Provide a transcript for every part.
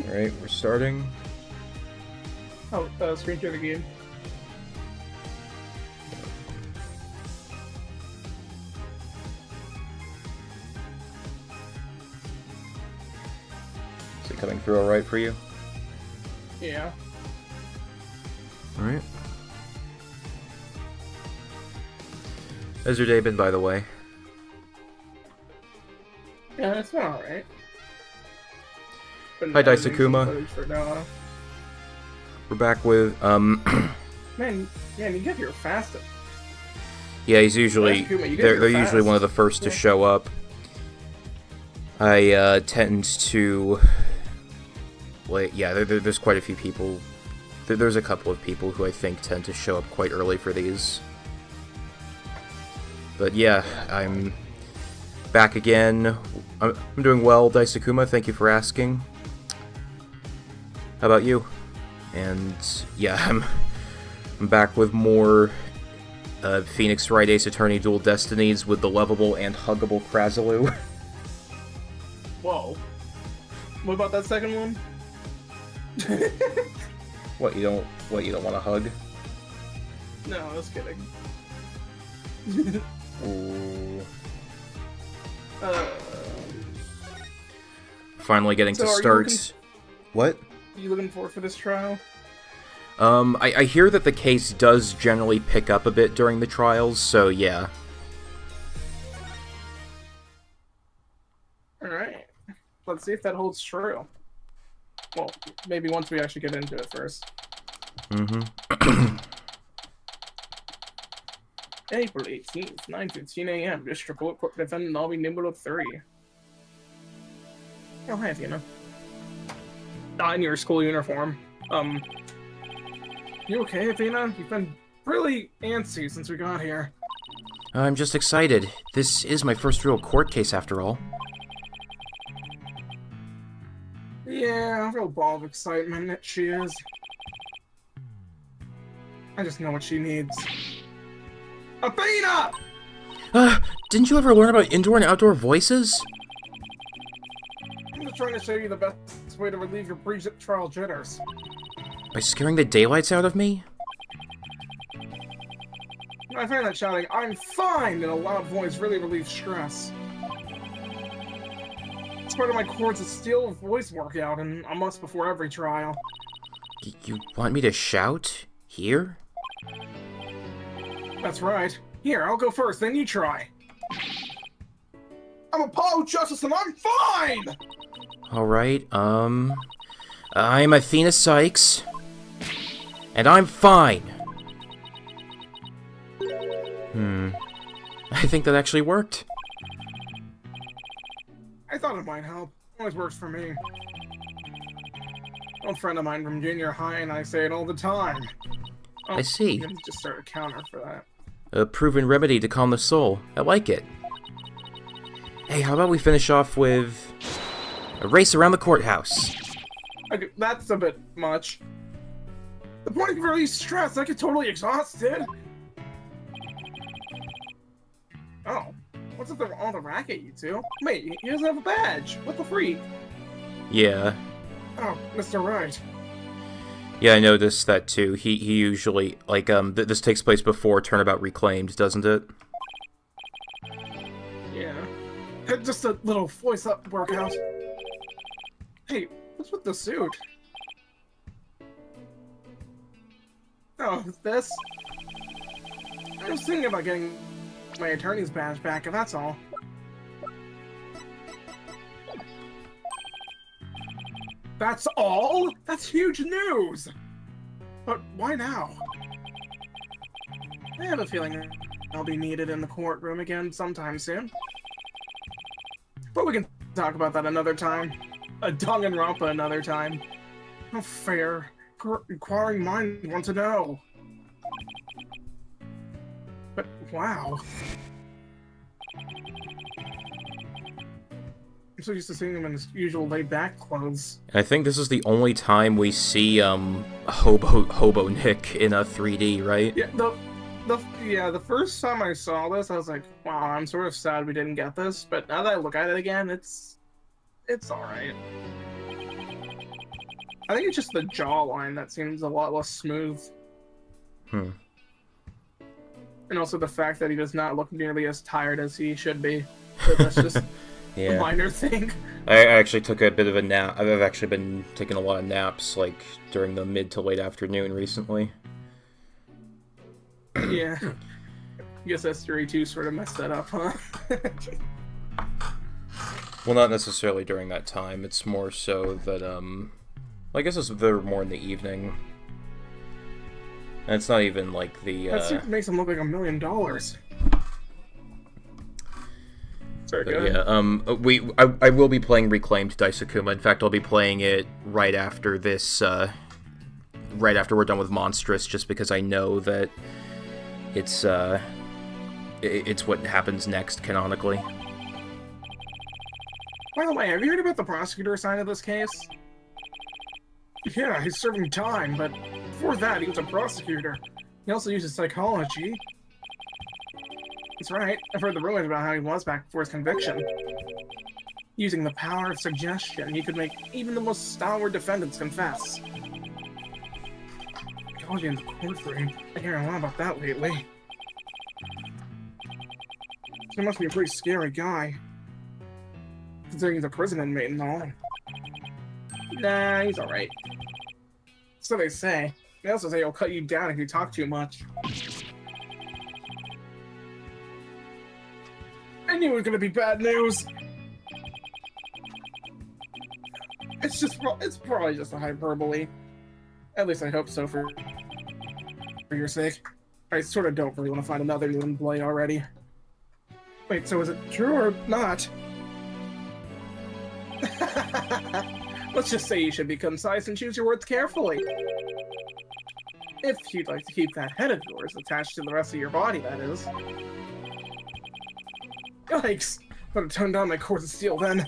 Alright, we're starting. Oh, screen share the game. Is it coming through alright for you? Yeah. Alright. How's your day been, by the way? Yeah, it's been alright. Hi, Daisakuma. We're back with, Man, you get here fast. Yeah, he's usually... They're usually one of the first to show up. I, tend to... Wait, yeah, there's quite a few people. There's a couple of people who I think tend to show up quite early for these. But yeah, I'm back again. I'm doing well, Daisakuma, thank you for asking. How about you? And yeah, I'm back with more Phoenix Wright Ace Attorney Dual Destinies with the lovable and huggable Krasalu. Whoa. What about that second one? What, you don't want to hug? No, I was kidding. Ooh. Uh, Finally getting to start. What? Are you looking forward for this trial? I hear that the case does generally pick up a bit during the trials, so yeah. Alright. Let's see if that holds true. Well, maybe once we actually get into it first. Mm-hmm. April 18th, 9:15 a.m. District Court, Court Defendant Lobby number 3. Oh, hi, Athena. In your school uniform. You okay, Athena? You've been really antsy since we got here. I'm just excited. This is my first real court case, after all. Yeah, a real ball of excitement that she is. I just know what she needs. Athena! Didn't you ever learn about indoor and outdoor voices? I'm just trying to show you the best way to relieve your pre-trial jitters. By scaring the daylights out of me? I find that shouting, "I'm fine!" in a loud voice really relieves stress. It's part of my Chords of Steel voice workout, and a must before every trial. You want me to shout? Here? That's right. Here, I'll go first, then you try. I'm Apollo Justice and I'm fine! Alright, I'm Athena Sykes. And I'm fine! I think that actually worked. I thought it might help. Always works for me. An old friend of mine from junior high and I say it all the time. Oh, I see. You can just start a counter for that. A proven remedy to calm the soul. I like it. Hey, how about we finish off with a race around the courthouse? Okay, that's a bit much. The point of release stress, I get totally exhausted. Oh, what's with all the racket, you two? Wait, he doesn't have a badge. What the freak? Yeah. Oh, Mr. Wright. Yeah, I noticed that too. He usually, like, this takes place before Turnabout Reclaimed, doesn't it? Yeah. Just a little voice-up workout. Hey, what's with the suit? Oh, this? I was thinking about getting my attorney's badge back, if that's all. That's all? That's huge news! But why now? I have a feeling I'll be needed in the courtroom again sometime soon. But we can talk about that another time. A Danganronpa another time. How fair. Inquiring minds want to know. But wow. I'm so used to seeing him in his usual laid-back clothes. I think this is the only time we see, Hobo Nick in a 3D, right? Yeah, the first time I saw this, I was like, wow, I'm sort of sad we didn't get this, but now that I look at it again, it's alright. I think it's just the jawline that seems a lot less smooth. Hmm. And also the fact that he does not look nearly as tired as he should be. But that's just Yeah. a minor thing. I actually took a bit of a nap. I've actually been taking a lot of naps, like, during the mid to late afternoon recently. Yeah. I guess S32 sort of messed that up, huh? Well, not necessarily during that time. It's more so that, I guess they're more in the evening. And it's not even, like, the, That makes him look like $1 million. Sorry, go ahead. Yeah, I will be playing Reclaimed Daisakuma. In fact, I'll be playing it right after this, right after we're done with Monstrous, just because I know that it's what happens next, canonically. By the way, have you heard about the prosecutor side of this case? Yeah, he's serving time, but before that, he was a prosecutor. He also uses psychology. That's right. I've heard the rumors about how he was back before his conviction. Using the power of suggestion, he could make even the most stalwart defendants confess. Psychology in the courtroom. I hear a lot about that lately. So he must be a pretty scary guy. Considering he's a prison inmate and all. Nah, he's alright. So they say. They also say he'll cut you down if you talk too much. I knew it was gonna be bad news! It's probably just a hyperbole. At least I hope so for your sake. I sort of don't really want to find another Lin Blay already. Wait, so is it true or not? Let's just say you should be concise and choose your words carefully. If you'd like to keep that head of yours attached to the rest of your body, that is. Yikes! Better tone down my cords of steel then.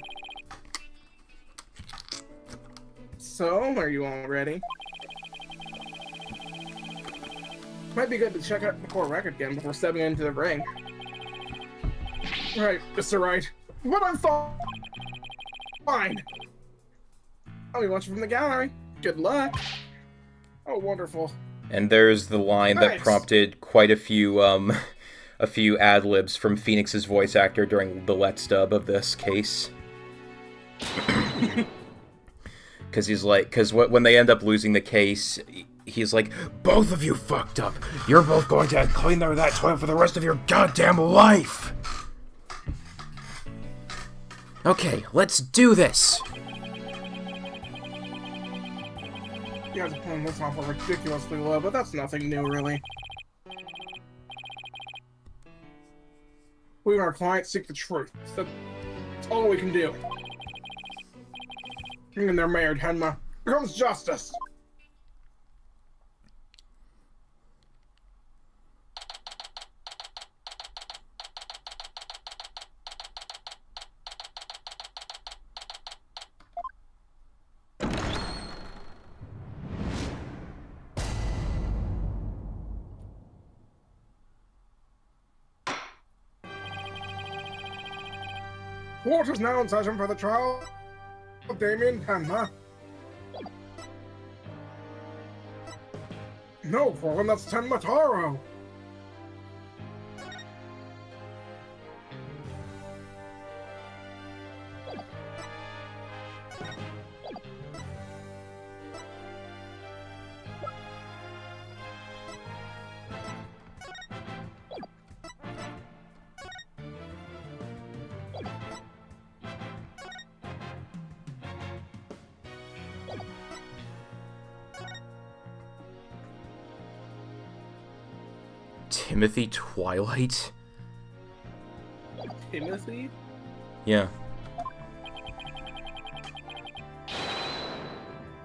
So, are you all ready? Might be good to check out the core record again before stepping into the ring. Right, Mr. Wright. What I'm fine. I'll be watching from the gallery. Good luck. Oh, wonderful. And there's the line that prompted quite a few ad-libs from Phoenix's voice actor during the Let's Dub of this case. Because when they end up losing the case, he's like, both of you fucked up. You're both going to clean that toilet for the rest of your goddamn life. Okay, let's do this. You guys are pulling this off ridiculously low, but that's nothing new, really. We and our clients seek the truth. That's all we can do. Bring in their mayor, Tenma. Here comes justice! Court is now in session for the trial of Damien Tenma. No, Colin, that's Tenma Taro. Timothy Twilight? Timothy? Yeah.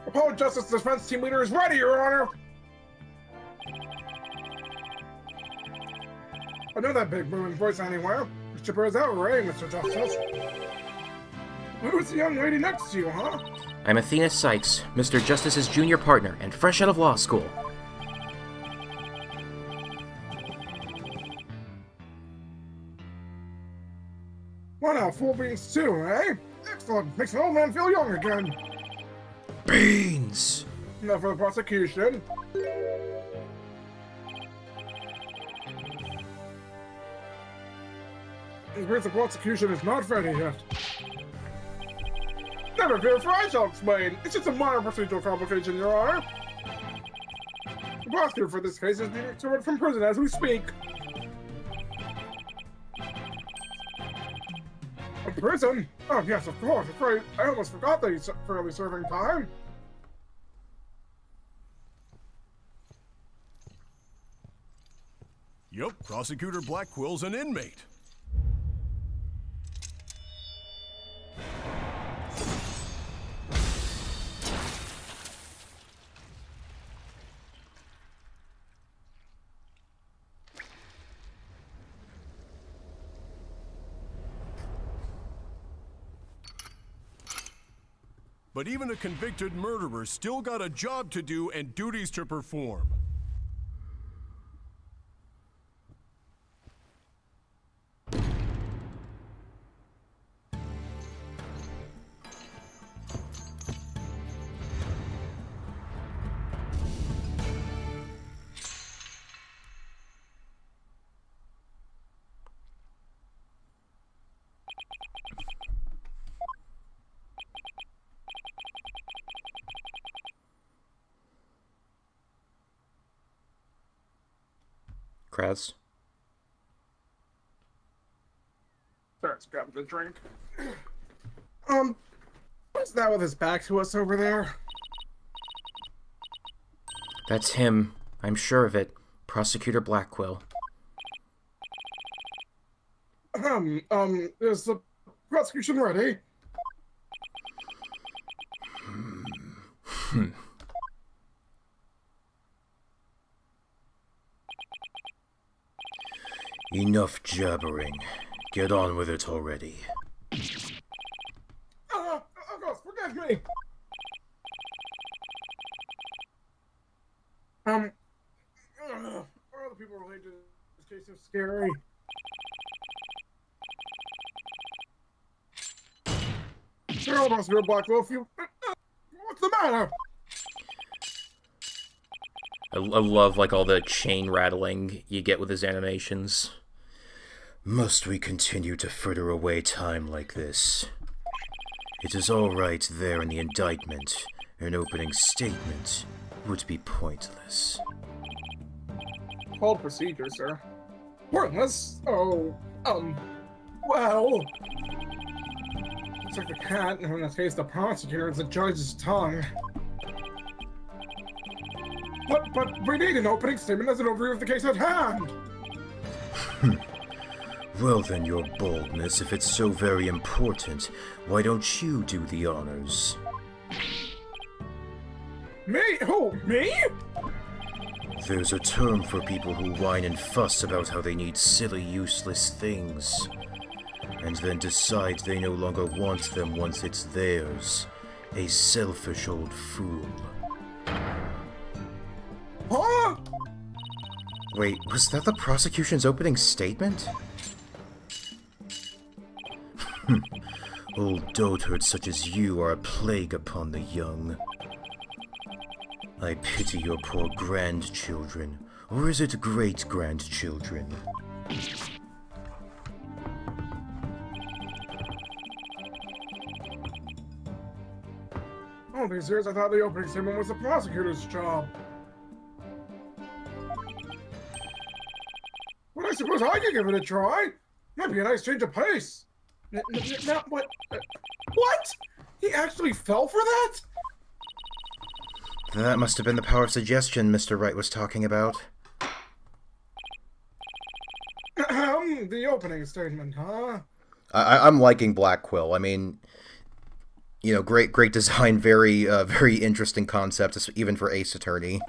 Appellate Justice Defense Team Leader is ready, Your Honor! I know that big booming voice anywhere. Mr. Burr's out, right, Mr. Justice? Who's the young lady next to you, huh? I'm Athena Sykes, Mr. Justice's junior partner, and fresh out of law school. Well now, full beans too, eh? Excellent. Makes an old man feel young again. Beans! Now for the prosecution. It appears the prosecution is not ready yet. Never fear, for I shall explain. It's just a minor procedural complication, Your Honor. The prosecutor for this case is being returned from prison as we speak. A prison? Oh, yes, of course. Afraid I almost forgot that he's fairly serving time. Yup, Prosecutor Blackwell's an inmate. But even a convicted murderer still got a job to do and duties to perform. Kraz? Starts grabbing the drink. What's that with his back to us over there? That's him. I'm sure of it. Prosecutor Blackwell. Is the prosecution ready? Enough jabbering. Get on with it already. Of course, forgive me! Are the people related to this case so scary? Cheryl must be a Blackwell if you... What's the matter? I love, like, all the chain rattling you get with his animations. Must we continue to fritter away time like this? It is all right there in the indictment. An opening statement would be pointless. Called procedure, sir. Pointless? Oh, well... It's like the cat, and in this case the prosecutor is the judge's tongue. But we need an opening statement as an overview of the case at hand! Well then, your boldness, if it's so very important, why don't you do the honors? Me? Who? Me? There's a term for people who whine and fuss about how they need silly, useless things, and then decide they no longer want them once it's theirs. A selfish old fool. Huh? Wait, was that the prosecution's opening statement? Old dotards such as you are a plague upon the young. I pity your poor grandchildren, or is it great-grandchildren? All these years I thought the opening statement was the prosecutor's job. But I suppose I could give it a try. Might be a nice change of pace. Now, what? What? He actually fell for that? That must have been the power of suggestion Mr. Wright was talking about. The opening statement, huh? I'm liking Black Quill. I mean, you know, great design, very interesting concept, even for Ace Attorney.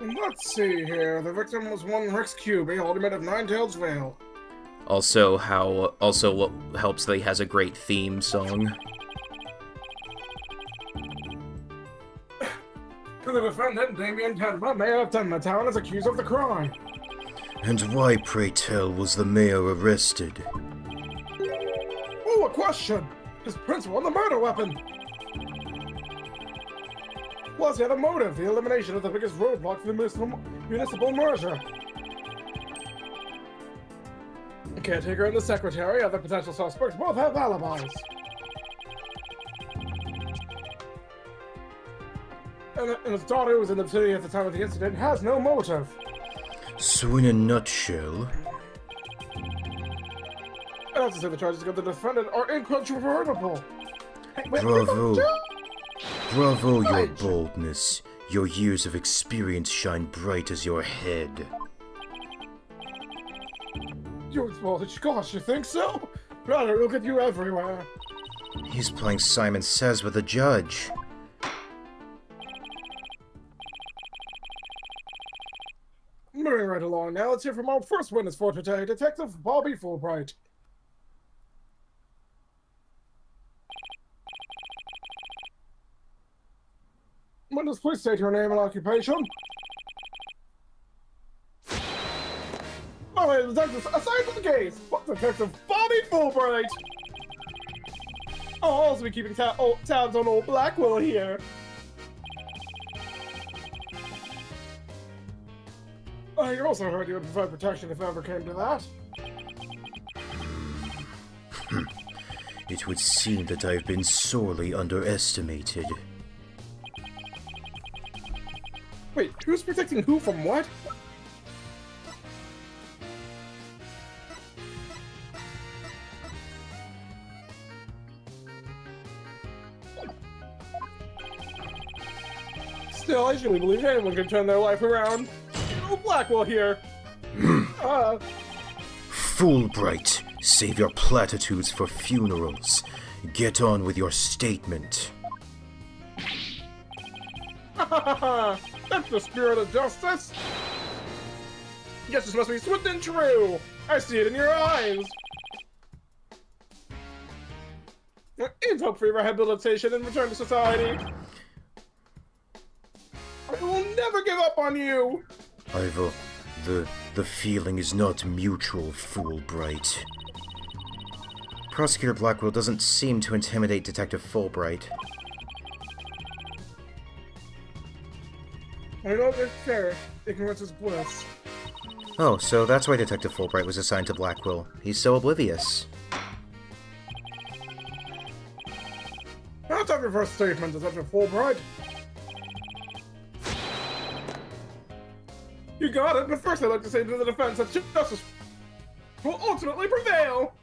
Let's see here. The victim was one Rex Kyubi, alderman of Ninetails Vale. Also, what helps that he has a great theme song. The defendant, Damien Tenma, mayor of Tenma Town, is accused of the crime. And why, pray tell, was the mayor arrested? Oh, a question! His principal and the murder weapon! Plus, he had a motive, the elimination of the biggest roadblock to the municipal merger. The caretaker and the secretary, other potential suspects, both have alibis. And his daughter, who was in the city at the time of the incident, has no motive. So in a nutshell... I have to say the charges against the defendant are incontrovertible. Bravo. Bravo, your boldness. Your years of experience shine bright as your head. Well, gosh, you think so? Brother, look at you everywhere. He's playing Simon Says with a judge. Moving right along now, let's hear from our first witness for today, Detective Bobby Fulbright. Witness, please state your name and occupation. All right, detective, assigned to the case, Detective Bobby Fulbright. I'll also be keeping tabs on old Blackwell here. I also heard you would provide protection if ever came to that. It would seem that I've been sorely underestimated. Wait, who's protecting who from what? Still, I truly believe anyone can turn their life around. Oh, Blackwell here. Fulbright, save your platitudes for funerals. Get on with your statement. That's the spirit of justice! Justice must be swift and true! I see it in your eyes! It's hope for your rehabilitation and return to society! I will never give up on you! Ivor, the feeling is not mutual, Fulbright. Prosecutor Blackwell doesn't seem to intimidate Detective Fulbright. I know it's fair. Ignorance is bliss. Oh, so that's why Detective Fulbright was assigned to Blackwell. He's so oblivious. That's our first statement, Detective Fulbright. You got it, but first I'd like to say to the defense that justice will ultimately prevail!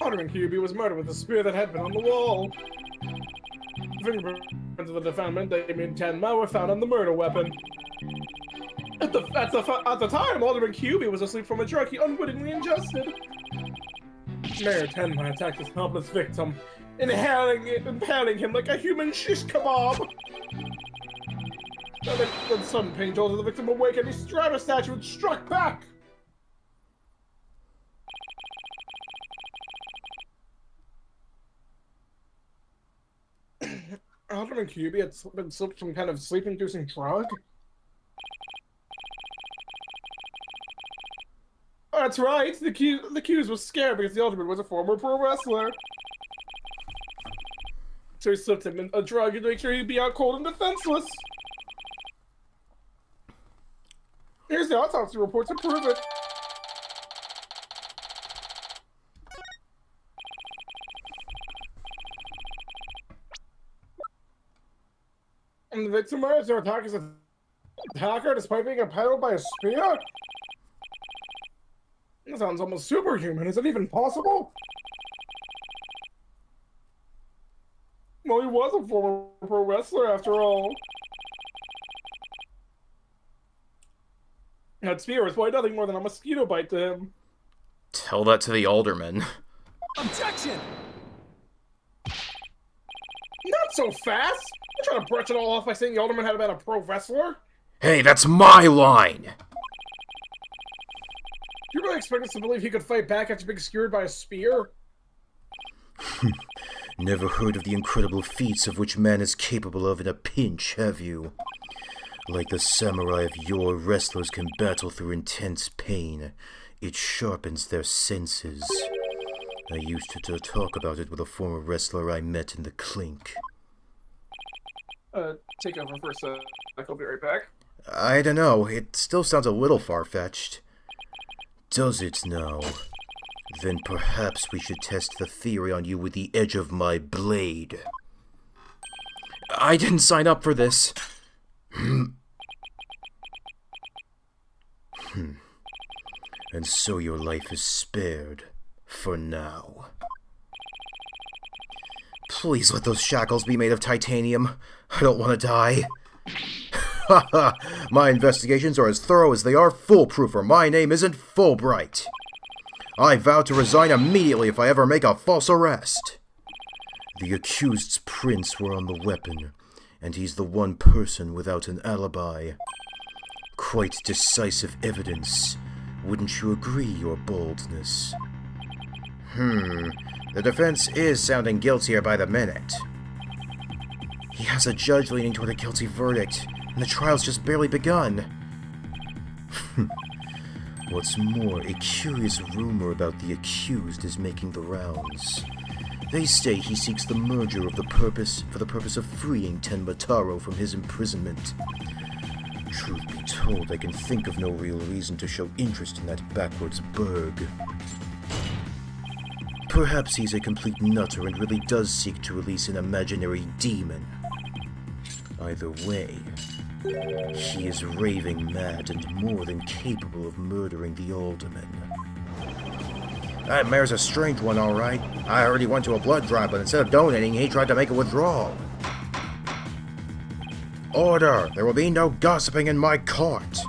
Alderman Kyubi was murdered with a spear that had been on the wall. Fingerprints of the defendant, Damien Tenma, were found on the murder weapon. At the time, Alderman Kyubi was asleep from a drug he unwittingly ingested. Mayor Tenma attacked his helpless victim, impaling him like a human shish kebab. Then sudden pain jolted the victim awake and he stabbed a statue and struck back. Alderman Kyubi had been slipped some kind of sleep-inducing drug? That's right, the accused was scared because the Alderman was a former pro wrestler. So he slipped him a drug to make sure he'd be out cold and defenseless. Here's the autopsy report to prove it. And the victim murders their attacker's attacker despite being impaled by a spear? That sounds almost superhuman. Is it even possible? Well, he was a former pro wrestler after all. That spear was probably nothing more than a mosquito bite to him. Tell that to the alderman. Objection! Not so fast! You're trying to brush it all off by saying the alderman had been a pro wrestler? Hey, that's my line! You really expect us to believe he could fight back after being skewered by a spear? Never heard of the incredible feats of which man is capable of in a pinch, have you? Like the samurai of yore, wrestlers can battle through intense pain. It sharpens their senses. I used to talk about it with a former wrestler I met in the clink. Take over for a sec. I'll be right back. I don't know, it still sounds a little far-fetched. Does it now? Then perhaps we should test the theory on you with the edge of my blade. I didn't sign up for this. And so your life is spared. For now. Please let those shackles be made of titanium. I don't want to die. Haha, my investigations are as thorough as they are foolproof, or my name isn't Fulbright. I vow to resign immediately if I ever make a false arrest. The accused's prints were on the weapon, and he's the one person without an alibi. Quite decisive evidence. Wouldn't you agree, your boldness? The defense is sounding guiltier by the minute. He has a judge leaning toward a guilty verdict, and the trial's just barely begun. What's more, a curious rumor about the accused is making the rounds. They say he seeks the merger for the purpose of freeing Tenma Taro from his imprisonment. Truth be told, I can think of no real reason to show interest in that backwards burg. Perhaps he's a complete nutter and really does seek to release an imaginary demon. Either way, he is raving mad and more than capable of murdering the alderman. That mare's a strange one, all right. I already went to a blood drive, but instead of donating, he tried to make a withdrawal. Order! There will be no gossiping in my court!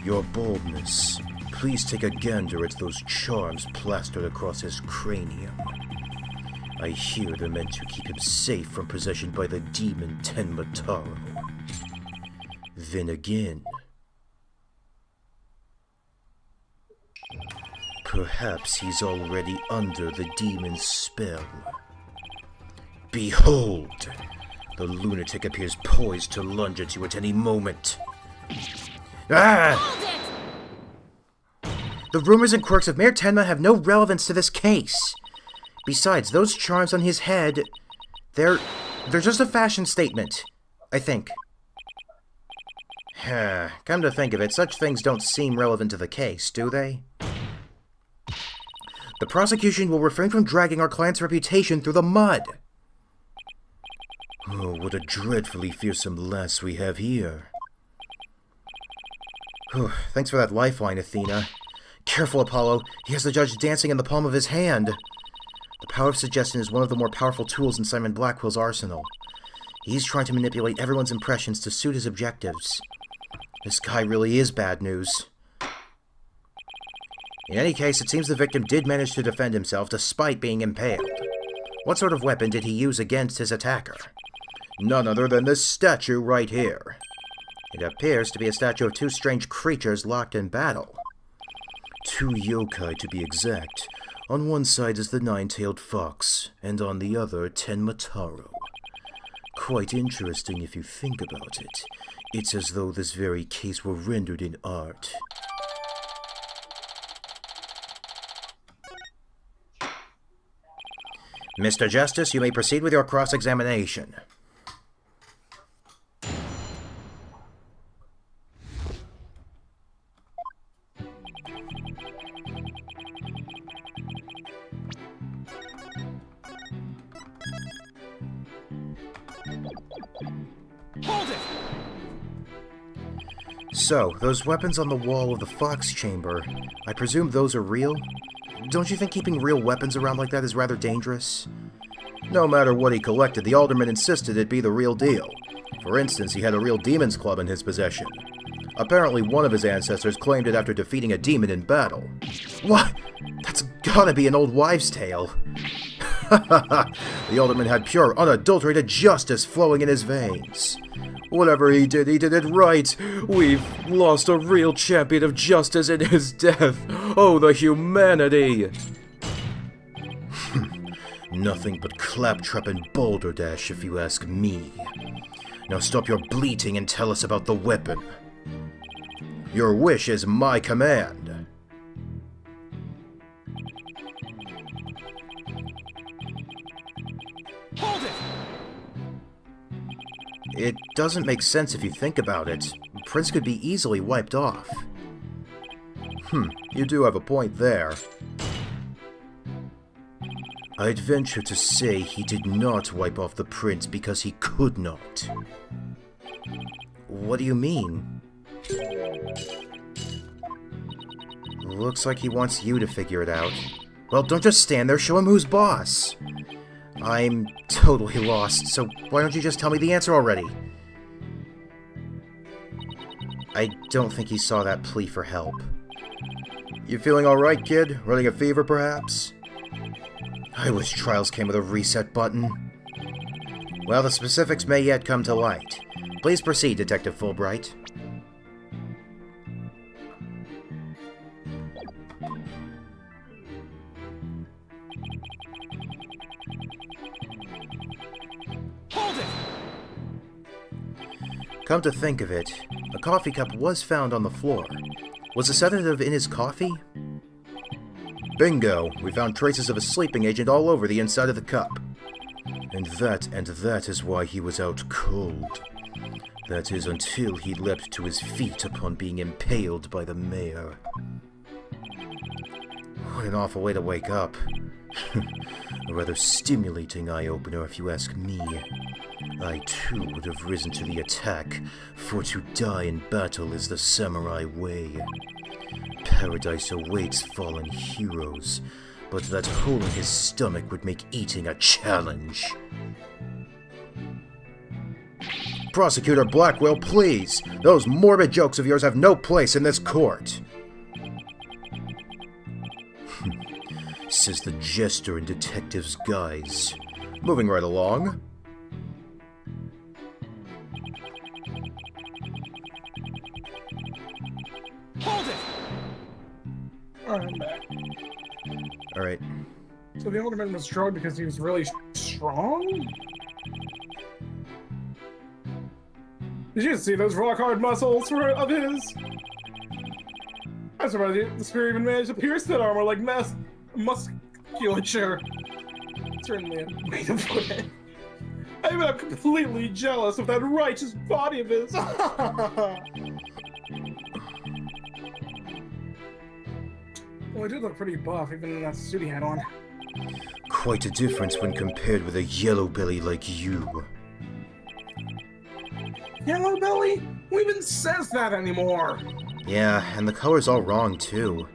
Your boldness, please take a gander at those charms plastered across his cranium. I hear they're meant to keep him safe from possession by the demon Tenma Taro. Then again, perhaps he's already under the demon's spell. Behold! The lunatic appears poised to lunge at you at any moment. Ah! The rumors and quirks of Mayor Tenma have no relevance to this case. Besides, those charms on his head, they're just a fashion statement, I think. Come to think of it, such things don't seem relevant to the case, do they? The prosecution will refrain from dragging our client's reputation through the mud. Oh, what a dreadfully fearsome lass we have here. Whew, thanks for that lifeline, Athena. Careful, Apollo. He has the judge dancing in the palm of his hand. The power of suggestion is one of the more powerful tools in Simon Blackwell's arsenal. He's trying to manipulate everyone's impressions to suit his objectives. This guy really is bad news. In any case, it seems the victim did manage to defend himself despite being impaled. What sort of weapon did he use against his attacker? None other than this statue right here. It appears to be a statue of two strange creatures locked in battle. Two yokai, to be exact. On one side is the nine-tailed fox, and on the other, Tenma Taro. Quite interesting if you think about it. It's as though this very case were rendered in art. Mr. Justice, you may proceed with your cross-examination. Hold it! So, those weapons on the wall of the Fox Chamber, I presume those are real? Don't you think keeping real weapons around like that is rather dangerous? No matter what he collected, the alderman insisted it be the real deal. For instance, he had a real demon's club in his possession. Apparently one of his ancestors claimed it after defeating a demon in battle. What? That's gotta be an old wives' tale. The alderman had pure, unadulterated justice flowing in his veins. Whatever he did it right. We've lost a real champion of justice in his death. Oh, the humanity! Nothing but claptrap and balderdash, if you ask me. Now stop your bleating and tell us about the weapon. Your wish is my command. Hold it! It doesn't make sense if you think about it. Prince could be easily wiped off. You do have a point there. I'd venture to say he did not wipe off the prince because he could not. What do you mean? Looks like he wants you to figure it out. Well, don't just stand there, show him who's boss. I'm totally lost, so why don't you just tell me the answer already? I don't think he saw that plea for help. You feeling alright, kid? Running a fever, perhaps? I wish trials came with a reset button. Well, the specifics may yet come to light. Please proceed, Detective Fulbright. Hold it! Come to think of it, a coffee cup was found on the floor. Was the sedative in his coffee? Bingo! We found traces of a sleeping agent all over the inside of the cup. And that is why he was out cold. That is until he leapt to his feet upon being impaled by the mayor. What an awful way to wake up. A rather stimulating eye-opener if you ask me. I too would have risen to the attack, for to die in battle is the samurai way. Paradise awaits fallen heroes, but that hole in his stomach would make eating a challenge. Prosecutor Blackwell, please! Those morbid jokes of yours have no place in this court! Says the jester in detective's guise. Moving right along. Hold it! Alright, I'm back. Alright. So the alderman was drugged because he was really strong? Did you see those rock-hard muscles of his? I'm surprised the spear even managed to pierce that armor like musculature. Certainly a way to put it. I'm completely jealous of that righteous body of his. Well, he did look pretty buff, even in that suit he had on. Quite a difference when compared with a yellow belly like you. Yellow belly? Who even says that anymore? Yeah, and the color's all wrong, too.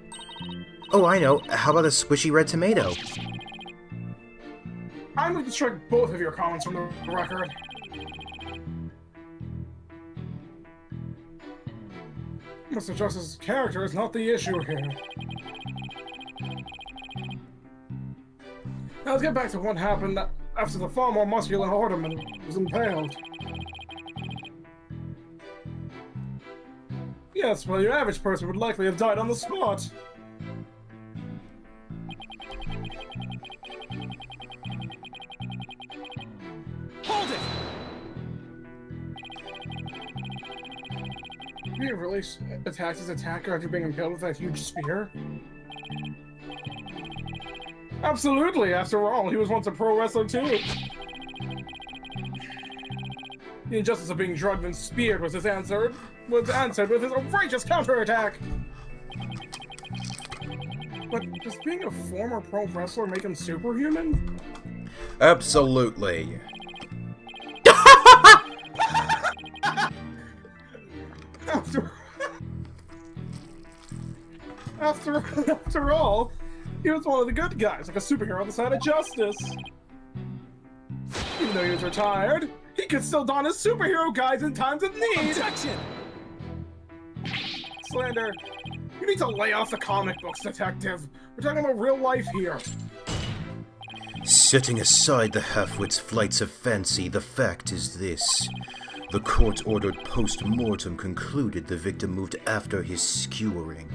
Oh, I know. How about a squishy red tomato? I'm going to strike both of your comments from the record. Mr. Justice's character is not the issue here. Now let's get back to what happened after the far more muscular alderman was impaled. Yes, well, your average person would likely have died on the spot. Hold it! Did he really attack his attacker after being impaled with that huge spear? Absolutely, after all, he was once a pro wrestler too. The injustice of being drugged and speared was answered with his outrageous counterattack. But does being a former pro wrestler make him superhuman? Absolutely. After all, he was one of the good guys, like a superhero on the side of justice. Even though he was retired, he could still don his superhero guise in times of need. Objection! Slander, you need to lay off the comic books, detective. We're talking about real life here. Setting aside the half-wit's flights of fancy, the fact is this. The court-ordered post-mortem concluded the victim moved after his skewering.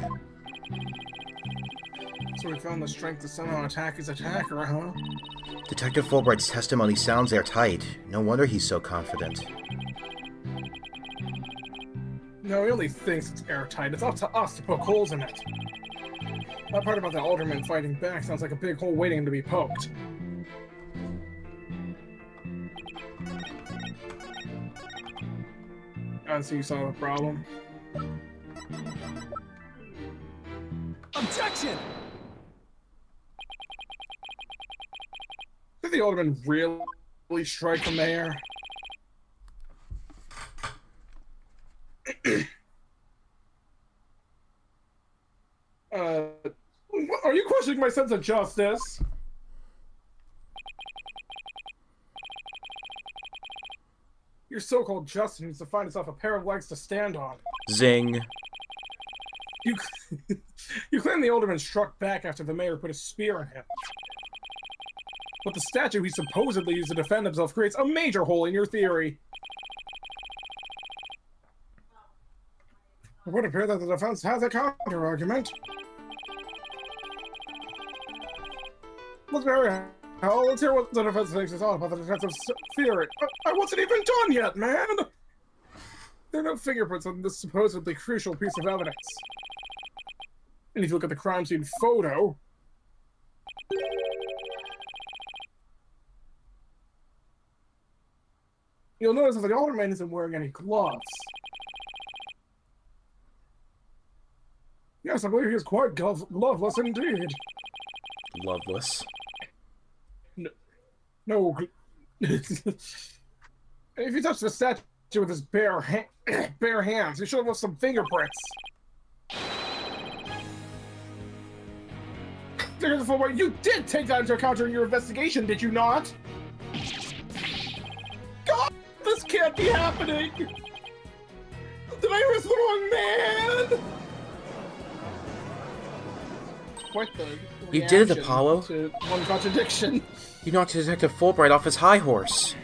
So we found the strength to somehow attack his attacker, huh? Detective Fulbright's testimony sounds airtight. No wonder he's so confident. No, he only thinks it's airtight. It's up to us to poke holes in it. That part about the alderman fighting back sounds like a big hole waiting to be poked. I see you saw the problem. Objection! Did the alderman really strike the mayor? Are you questioning my sense of justice? Your so-called justice needs to find itself a pair of legs to stand on. Zing. You, you claim the alderman struck back after the mayor put a spear in him. But the statue he supposedly used to defend himself creates a major hole in your theory. It would appear that the defense has a counter-argument. Let's hear what the defense thinks is all about the defensive theory. I wasn't even done yet, man! There are no fingerprints on this supposedly crucial piece of evidence. And if you look at the crime scene photo... you'll notice that the alderman isn't wearing any gloves. Yes, I believe he is quite gloveless indeed. Loveless. No. If he touched the statue with his bare hands, he should have left some fingerprints. You did take that into account during your investigation, did you not? God, this can't be happening! Did I arrest the wrong man? Quite the You did it, reaction Apollo. to one contradiction. You knocked Detective Fulbright off his high horse.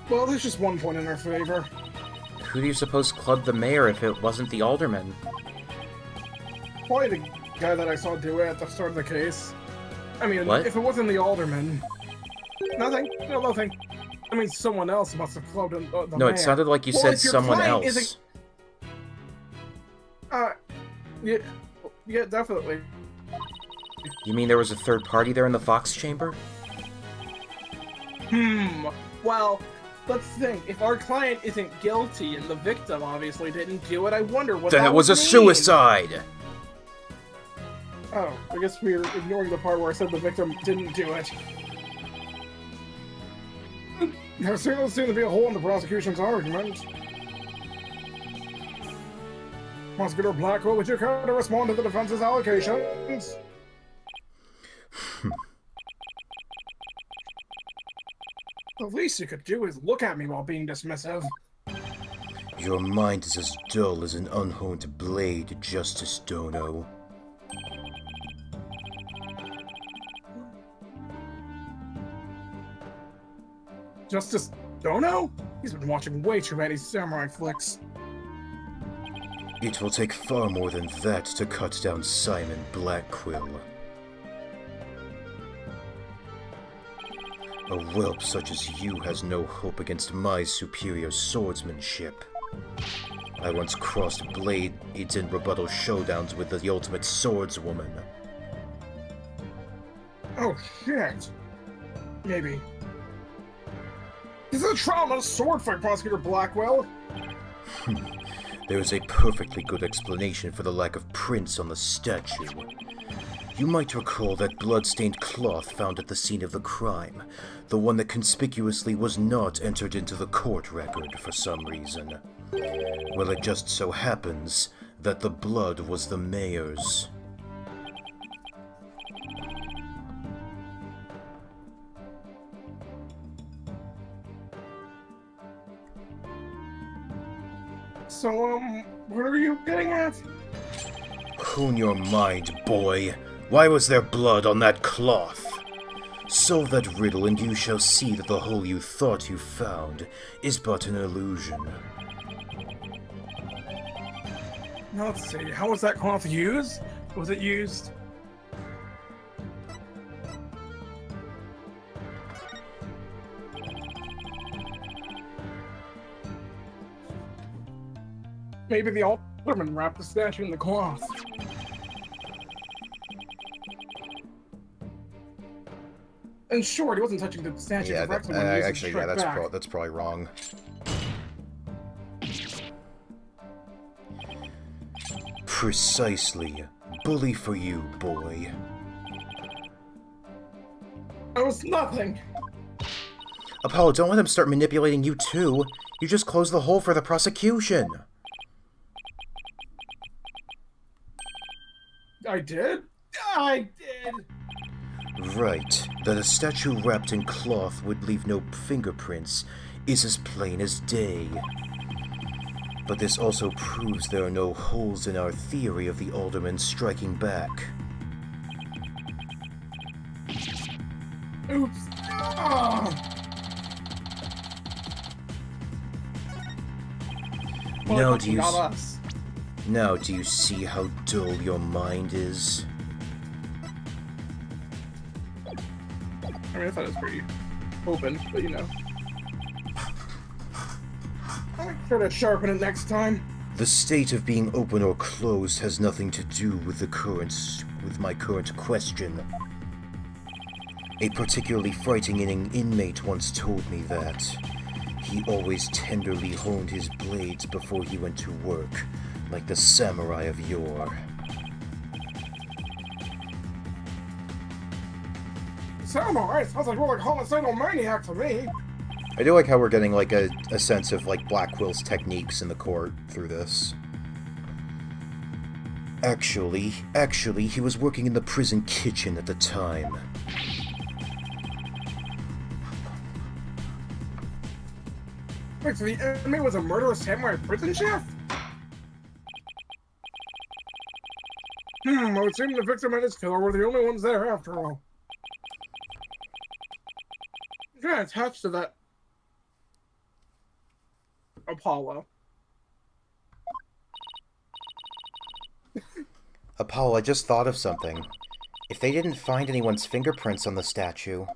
Well, there's just one point in our favor. Who do you suppose clubbed the mayor if it wasn't the alderman? Probably the guy that I saw do it at the start of the case. I mean, What? if it wasn't the alderman... Nothing. No, nothing. I mean, someone else must have clubbed the No, mayor. it sounded like you Well, said if your someone client else. isn't- yeah, definitely. You mean there was a third party there in the Fox chamber? Well, let's think. If our client isn't guilty and the victim obviously didn't do it, I wonder what Then that it was a would mean. suicide! Oh, I guess we're ignoring the part where I said the victim didn't do it. There certainly seems to be a hole in the prosecution's argument. Prosecutor Blackwell, would you care to respond to the defense's allegations? The least you could do is look at me while being dismissive. Your mind is as dull as an unhoned blade, Justice Dono. Justice Dono? He's been watching way too many samurai flicks. It will take far more than that to cut down Simon Blackquill. A whelp such as you has no hope against my superior swordsmanship. I once crossed blades in rebuttal showdowns with the ultimate swordswoman. Oh, shit. Maybe. This is a trauma sword fight, Prosecutor Blackwell. There is a perfectly good explanation for the lack of prints on the statue. You might recall that blood-stained cloth found at the scene of the crime, the one that conspicuously was not entered into the court record for some reason. Well, it just so happens that the blood was the mayor's. So, what are you getting at? Hone your mind, boy. Why was there blood on that cloth? Solve that riddle and you shall see that the hole you thought you found is but an illusion. Now let's see, how was that cloth used? Was it used? Maybe the alderman wrapped the statue in the cloth. And sure, he wasn't touching the statue. Yeah, Rex when he used actually, to yeah, strike back. that's probably wrong. Precisely. Bully for you, boy. It was nothing. Apollo, don't let him start manipulating you too. You just closed the hole for the prosecution. I did? I did. Right. That a statue wrapped in cloth would leave no fingerprints is as plain as day. But this also proves there are no holes in our theory of the alderman striking back. Oops. Oh. Now do you Not us. now do you see how dull your mind is? I mean, I thought it was pretty open, but you know. I'll try to sharpen it next time. The state of being open or closed has nothing to do with my current question. A particularly frightening inmate once told me that he always tenderly honed his blades before he went to work, like the samurai of yore. Samurai sounds like more like homicidal maniac to me. I do like how we're getting like a sense of like Blackwell's techniques in the court through this. Actually, he was working in the prison kitchen at the time. Wait, so the inmate was a murderous samurai prison chef? It would seem the victim and his killer were the only ones there after all. I'm kind of attached to that Apollo. Apollo, I just thought of something. If they didn't find anyone's fingerprints on the statue,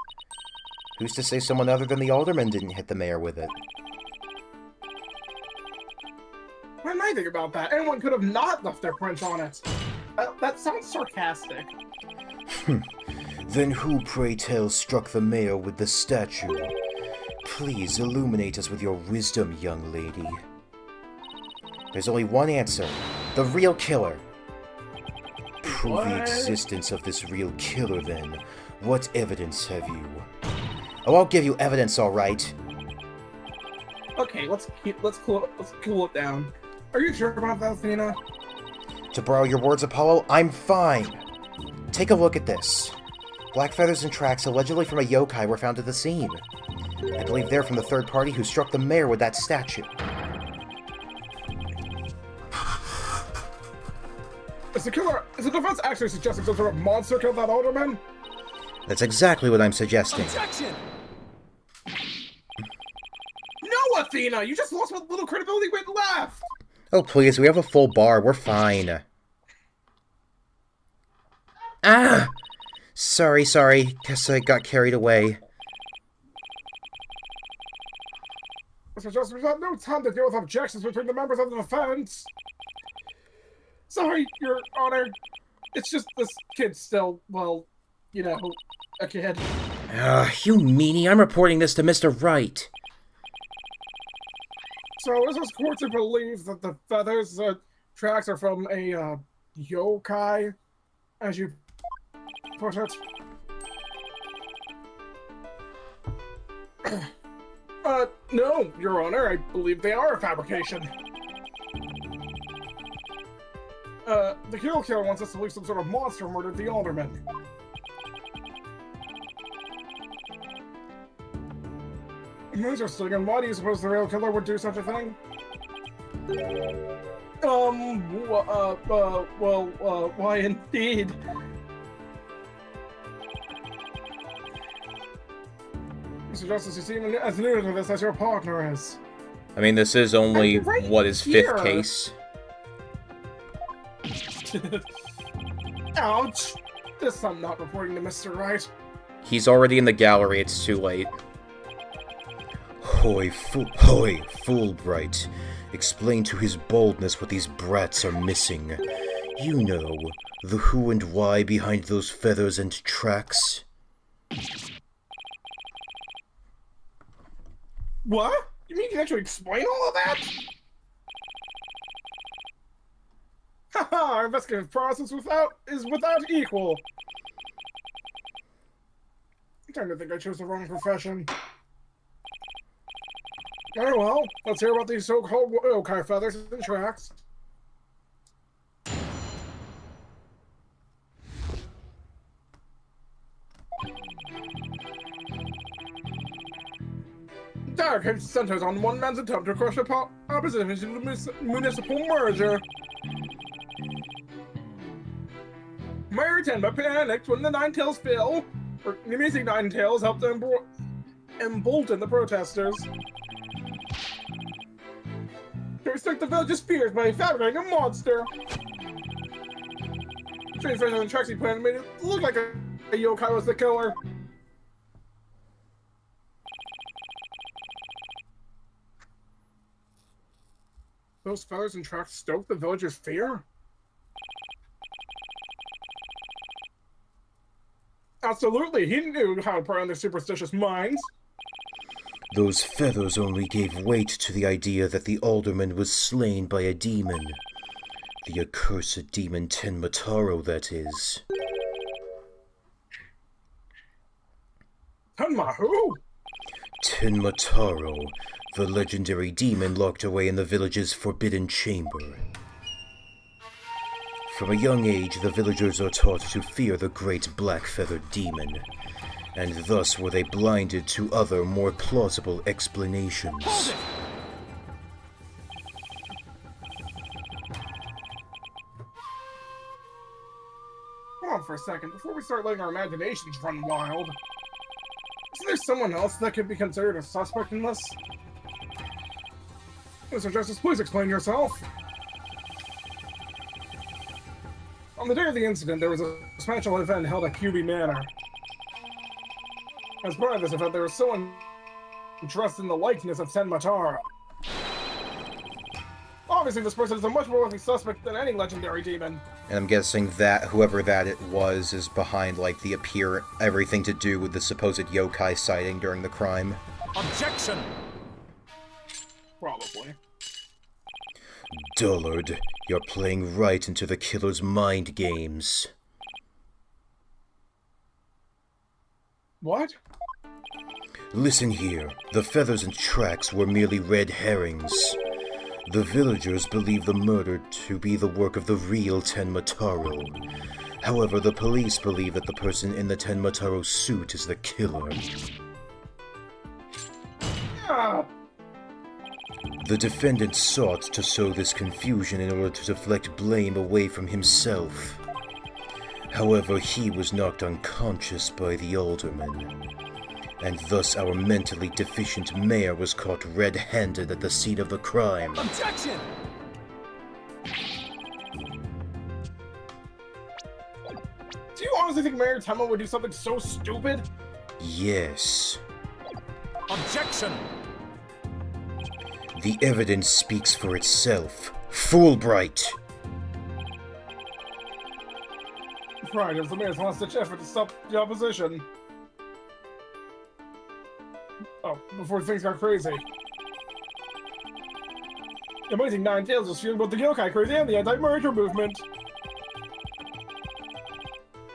who's to say someone other than the alderman didn't hit the mayor with it? When I think about that, anyone could have not left their prints on it. That sounds sarcastic. Then who, pray tell, struck the mayor with the statue? Please illuminate us with your wisdom, young lady. There's only one answer. The real killer. Prove the existence of this real killer, then. What evidence have you? Oh, I'll give you evidence, all right. Okay, let's cool it down. Are you sure about that, Athena? To borrow your words, Apollo, I'm fine. Take a look at this. Black feathers and tracks allegedly from a yokai were found at the scene. I believe they're from the third party who struck the mayor with that statue. Is the defense actually suggesting some sort of monster killed that alderman? That's exactly what I'm suggesting. Objection! No, Athena! You just lost what little credibility we had left! Oh, please, we have a full bar. We're fine. Ah! Sorry. Guess I got carried away. Mr. Justice, we've got no time to deal with objections between the members of the defense. Sorry, Your Honor. It's just this kid's still, well, you know, a kid. You meanie. I'm reporting this to Mr. Wright. So is this court to believe that the feathers tracks are from a yokai, as you put it? No, Your Honor. I believe they are a fabrication. The killer wants us to believe some sort of monster murdered the alderman. Interesting, and why do you suppose the real killer would do such a thing? Why indeed? Mr. Justice, you seem as new to this as your partner is. I mean, this is only, Right what, his here. fifth case? Ouch! This I'm not reporting to Mr. Wright. He's already in the gallery, it's too late. Hoy, Fulbright. Explain to his boldness what these brats are missing. You know, the who and why behind those feathers and tracks. What? You mean you can actually explain all of that? Haha, our investigative process is without equal. I'm starting to think I chose the wrong profession. Very well, let's hear about these so-called yokai feathers and tracks. Dark centers on one man's attempt to crush opposition to the municipal merger. Mayor Tenma panicked when the Nine Tails fell. The amazing Nine Tails helped them embolden the protesters. To restrict the village's fears by fabricating a monster. Strange version of the tracks he planned made it look like a yokai was the killer. Those feathers and tracks stoked the villagers' fear? Absolutely, he knew how to prey on their superstitious minds. Those feathers only gave weight to the idea that the alderman was slain by a demon. The accursed demon Tenmataro, that is. Tenma who? Tenmataro, the legendary demon locked away in the village's forbidden chamber. From a young age, the villagers are taught to fear the great black-feathered demon, and thus were they blinded to other, more plausible explanations. Hold on for a second, before we start letting our imaginations run wild. Isn't there someone else that could be considered a suspect in this? Mr. Justice, please explain yourself. On the day of the incident, there was a special event held at Kyubi Manor. As part of this event, there was someone dressed in the likeness of Tenmataro. Obviously, this person is a much more likely suspect than any legendary demon. And I'm guessing that whoever that it was is behind, like, the everything to do with the supposed yokai sighting during the crime. Objection! Probably. Dullard, you're playing right into the killer's mind games. What? Listen here, the feathers and tracks were merely red herrings. The villagers believe the murder to be the work of the real Tenmataro. However, the police believe that the person in the Tenmataro suit is the killer. Ah! The defendant sought to sow this confusion in order to deflect blame away from himself. However, he was knocked unconscious by the alderman, and thus our mentally deficient mayor was caught red-handed at the scene of the crime. Objection! Do you honestly think Mayor Tenma would do something so stupid? Yes. Objection! The evidence speaks for itself. Fulbright! Right, as the mayor's last-ditch effort to stop the opposition. Oh, before things got crazy. The amazing Nine Tails was feeling both the yokai crazy and the anti-merger movement.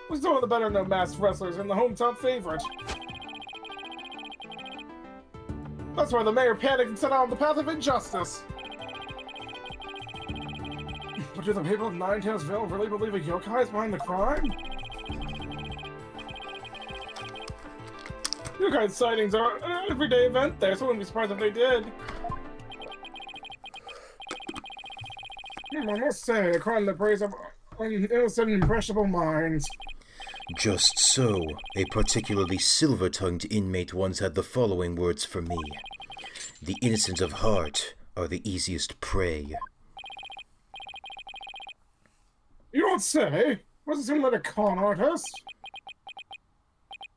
Was one of the better-known masked wrestlers and the hometown favorite. That's why the mayor panicked and set out on the path of injustice. But do the people of Nine Tailsville really believe a yokai is behind the crime? Yokai sightings are an everyday event there, so I wouldn't be surprised if they did. I must say, a crime that preys on innocent, impressionable minds. Just so, a particularly silver-tongued inmate once had the following words for me. The innocent of heart are the easiest prey. You don't say? Was it like a con artist?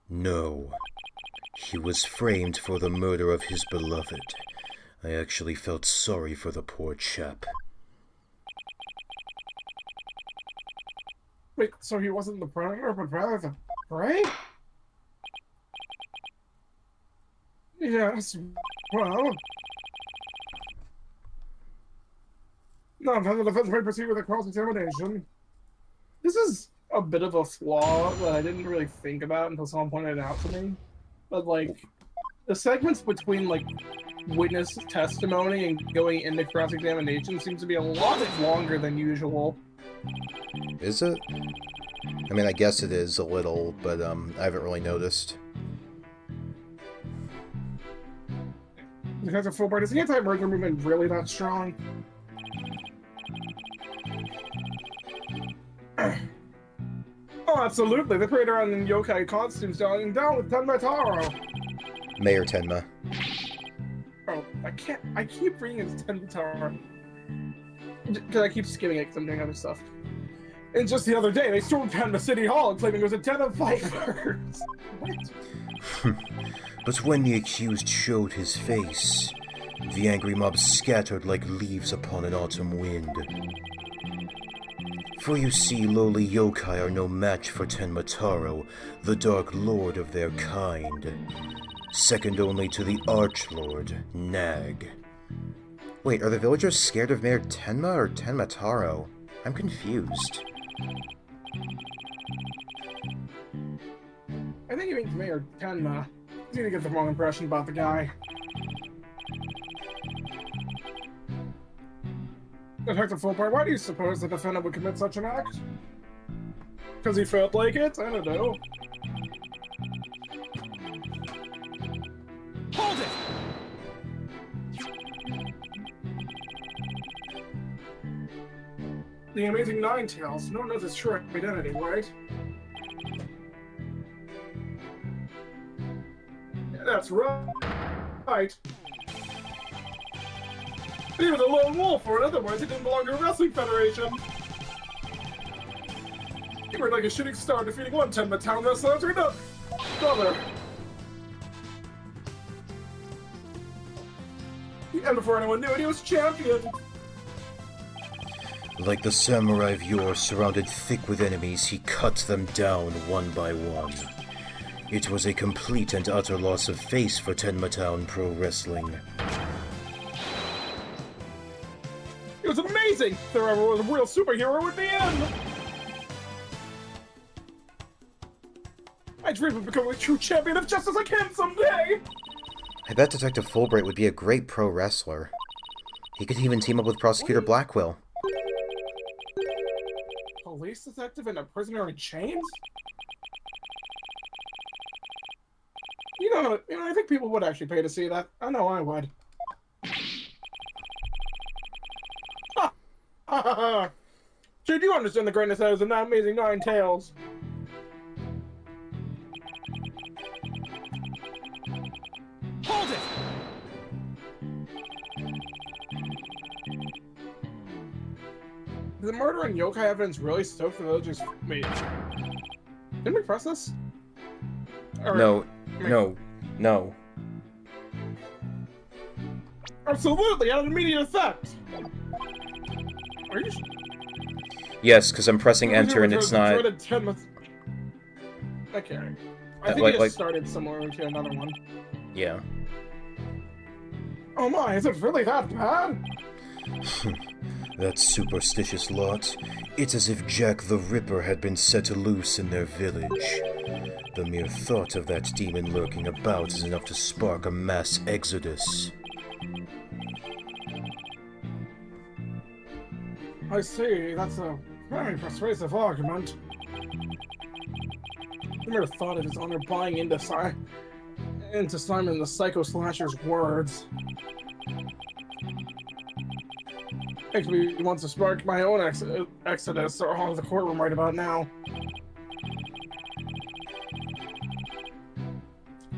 No. He was framed for the murder of his beloved. I actually felt sorry for the poor chap. Wait, so he wasn't the predator, but rather the prey? Yes, well... No, then the defense may proceed with a cross-examination. This is a bit of a flaw that I didn't really think about until someone pointed it out to me. But, like, the segments between, like, witness testimony and going into cross-examination seems to be a lot longer than usual. Is it? I mean, I guess it is a little, but I haven't really noticed. Detective Fulbright, is the anti-murder movement really that strong? Oh, absolutely. The creator on yokai costumes going down with Tenma Taro. Mayor Tenma. Oh, I keep reading it as Tenma Taro. Because I keep skimming it because I'm doing other stuff. And just the other day, they stormed Tenma City Hall claiming it was a den of vipers. What? But when the accused showed his face, the angry mob scattered like leaves upon an autumn wind. For you see, lowly yokai are no match for Tenma Taro, the Dark Lord of their kind. Second only to the Archlord, Nag. Wait, are the villagers scared of Mayor Tenma or Tenma Taro? I'm confused. I think you mean Mayor Tenma. You need to get the wrong impression about the guy. Detective Fulbright, why do you suppose the defendant would commit such an act? Because he felt like it? I don't know. Hold it! The Amazing Nine Tails. No one knows his true identity, right? Yeah, that's right. He was a lone wolf, or otherwise he didn't belong to a wrestling federation. He worked like a shooting star, defeating one Tenma town wrestler after another. And before anyone knew it, he was champion. Like the samurai of yore surrounded thick with enemies, he cut them down one by one. It was a complete and utter loss of face for Tenma Town Pro Wrestling. It was amazing! If there ever was a real superhero, it would be him! I dream of becoming a true champion of justice like him someday! I bet Detective Fulbright would be a great pro wrestler. He could even team up with Prosecutor Blackwell. Police detective and a prisoner in chains? You know, I think people would actually pay to see that. I know I would. So you do understand the greatness that is in that Amazing Nine Tails. Hold it! Is the murder and yokai evidence really stoked the villagers? Wait. Didn't we press this? Or, No. Absolutely, had an immediate effect! Are you Yes, because I'm pressing enter and it's not... Okay. I think it like- started somewhere into another one. Yeah. Oh my, is it really that bad? That superstitious lot. It's as if Jack the Ripper had been set loose in their village. The mere thought of that demon lurking about is enough to spark a mass exodus. I see, that's a very persuasive argument. The mere thought of his honor buying into Simon the Psycho Slasher's words makes me want to spark my own exodus or out of the courtroom right about now.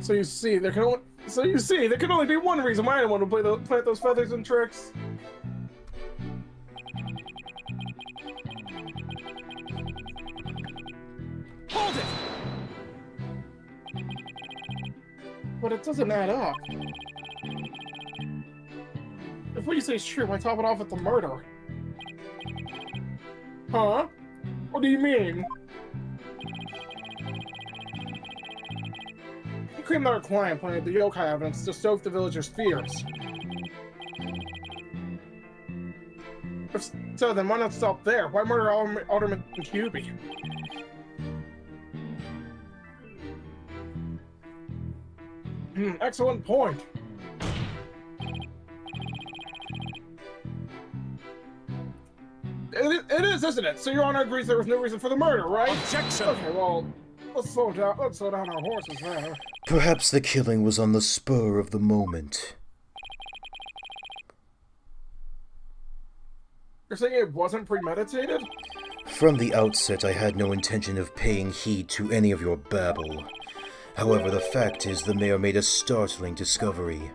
So you see, there can only be one reason why anyone would plant those feathers and tricks. it doesn't add up. If what you say is true, why top it off with the murder? Huh? What do you mean? You claim that our client planted the yokai evidence to stoke the villagers' fears. If so, then why not stop there? Why murder Alderman Kyubi? Excellent point. It is, isn't it? So Your Honor agrees there was no reason for the murder, right? Objection! Okay, well, let's slow down our horses there. Perhaps the killing was on the spur of the moment. You're saying it wasn't premeditated? From the outset, I had no intention of paying heed to any of your babble. However, the fact is the mayor made a startling discovery.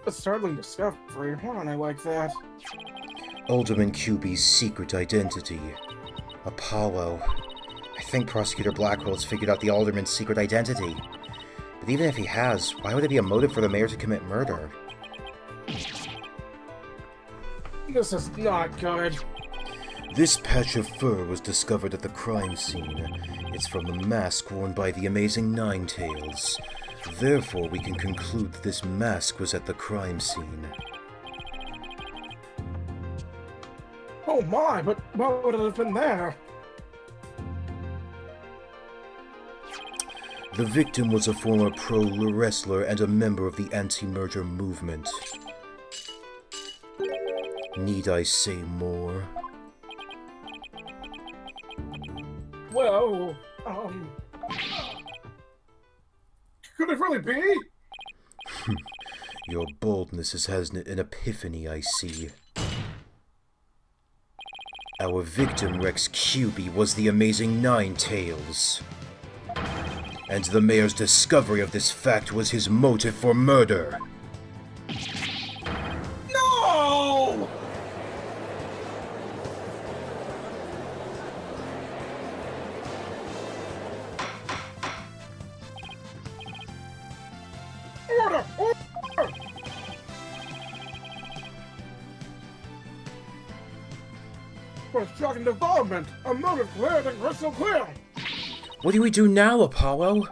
A startling discovery. Why don't I like that? Alderman Kyubi's secret identity. Apollo. I think Prosecutor Blackwell has figured out the Alderman's secret identity. But even if he has, why would it be a motive for the mayor to commit murder? This is not good. This patch of fur was discovered at the crime scene. It's from the mask worn by the amazing Ninetails. Therefore, we can conclude that this mask was at the crime scene. Oh my, but why would it have been there? The victim was a former pro wrestler and a member of the anti-merger movement. Need I say more? Well, could it really be? Your boldness has an epiphany, I see. Our victim, Rex Kyubi, was the amazing Ninetails. And the mayor's discovery of this fact was his motive for murder. No! Order! Order! What a shocking development! A motive clear than crystal clear! What do we do now, Apollo?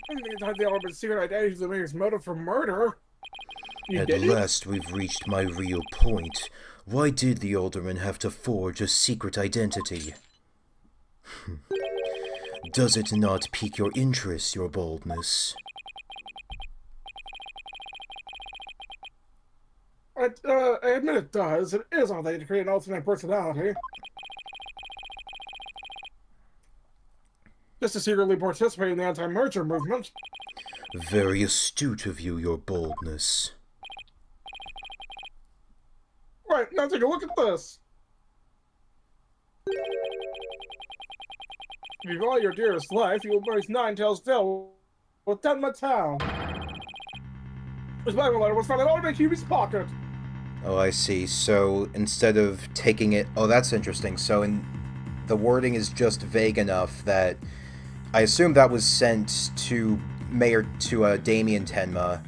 Anything inside the Alderman's secret identity is the mayor's motive for murder. At last we've reached my real point. Why did the Alderman have to forge a secret identity? Does it not pique your interest, your boldness? I admit it does. It is all they to create an alternate personality. Just to secretly participate in the anti-merger movement. Very astute of you, your boldness. Right, now take a look at this. If you value your dearest life, you will embrace Ninetails Dell with Tenma Town. This Bible letter was found in Alderman Kyubi's pocket. Oh, I see. So instead of taking it... Oh, that's interesting. So the wording is just vague enough that I assume that was sent to Damien Tenma,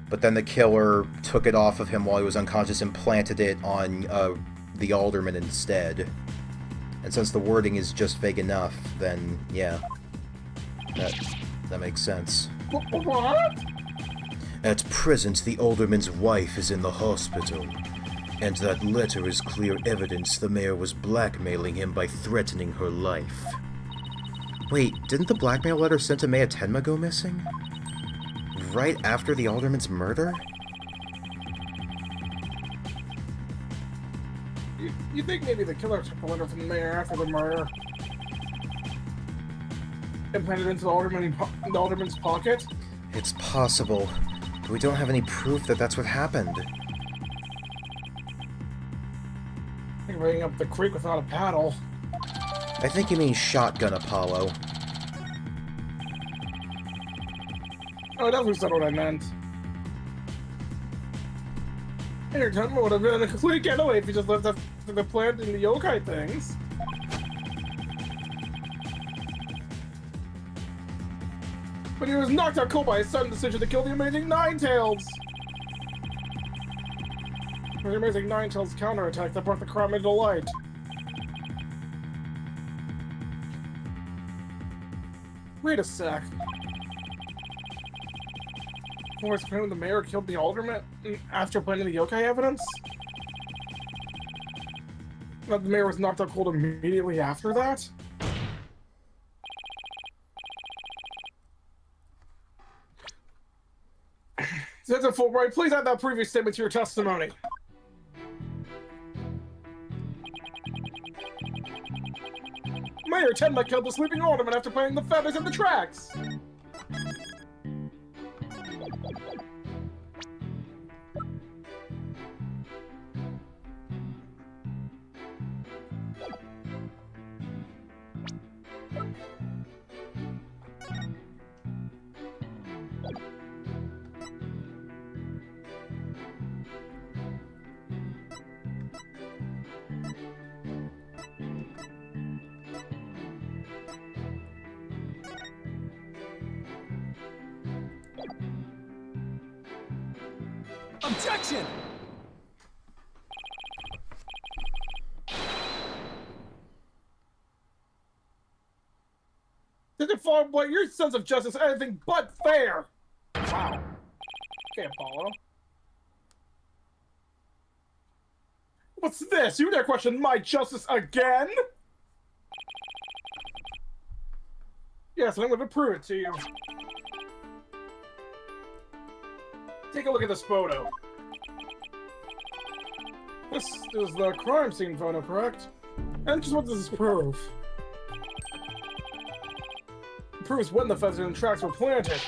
but then the killer took it off of him while he was unconscious and planted it on the Alderman instead. And since the wording is just vague enough, then yeah, that makes sense. What? At present, the Alderman's wife is in the hospital, and that letter is clear evidence the mayor was blackmailing him by threatening her life. Wait, didn't the blackmail letter sent to Maya Tenma go missing? Right after the Alderman's murder? You think maybe the killer took the letter from the mayor after the murder and planted it into the Alderman's pocket? It's possible, but we don't have any proof that that's what happened. Like wading up the creek without a paddle. I think you mean shotgun Apollo. Oh, that was not what I meant. Your Tenma would have been a complete getaway if you just left the plant in the yokai things. but he was knocked out cold by his sudden decision to kill the amazing Ninetales! The amazing Ninetales counterattack that brought the crime into light. Wait a sec. Before it's claimed the mayor killed the alderman after planting the yokai evidence? That the mayor was knocked out cold immediately after that? Detective Fulbright, please add that previous statement to your testimony. Mayor Tenma killed the sleeping alderman after planting the feathers in the tracks! Objection! Detective Fulbright, your sense of justice is anything but fair! Wow. Can't follow. What's this? You dare question my justice again? Yes, and I'm going to prove it to you. Take a look at this photo. This is the crime scene photo, correct? And just what does this prove? It proves when the feathers and tracks were planted.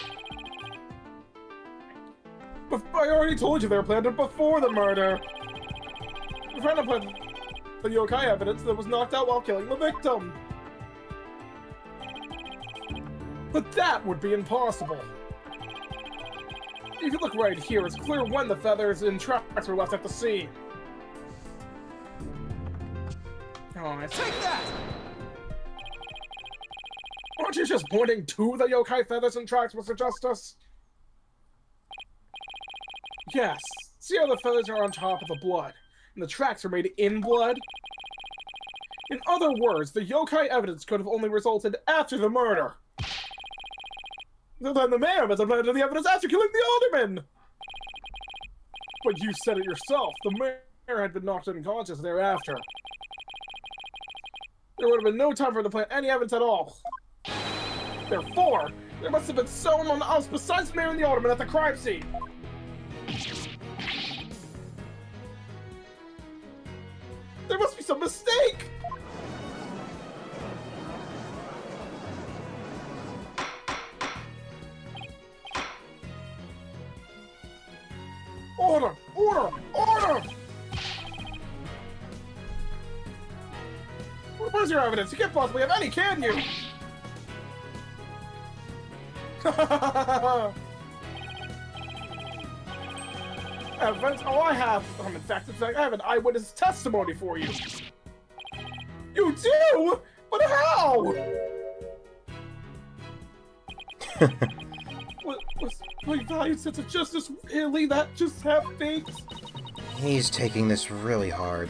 But I already told you they were planted before the murder. We're trying to plant the yokai evidence that was knocked out while killing the victim. But that would be impossible. If you look right here, it's clear when the feathers and tracks were left at the scene. Oh, I see. Take that! Aren't you just pointing to the yokai feathers and tracks, Mr. Justice? Yes. See how the feathers are on top of the blood, and the tracks are made in blood? In other words, the yokai evidence could have only resulted after the murder. Then the mayor must have planted the evidence after killing the alderman! But you said it yourself, the mayor had been knocked unconscious thereafter. There would have been no time for him to plant any evidence at all. Therefore, there must have been someone else besides the mayor and the alderman at the crime scene. There must be some mistake! Order! Order! Order! Where's your evidence? You can't possibly have any, can you? Evidence? Oh, I have. In fact, I have an eyewitness testimony for you. You do? But how? Was my valued sense of justice really that just half-baked? He's taking this really hard.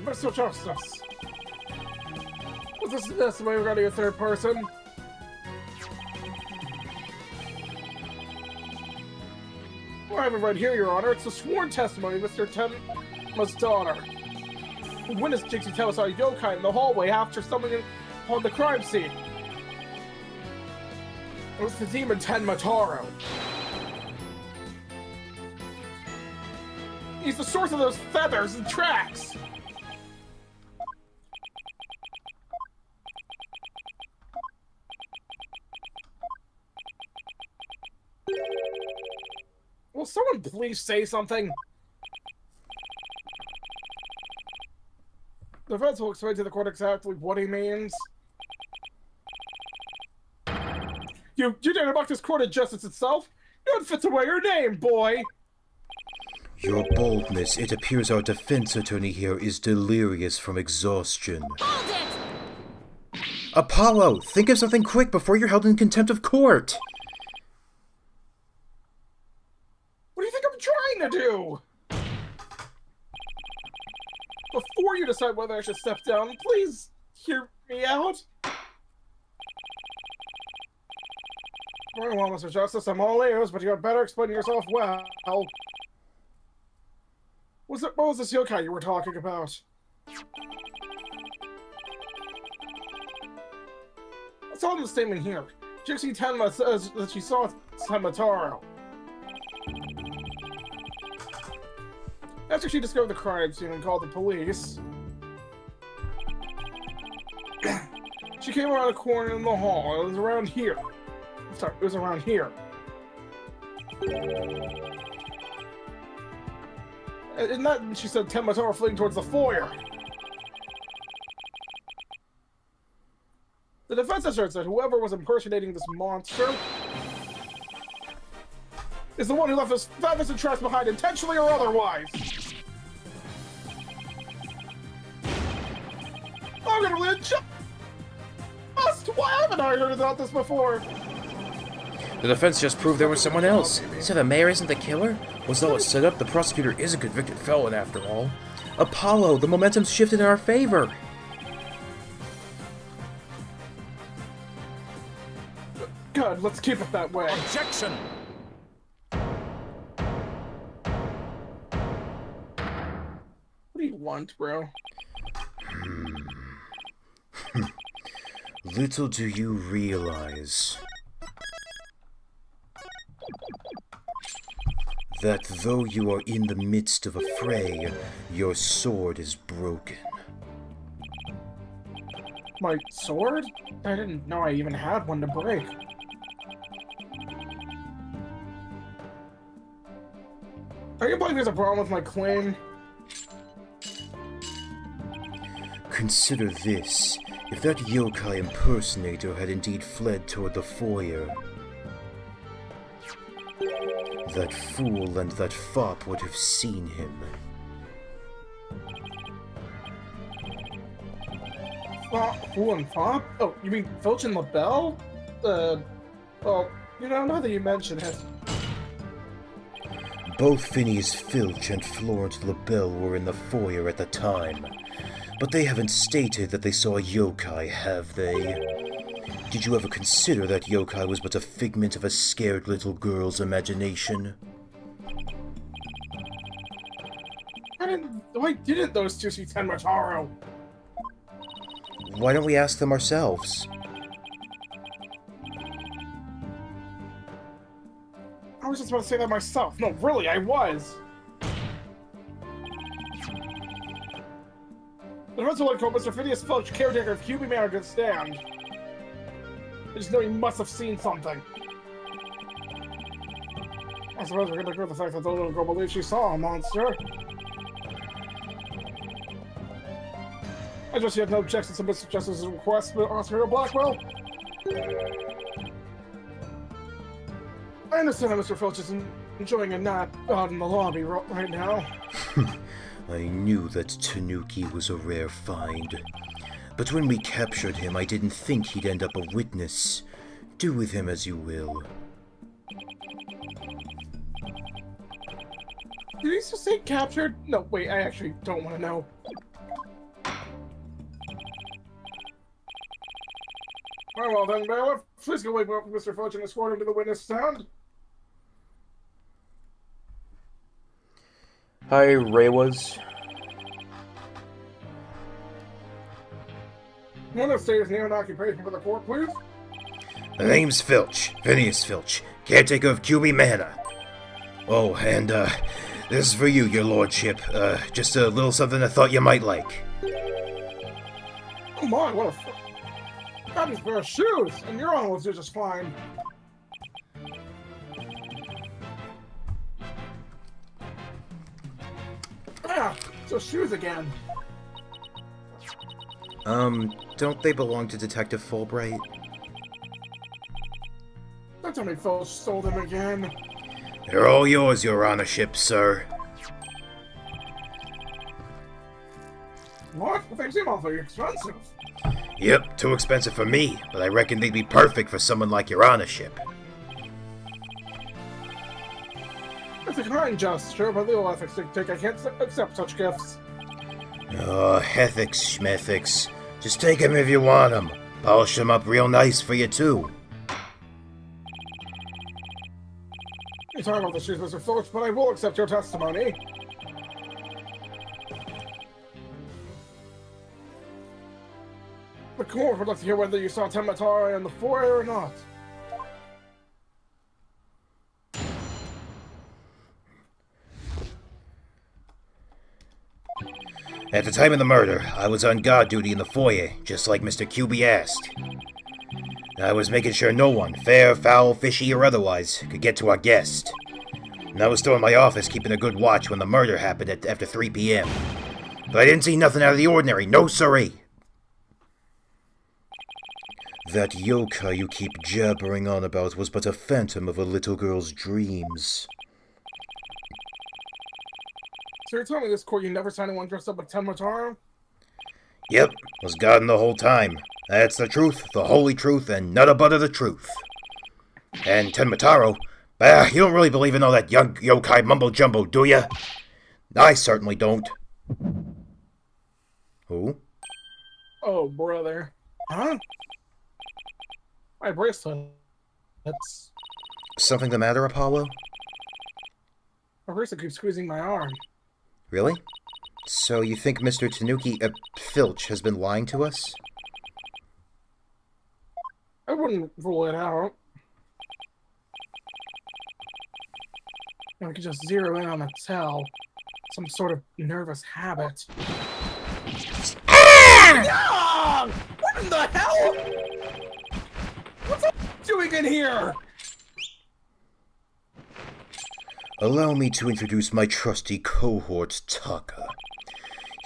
Mr. Justice. Was this testimony regarding a third person? Well, I have it right here, Your Honor. It's a sworn testimony of Mr. Tenma's daughter. The witness Jixie Tell saw a yokai in the hallway after stumbling upon the crime scene. It was the demon Tenma Taro. He's the source of those feathers and tracks! Will someone please say something? The defense will explain to the court exactly what he means. You dare mock this court of justice itself? You unfit to wear your name, boy! Your boldness, it appears our defense attorney here is delirious from exhaustion. Hold it! Apollo, think of something quick before you're held in contempt of court! What do you think I'm trying to do? Before you decide whether I should step down, please hear me out. Very well, Mr. Justice, I'm all ears, but you had better explain yourself well. What was this yokai you were talking about? I saw in the statement here. Jixie Tenma says that she saw Temataro. After she discovered the crime scene and called the police, she came around a corner in the hall. It was around here. I'm sorry, it was around here. And that, she said, Temataro fleeing towards the foyer. The defense asserts that whoever was impersonating this monster is the one who left his fatness and trash behind, intentionally or otherwise. I'm gonna really just. Why haven't I heard about this before? The defense just proved there was someone else. So the mayor isn't the killer? Was all a setup? The prosecutor is a convicted felon after all. Apollo, the momentum's shifted in our favor. Good, let's keep it that way. Objection! What do you want, bro? Little do you realize that though you are in the midst of a fray, your sword is broken. My sword? I didn't know I even had one to break. Are you believing there's a problem with my claim? Consider this. If that yokai impersonator had indeed fled toward the foyer, that fool and that fop would have seen him. Fool and fop? Oh, you mean Filch and LaBelle? Well, you know, now that you mention it. Both Phineas Filch and Florence LaBelle were in the foyer at the time. But they haven't stated that they saw a yokai, have they? Did you ever consider that yokai was but a figment of a scared little girl's imagination? Why didn't those two see Temataro? Why don't we ask them ourselves? I was just about to say that myself. No, really, I was. The defense will call Mr. Phineas Filch, caretaker of Kyubi Manor, to stand. I just know he must have seen something. I suppose we're gonna ignore the fact that the little girl believes she saw a monster. I just had no objections to Mr. Justice's request, but Oscar Blackwell. I understand that Mr. Filch is enjoying a nap out in the lobby right now. I knew that Tanuki was a rare find. But when we captured him, I didn't think he'd end up a witness. Do with him as you will. Did he just say captured? No, wait, I actually don't want to know. Very well then, bailiff. Please go wake up Mr. Filch and escort him to the witness stand. Hi, Reiwas. One of state's name and occupation for the court, please. The name's Filch. Phineas Filch. Caretaker of Kyubi Manor. Oh, and, this is for you, your lordship. Just a little something I thought you might like. Oh my, what a fabulous pair of shoes! And your own will do just fine. Ah, so shoes again. Don't they belong to Detective Fulbright? Don't tell me Filch stole them again. They're all yours, your honorship, sir. What? They seem awfully expensive. Yep, too expensive for me, but I reckon they'd be perfect for someone like your honorship. It's a kind gesture, but legal ethics dictate I can't accept such gifts. Oh, ethics, schmethics. Just take 'em if you want 'em. Polish 'em up real nice for you, too. You're talking about the shoes, Mr. Phillips, but I will accept your testimony. The court would like to hear whether you saw Tematara in the foyer or not. At the time of the murder, I was on guard duty in the foyer, just like Mr. Kyubi asked. I was making sure no one, fair, foul, fishy, or otherwise, could get to our guest. And I was still in my office keeping a good watch when the murder happened after 3 p.m. But I didn't see nothing out of the ordinary, no siree. That yokai you keep jabbering on about was but a phantom of a little girl's dreams. So you're telling me this court you never saw anyone dressed up like Tematara? Yep, was guarding the whole time. That's the truth, the holy truth, and none but of the truth. And Tenmataro, you don't really believe in all that young yokai mumbo-jumbo, do ya? I certainly don't. Who? Oh, brother. Huh? My bracelet. That's... Something the matter, Apollo? My bracelet keeps squeezing my arm. Really? So you think Mr. Tanuki, Filch has been lying to us? I wouldn't rule it out. I could just zero in on a tell. Some sort of nervous habit. Ah! What in the hell? What's up doing in here? Allow me to introduce my trusty cohort, Taka.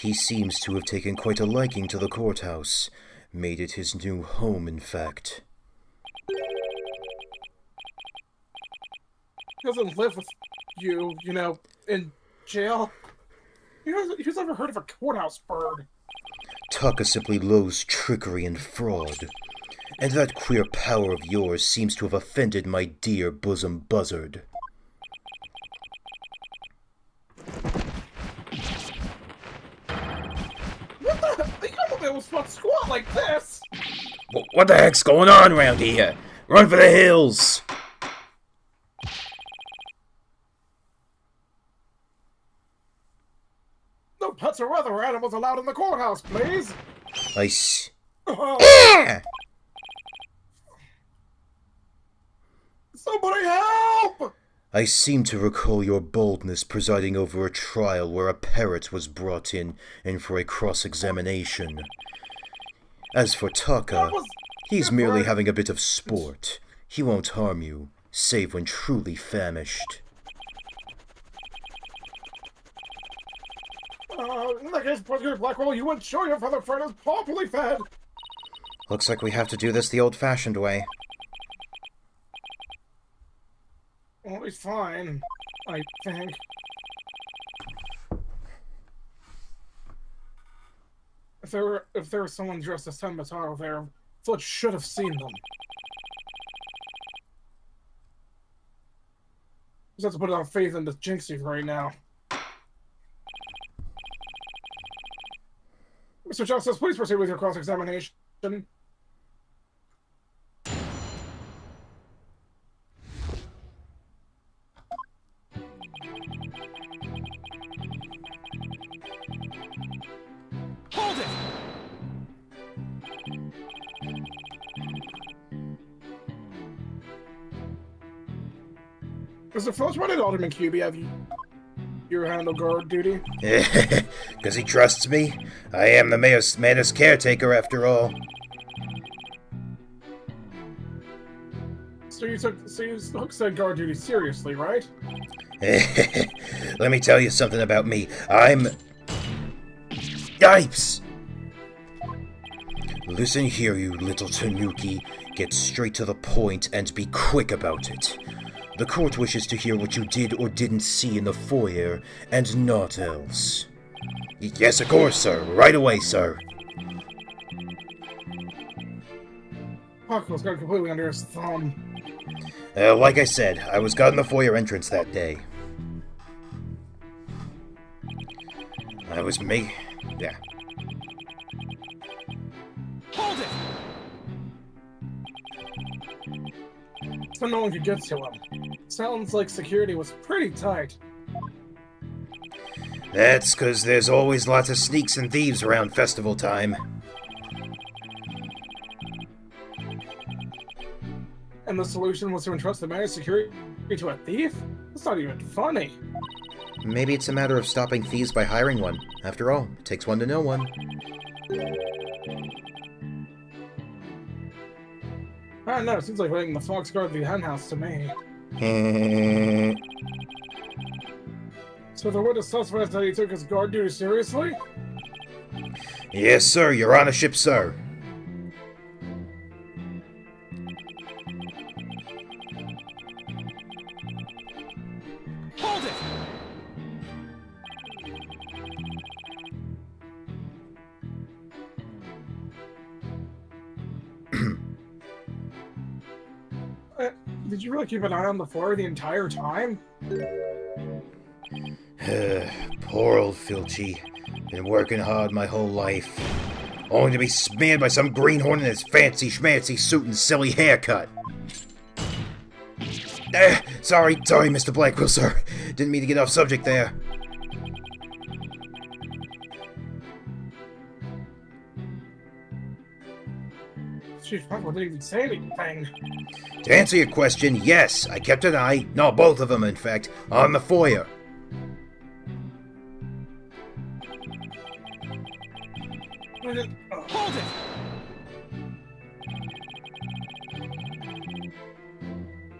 He seems to have taken quite a liking to the courthouse. Made it his new home, in fact. He doesn't live with you, you know, in jail. Who's ever heard of a courthouse bird? Taka simply loathes trickery and fraud. And that queer power of yours seems to have offended my dear bosom buzzard. What the? The elevator was not squat like this! What the heck's going on around here? Run for the hills! No pets or other animals allowed in the courthouse, please! Ah! Somebody help! I seem to recall your boldness presiding over a trial where a parrot was brought in for a cross-examination. As for Taka, he's merely having a bit of sport. He won't harm you, save when truly famished. In that case, Prosecutor Blackwell, you ensure your fellow friend is properly fed! Looks like we have to do this the old-fashioned way. Well, he's fine, I think. If there was someone dressed as Tenmataro there, Fletch should have seen them. Just have to put it on faith in the Jinxie right now. Mr. Justice, please proceed with your cross-examination. Hold it! Mr. Phillips, why did Alderman Kyubi have your handle guard duty? Because he trusts me? I am the mayor's caretaker, after all. So you took said guard duty seriously, right? Let me tell you something about me. I'm... Yipes! Listen here, you little Tanuki. Get straight to the point and be quick about it. The court wishes to hear what you did or didn't see in the foyer, and naught else. Yes, of course, sir. Right away, sir. Huckle's got completely under his thumb. Like I said, I was guarding the foyer entrance that day. I was yeah. Hold it! So no one could get to him. Sounds like security was pretty tight. That's because there's always lots of sneaks and thieves around festival time. And the solution was to entrust the managed security to a thief? That's not even funny. Maybe it's a matter of stopping thieves by hiring one. After all, it takes one to know one. I don't know, it seems like letting the fox guard the henhouse to me. So the witness suspect that he took his guard duty seriously? Yes, sir, your honorship, sir. Hold it! Did you really keep an eye on the floor the entire time? Poor old Filchy. Been working hard my whole life. Only to be smeared by some greenhorn in his fancy schmancy suit and silly haircut. Sorry, Mr. Blackwell, sir. Didn't mean to get off subject there. Chief Blackwell didn't even say anything. To answer your question, yes, I kept an eye, no, both of them in fact, on the foyer. Hold it!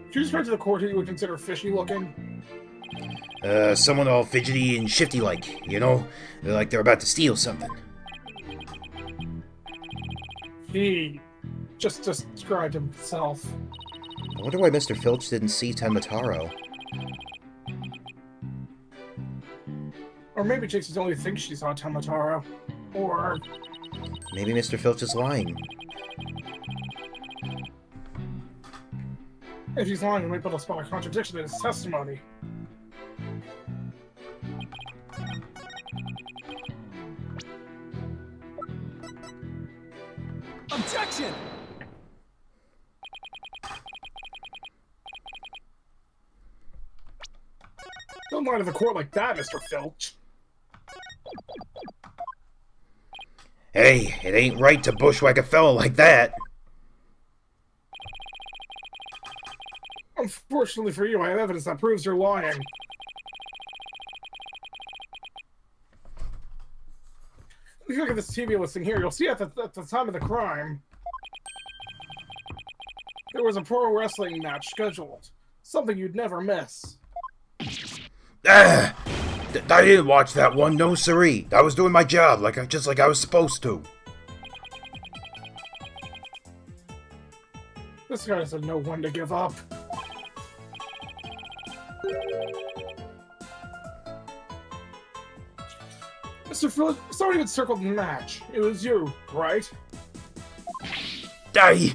Did you just read to the court who you would consider fishy looking? Someone all fidgety and shifty-like, you know? Like they're about to steal something. He just described himself. I wonder why Mr. Filch didn't see Tenmataro. Or maybe Jinx only thinks she saw Tamataro. Or Maybe Mr. Filch is lying. if he's lying, we might be able to spot a contradiction in his testimony. Objection! Don't lie to the court like that, Mr. Filch. Hey, it ain't right to bushwhack a fellow like that. Unfortunately for you, I have evidence that proves you're lying. If you look at this TV listing here, you'll see at the time of the crime, there was a pro wrestling match scheduled. Something you'd never miss. I didn't watch that one, no siree. I was doing my job just like I was supposed to. This guy doesn't know when to give up. Mr. Phillips, someone even circled the match. It was you, right? Die!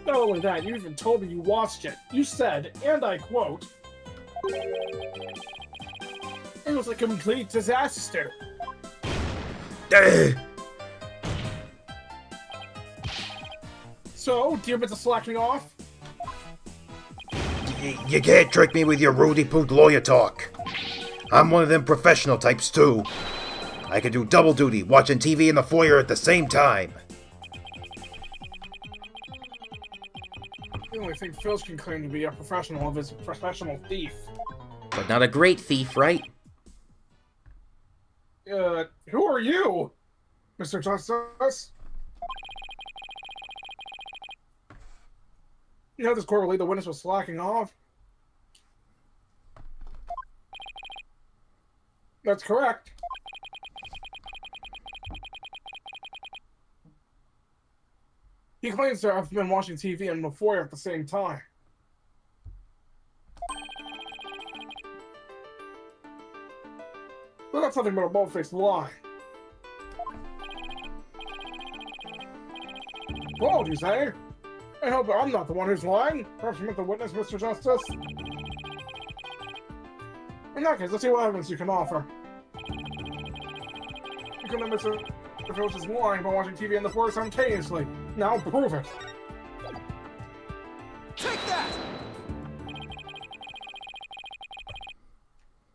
Not only that, you even told me you watched it. You said, and I quote, "It was a complete disaster." So, do you admit to slacking off? You can't trick me with your Rudy-poot lawyer talk. I'm one of them professional types, too. I can do double duty, watching TV in the foyer at the same time. The only thing Filch can claim to be a professional is a professional thief. But not a great thief, right? Who are you, Mr. Justice? You know this court believed the witness was slacking off? That's correct. He claims to have been watching TV and the foyer at the same time. But that's nothing but a bald-faced lie. Apologies, eh? I hope I'm not the one who's lying. Perhaps you meant the witness, Mr. Justice? In that case, let's see what evidence you can offer. You can admit Mr. Filch is lying by watching TV in the forest simultaneously. Now prove it. Take that!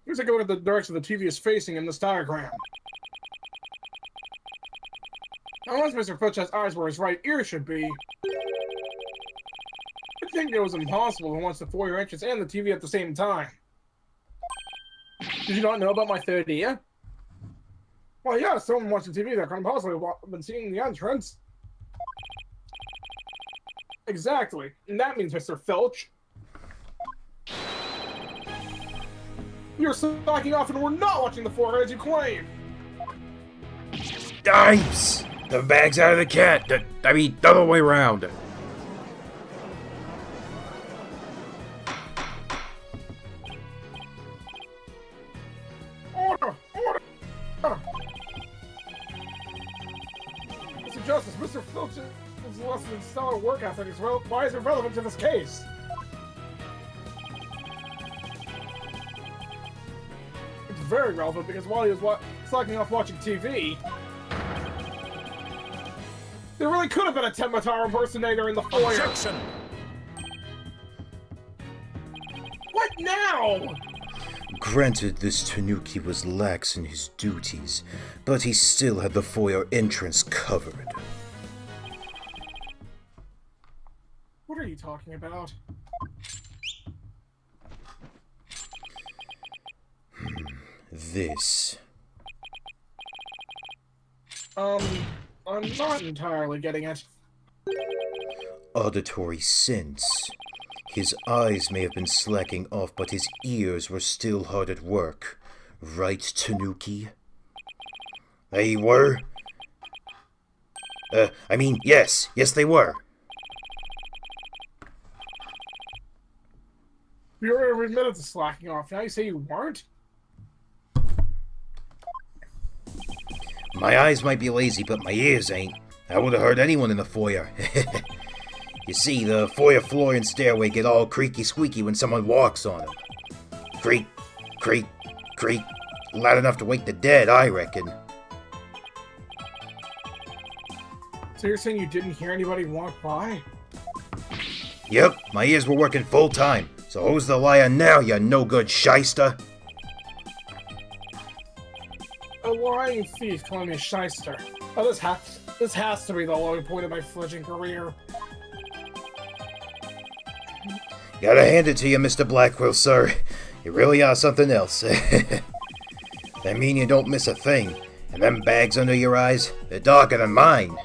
Here's a go to the direction the TV is facing in this diagram. Unless Mr. Filch's eyes were his right ear should be, I think it was impossible to watch the foyer entrance and the TV at the same time. Did you not know about my third ear? Well, yeah, someone watching TV that couldn't possibly have been seeing the entrance. Exactly. And that means, Mr. Filch, you're slacking off and we're not watching the foyer as you claim. Dipes! The bag's out of the cat. I mean, the other way around. Order! Order! Mr. Justice, Mr. Filch is less than stellar work ethic as well. Why is it relevant to this case? It's very relevant because while he was slacking off watching TV, there really could have been a Tenmataro impersonator in the foyer. Objection! What now? Granted, this Tanuki was lax in his duties, but he still had the foyer entrance covered. What are you talking about? This. I'm not entirely getting it. Auditory sense. His eyes may have been slacking off, but his ears were still hard at work. Right, Tanuki? They were? Yes. Yes, they were. You already admitted to slacking off. Now you say you weren't? My eyes might be lazy, but my ears ain't. I would have heard anyone in the foyer. You see, the foyer floor and stairway get all creaky squeaky when someone walks on them. Creak, creak, creak. Loud enough to wake the dead, I reckon. So you're saying you didn't hear anybody walk by? Yep, my ears were working full time. So who's the liar now, you no-good shyster? A lying thief calling me a shyster. Oh, this has to be the low point of my fledgling career. Gotta hand it to you, Mr. Blackwell, sir. You really are something else. I mean you don't miss a thing. And them bags under your eyes, they're darker than mine.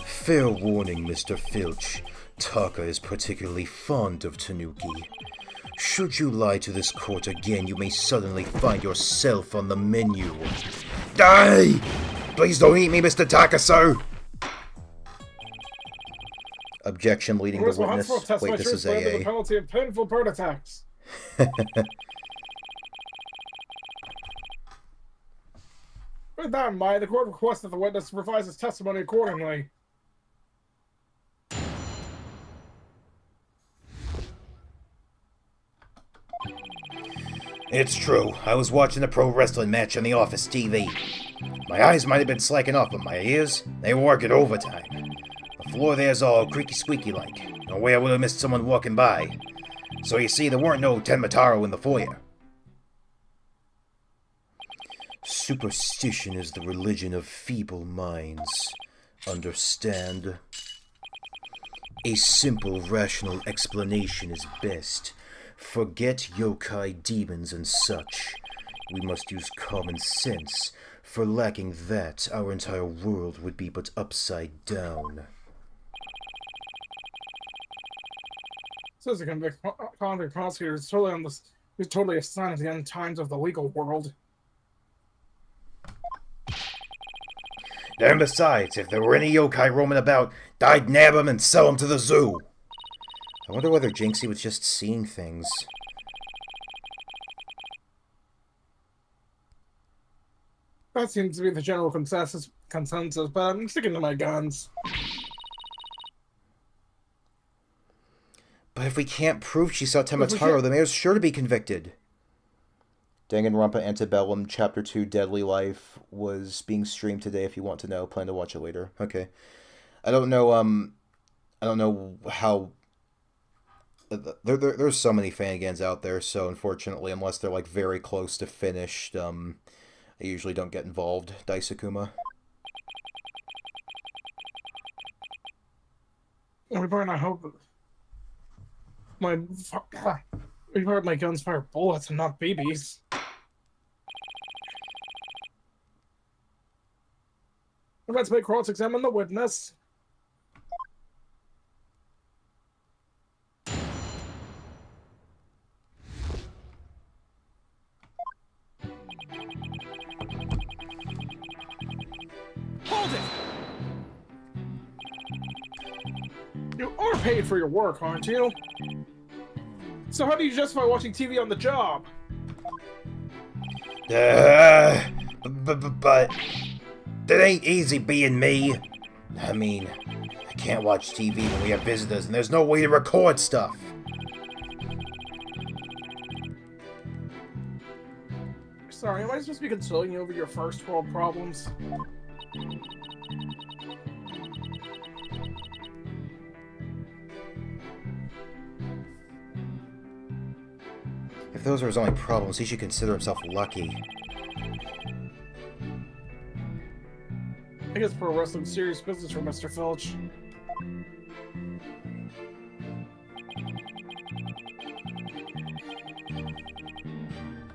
Fair warning, Mr. Filch. Taka is particularly fond of Tanuki. Should you lie to this court again, you may suddenly find yourself on the menu. Die! Please don't eat me, Mr. Taka, sir! Objection leading the witness. Wait, this is AA. The penalty of painful bird attacks. With that in mind, the court requests that the witness revise his testimony accordingly. It's true. I was watching a pro wrestling match on the office TV. My eyes might have been slacking off, but my ears, they were working overtime. The floor there's all creaky squeaky like. No way I would have missed someone walking by. So you see, there weren't no Tenmataro in the foyer. Superstition is the religion of feeble minds. Understand? A simple, rational explanation is best. Forget yokai, demons, and such. We must use common sense. For lacking that, our entire world would be but upside down. Says the convict prosecutor is totally a sign of the end times of the legal world. And besides, if there were any yokai roaming about, I'd nab 'em and sell 'em to the zoo. I wonder whether Jinxie was just seeing things. That seems to be the general consensus consensus, but I'm sticking to my guns. But if we can't prove she saw Temataro, the mayor's sure to be convicted. Danganronpa Antebellum Chapter 2 Deadly Life was being streamed today if you want to know. Plan to watch it later. Okay. I don't know how... There's so many fangans out there, so unfortunately, unless they're like very close to finished, I usually don't get involved. Daisakuma. We better not hope my guns fire bullets and not babies. Let's make cross-examine the witness. Hold it! You are paid for your work, aren't you? So how do you justify watching TV on the job? But that ain't easy being me. I mean, I can't watch TV when we have visitors and there's no way to record stuff. Sorry, am I supposed to be consoling you over your first world problems? If those are his only problems, he should consider himself lucky. I guess pro wrestling's serious business for Mr. Filch.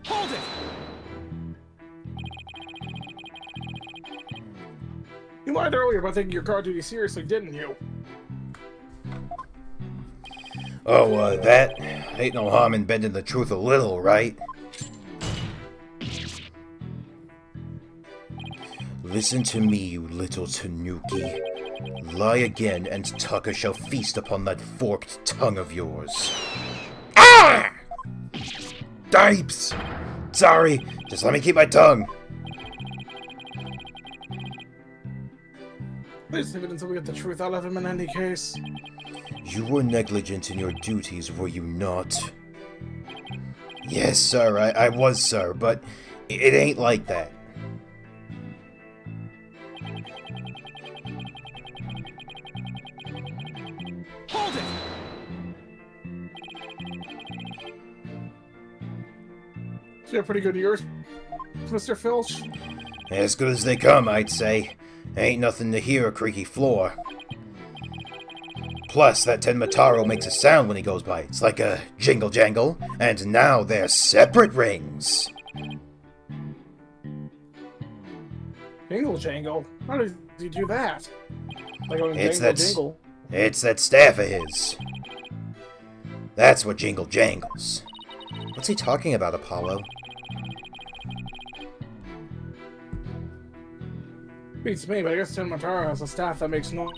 Hold it! You lied earlier about taking your guard duty seriously, didn't you? Oh, that ain't no harm in bending the truth a little, right? Listen to me, you little tanuki. Lie again, and Tucker shall feast upon that forked tongue of yours. Ah! Dipes! Sorry, just let me keep my tongue. Please leave it until we get the truth out of him in any case. You were negligent in your duties, were you not? Yes, sir, I was, sir, but it ain't like that. Hold it! So you have pretty good ears, Mr. Filch? As good as they come, I'd say. Ain't nothing to hear a creaky floor. Plus, that Tenmataro makes a sound when he goes by. It's like a jingle jangle, and now they're separate rings. Jingle jangle? How does he do that? Like going It's jangle that jingle. It's that staff of his. That's what jingle jangles. What's he talking about, Apollo? Beats me, but I guess Tenmataro has a staff that makes no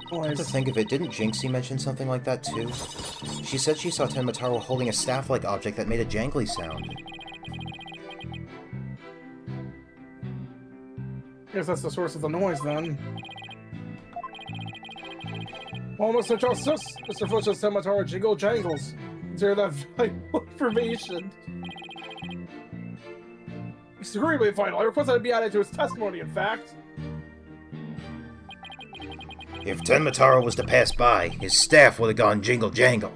Come to noise. think of it, didn't Jinxie mention something like that too? She said she saw Tenmataro holding a staff-like object that made a jangly sound. Guess that's the source of the noise, then. Well, Mr. Justice, Mr. Filch's Tenmataro jingle jangles. Consider that valuable information. It's agreeably vital. I request that it be added to his testimony, in fact. If Tenmataro was to pass by, his staff would have gone jingle jangle.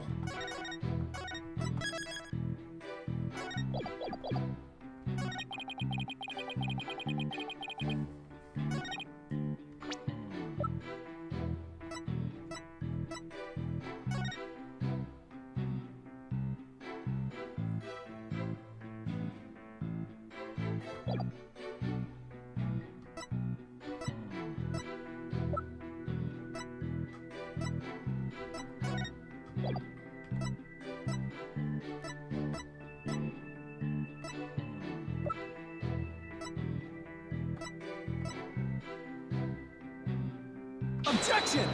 Objection!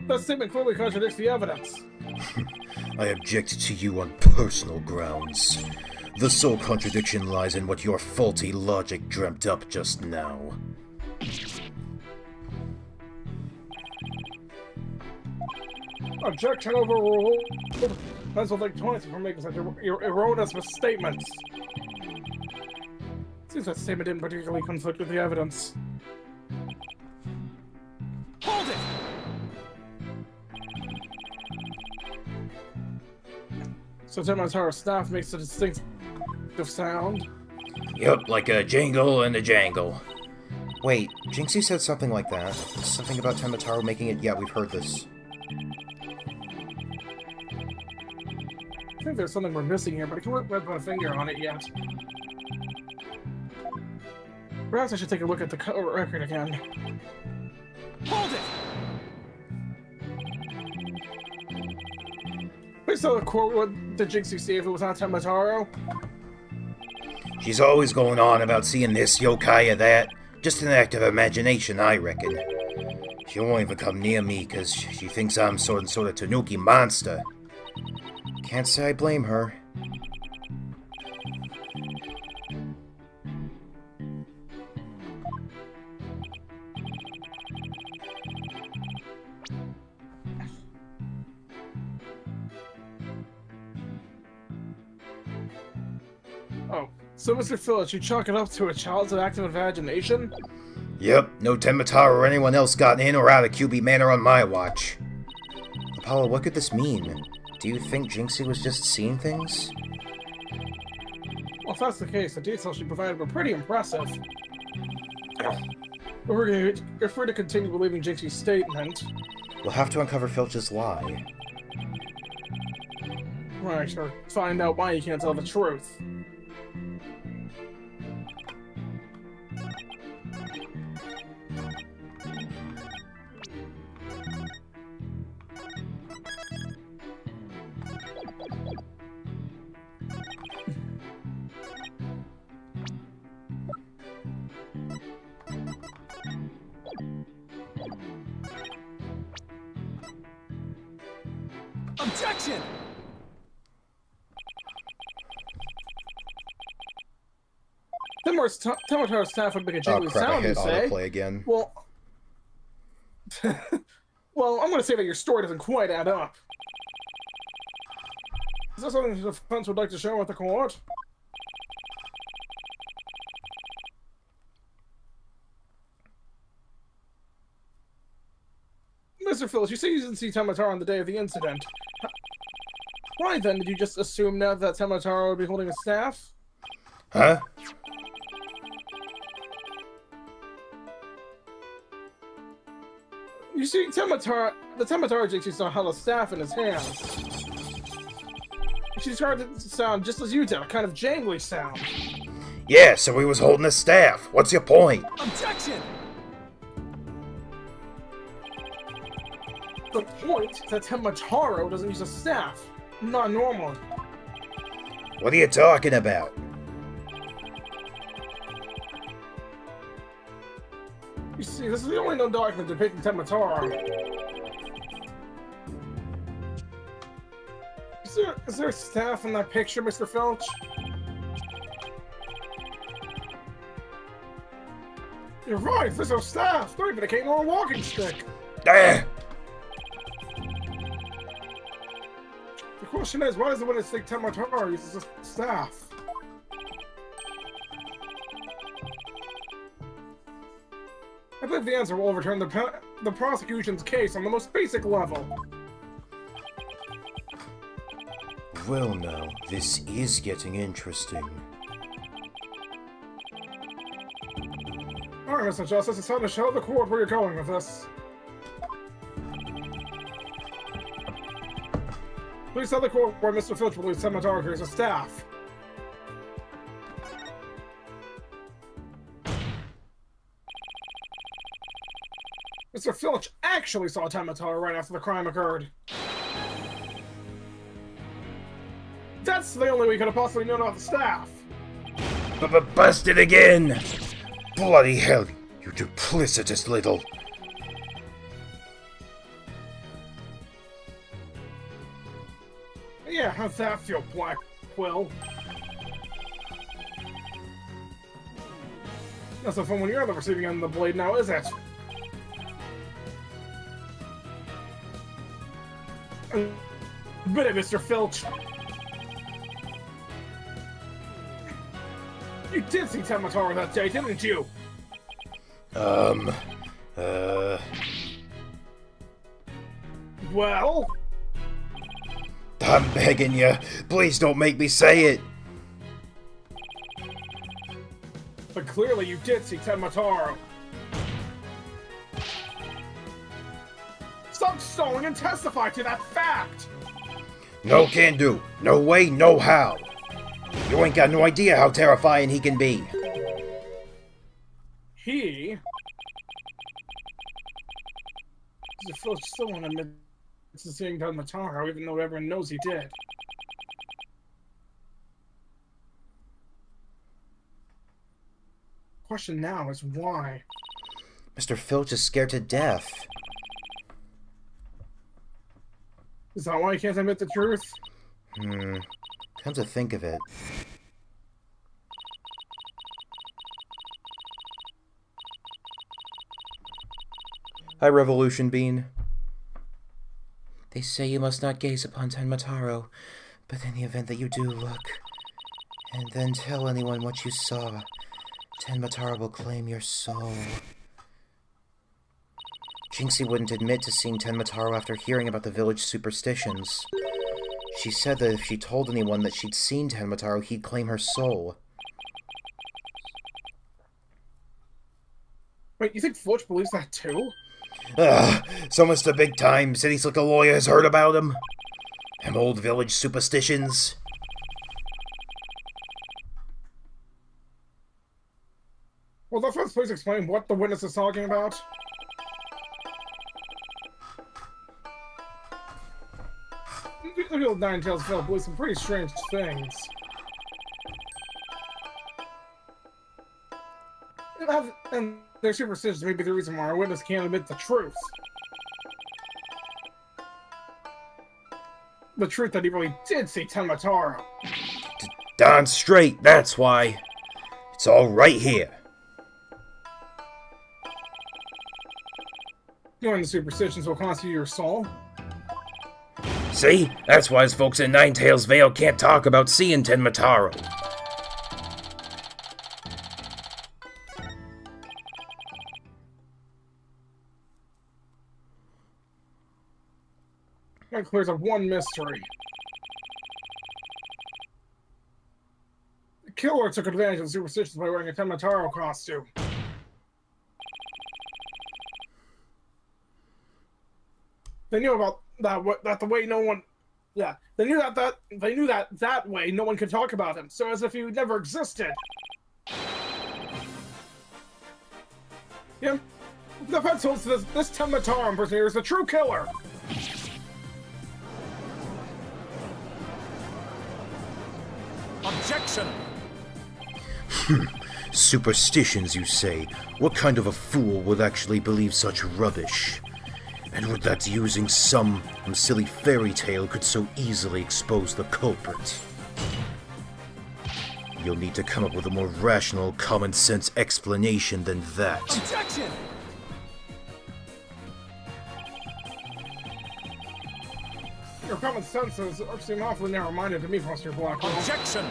That statement clearly contradicts the evidence. I object to you on personal grounds. The sole contradiction lies in what your faulty logic dreamt up just now. Objection overruled. Might will think twice before making such erroneous statements. Seems that statement didn't particularly conflict with the evidence. Hold it! So Tematora's staff makes a distinctive sound. Yup, like a jingle and a jangle. Wait, Jinxie said something like that. Something about Temataro making it... Yeah, we've heard this. I think there's something we're missing here, but I can't put my finger on it yet. Perhaps I should take a look at the record again. Hold it! Please tell the quote what did Jinxie see if it was not Temataro? She's always going on about seeing this yokai or that. Just an act of imagination, I reckon. She won't even come near me because she thinks I'm some sort of tanuki monster. Can't say I blame her. Oh, so Mr. Phillips, you chalk it up to a child's act of imagination? Yep, no Temataro or anyone else got in or out of Kyubi Manor on my watch. Apollo, what could this mean? Do you think Jinxie was just seeing things? Well, if that's the case, the details she provided were pretty impressive. If we're to continue believing Jinxie's statement... We'll have to uncover Filch's lie. Right, or find out why you can't tell the truth. Objection! Tematora's staff would make a Oh jingly crap, I sound, you hit say? autoplay again. Well... well, I'm gonna say that your story doesn't quite add up. Is that something the defense would like to share with the court? Mr. Phillips, you say you didn't see Temataro on the day of the incident. Why then did you just assume now that Temataro would be holding a staff? Huh? You see, the Temataro Jinxie saw held a staff in his hands. She started to sound just as you did, a kind of jangly sound. Yeah, so he was holding a staff. What's your point? Objection! The point is that Temataro doesn't use a staff. Not normal. What are you talking about? You see, this is the only known document depicting Temataro. Is there a staff in that picture, Mr. Filch? You're right, there's no staff. Not even a cane or a walking stick. Ah! The question is, why does the witness think Temataro uses a staff? I believe the answer will overturn the prosecution's case on the most basic level. Well now, this is getting interesting. Alright, Mr. Justice, it's time to show the court where you're going with this. Please tell the court where Mr. Filch believes Temataro carries a staff. Mr. Filch actually saw Temataro right after the crime occurred. That's the only way he could have possibly known about the staff. Busted again! Bloody hell, you duplicitous little... How's that feel, Black Quill? Not so fun when you're on the receiving end of the blade now, is it? Admit it, Mr. Filch. You did see Tamataro that day, didn't you? Well? I'm begging you, please don't make me say it. But clearly you did see Tamataro. Stop stalling and testify to that fact! No can do. No way, no how. You ain't got no idea how terrifying he can be. He? Mr. Filch still won't admit to seeing Tamataro, even though everyone knows he did. Question now is why? Mr. Filch is scared to death. Is that why he can't admit the truth? Come to think of it. Hi, Revolution Bean. They say you must not gaze upon Tenmataro, but in the event that you do look, and then tell anyone what you saw, Tenmataro will claim your soul. Jinxie wouldn't admit to seeing Tenmataro after hearing about the village superstitions. She said that if she told anyone that she'd seen Tenmataro, he'd claim her soul. Wait, you think Filch believes that too? So much the big time City Slicker lawyer has heard about him. Them old village superstitions. Will the first please explain what the witness is talking about? The old Nine-Tails Vale believes some pretty strange things. And their superstitions may be the reason why our witness can't admit the truth. The truth that he really did see Tenmataro. Darn straight, that's why. It's all right here. Knowing the superstitions will cost you your soul. See? That's why us folks in Nine-Tails Vale can't talk about seeing Tenmataro. That clears up one mystery. The killer took advantage of the superstitions by wearing a Tenmataro costume. They knew about that the way no one, yeah, they knew that way no one could talk about him, so as if he never existed. Yeah, the defense holds this Tenmataro impersonator is the true killer. Objection! Superstitions, you say? What kind of a fool would actually believe such rubbish? And would that using some silly fairy tale could so easily expose the culprit? You'll need to come up with a more rational, common-sense explanation than that. Objection! Your common senses seem awfully narrow-minded to me, Mr. Blackwell. Objection!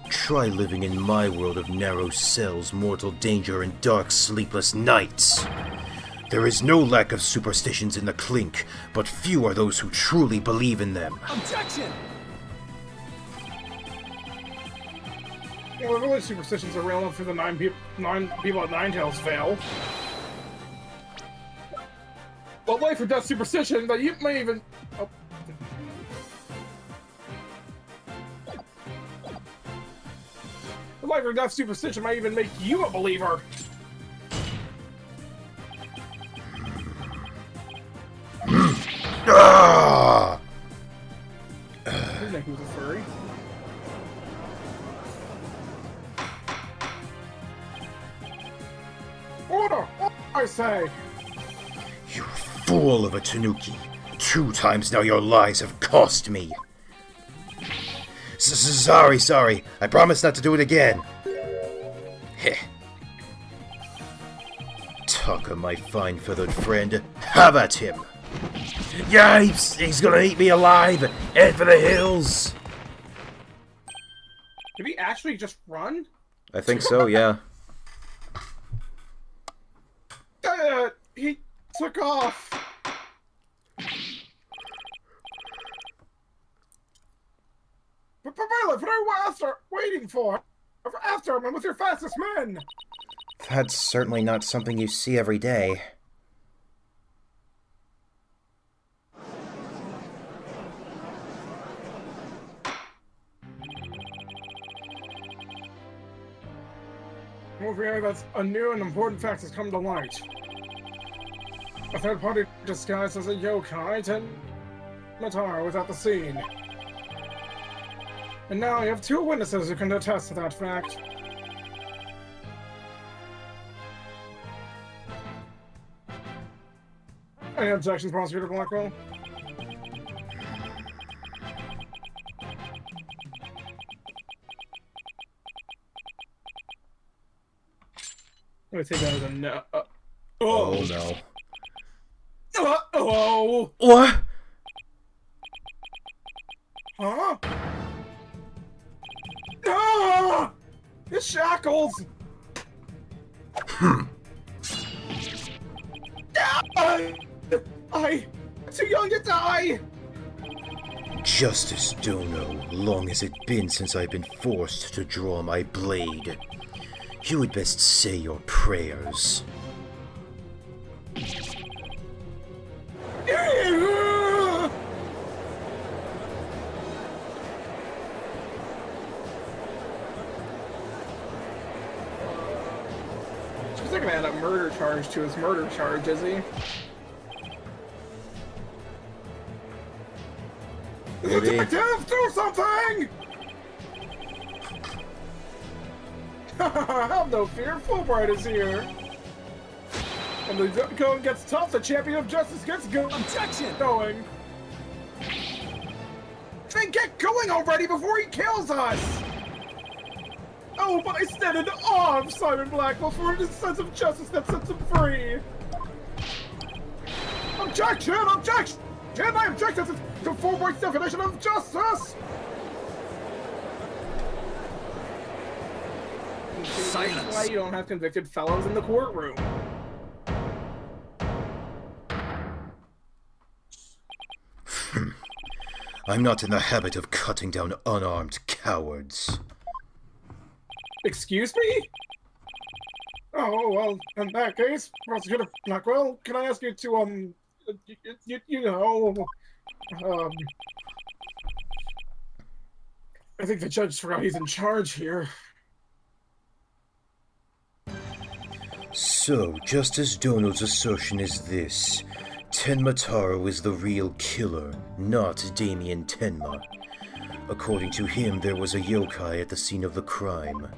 Try living in my world of narrow cells, mortal danger, and dark, sleepless nights. There is no lack of superstitions in the Clink, but few are those who truly believe in them. Objection! Well, the village superstitions are real enough for the nine people at Nine-Tails Vale. But life or death superstition that you may even... Oh. The life or death superstition might even make you a believer. Ah! I didn't think he was a furry. Order! I say! You fool of a Tanuki! 2 times now your lies have cost me. Sorry. I promise not to do it again. Heh. Tucker, my fine feathered friend, have at him. Yeah, he's gonna eat me alive. Head for the hills. Did he actually just run? I think so, yeah. He took off. But Violet, what are you waiting for? After him, I'm with your fastest men. That's certainly not something you see every day. Over here, that's a new and important fact has come to light. A third party disguised as a yokai, Matara, was at the scene. And now you have 2 witnesses who can attest to that fact. Any objections, Prosecutor Blackwell? I'm gonna take that as a no. Oh no. Oh! What? Huh? Ah! His shackles! I'm too young to die! Justice Dono, long has it been since I've been forced to draw my blade. You would best say your prayers. He's not gonna add a murder charge to his murder charge, is he? Maybe. Detective, do something! Have no fear, Fulbright is here. And the going gets tough, the champion of justice gets going. Objection! Going. Then get going already before he kills us! Oh, but I stand in awe of Simon Blackwell for his sense of justice that sets him free. Objection! Objection! I object to Fulbright's definition of justice! Silence. That's why you don't have convicted felons in the courtroom. I'm not in the habit of cutting down unarmed cowards. Excuse me? Oh, well, in that case, Prosecutor Blackwell, can I ask you to, I think the judge forgot he's in charge here. So, Justice Dono's assertion is this. Tenma Taro is the real killer, not Damien Tenma. According to him, there was a yokai at the scene of the crime.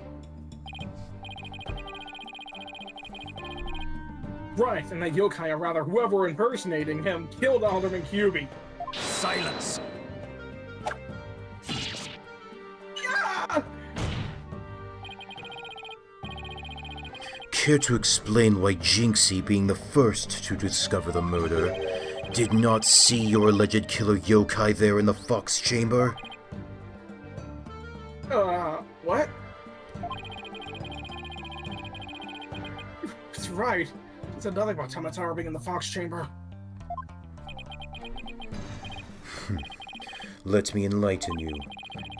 Right, and that yokai, or rather whoever impersonating him, killed Alderman Kyubi. Silence! Ah! Care to explain why Jinxie, being the first to discover the murder, did not see your alleged killer yokai there in the Fox Chamber? What? That's right. He said nothing about Tamataro being in the Fox Chamber. Let me enlighten you.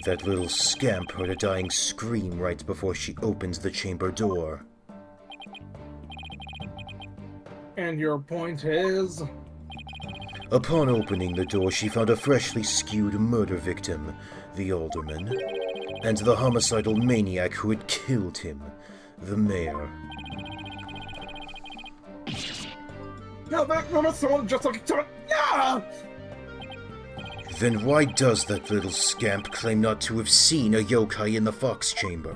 That little scamp heard a dying scream right before she opens the chamber door. And your point is? Upon opening the door, she found a freshly skewed murder victim, the alderman, and the homicidal maniac who had killed him, the mayor. No, that woman, someone just like yeah! Then why does that little scamp claim not to have seen a yokai in the Fox Chamber?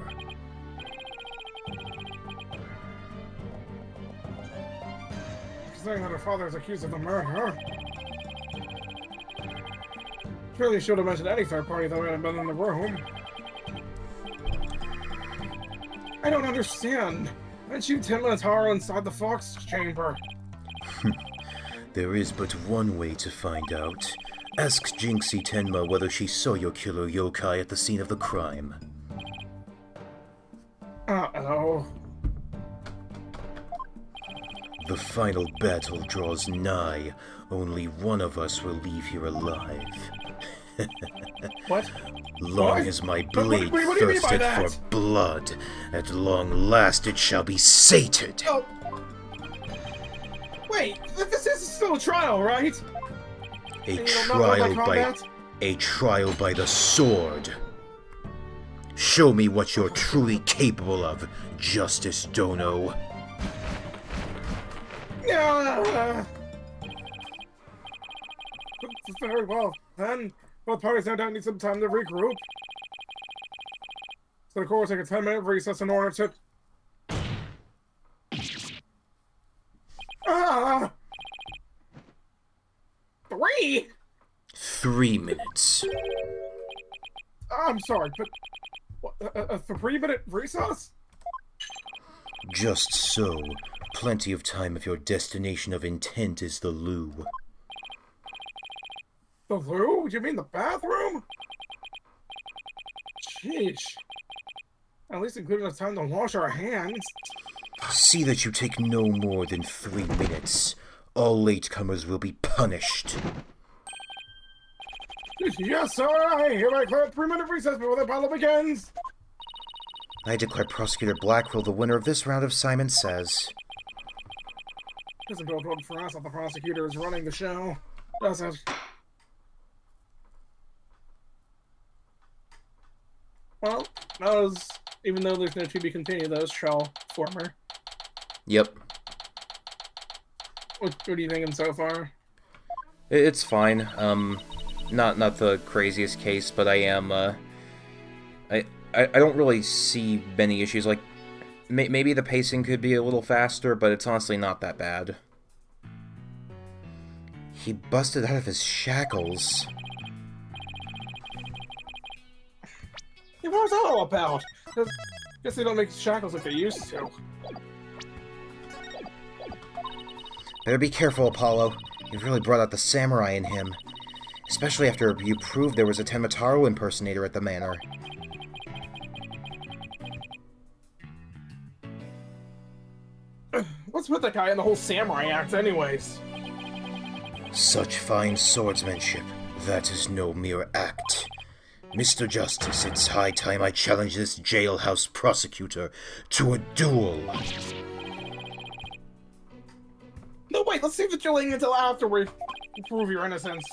Saying that her father is accused of the murder. Really should have mentioned any third party that might have been in the room. I don't understand. Aren't you 10 Minotauro inside the Fox chamber? There is but one way to find out. Ask Jinxie Tenma whether she saw your killer yokai at the scene of the crime. Uh-oh. The final battle draws nigh. Only one of us will leave here alive. What? Long What? as my What blade do you mean by thirsted that? for blood, at long last it shall be sated. Oh. Wait, this is still a trial, right? A And you don't know about trial my by combat? a trial by the sword. Show me what you're truly capable of, Justice Dono. Yeah. Very well. Then both parties no doubt need some time to regroup. So the court will take a 10-minute recess in order to. Ah. 3. 3 minutes. I'm sorry, but what, a 3-minute recess? Just so. Plenty of time if your destination of intent is the loo. The loo? You mean the bathroom? Sheesh. At least include enough time to wash our hands. See that you take no more than 3 minutes. All latecomers will be punished. Yes, sir. I hereby declare a 3-minute recess before the battle begins. I declare Prosecutor Blackwell the winner of this round of Simon Says. Doesn't go good for us if the prosecutor is running the show, does it? Well, that was, even though there's no to be continued, that was trial former. Yep. What are you thinking so far? It's fine. Not the craziest case, but I am, I don't really see many issues. Like, maybe the pacing could be a little faster, but it's honestly not that bad. He busted out of his shackles. Yeah, what was that all about? Guess they don't make shackles like they used to. Better be careful, Apollo. You've really brought out the samurai in him. Especially after you proved there was a Tenmataro impersonator at the manor. What's with that guy and the whole samurai act anyways? Such fine swordsmanship. That is no mere act. Mr. Justice, it's high time I challenge this jailhouse prosecutor to a duel. No, wait, let's save the dueling until after we prove your innocence.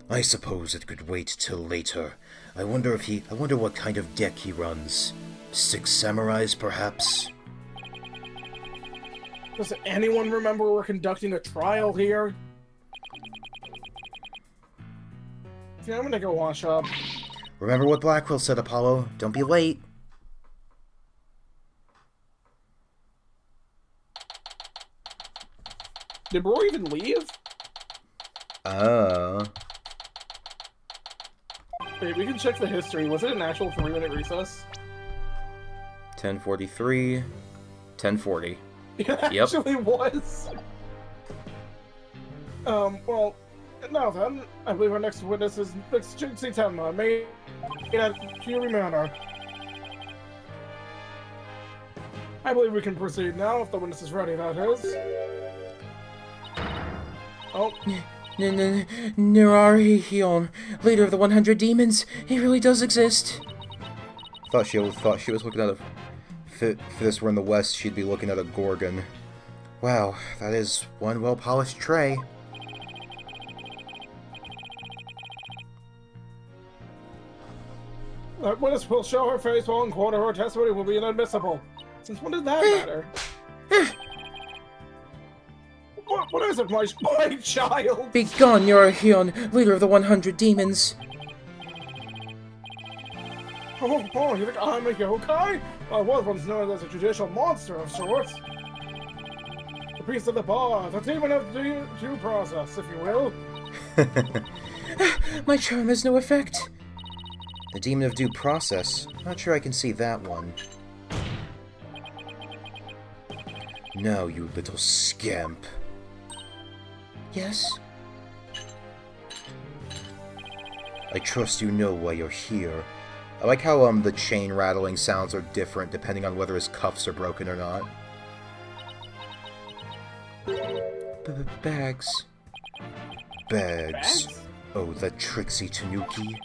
I suppose it could wait till later. I wonder what kind of deck he runs. 6 samurais, perhaps? Does anyone remember we're conducting a trial here? Yeah, I'm gonna go wash up. Remember what Blackwell said, Apollo. Don't be late. Did Bro even leave? Wait, we can check the history. Was it an actual 3-minute recess? 10:43, 10:40. It Yep. actually was. Well, now then, I believe our next witness is Rex Kyubi, made at Kyubi Manor. I believe we can proceed now, if the witness is ready, that is. Oh. Nirarihion, leader of the 100 demons. He really does exist. Thought she was looking at a... If this were in the West, she'd be looking at a Gorgon. Wow, that is one well-polished tray. That witness will show her face while in court, or her testimony will be inadmissible. Since when did that matter? What is it, my child? Begone, Nirarihion, leader of the 100 demons. Oh, you think I'm a yokai? I was once known as a judicial monster of sorts. The priest of the bar, the demon of due process, if you will. My charm has no effect. The demon of due process. Not sure I can see that one. Now, you little scamp. Yes? I trust you know why you're here. I like how the chain rattling sounds are different depending on whether his cuffs are broken or not. Bags. Bags. Oh, that tricksy Tanuki.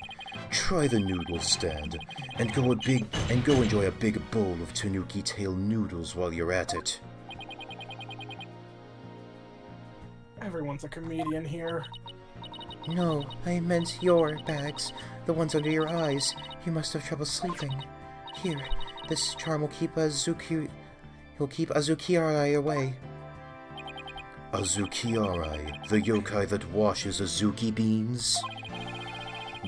Try the noodle stand, and go enjoy a big bowl of Tanuki tail noodles while you're at it. Everyone's a comedian here. No, I meant your bags. The ones under your eyes. You must have trouble sleeping. Here, this charm will keep Azuki-Arai away. Azuki-Arai, the yokai that washes Azuki beans?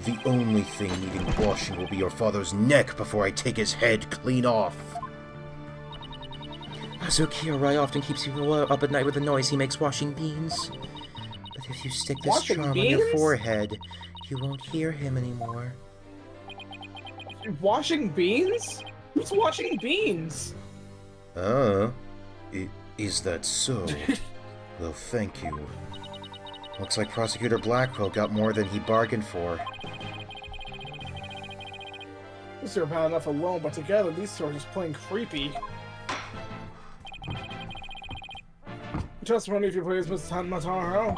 The only thing needing washing will be your father's neck before I take his head clean off. Azuki-Arai often keeps people up at night with the noise he makes washing beans. But if you stick this Washing charm on beans? your forehead, you won't hear him anymore. Washing beans? Who's washing beans? Is that so? Well, thank you. Looks like Prosecutor Blackwell got more than he bargained for. These are bad enough alone, but together these two are just plain creepy. Testimony, if you please, Miss Tenma Taro.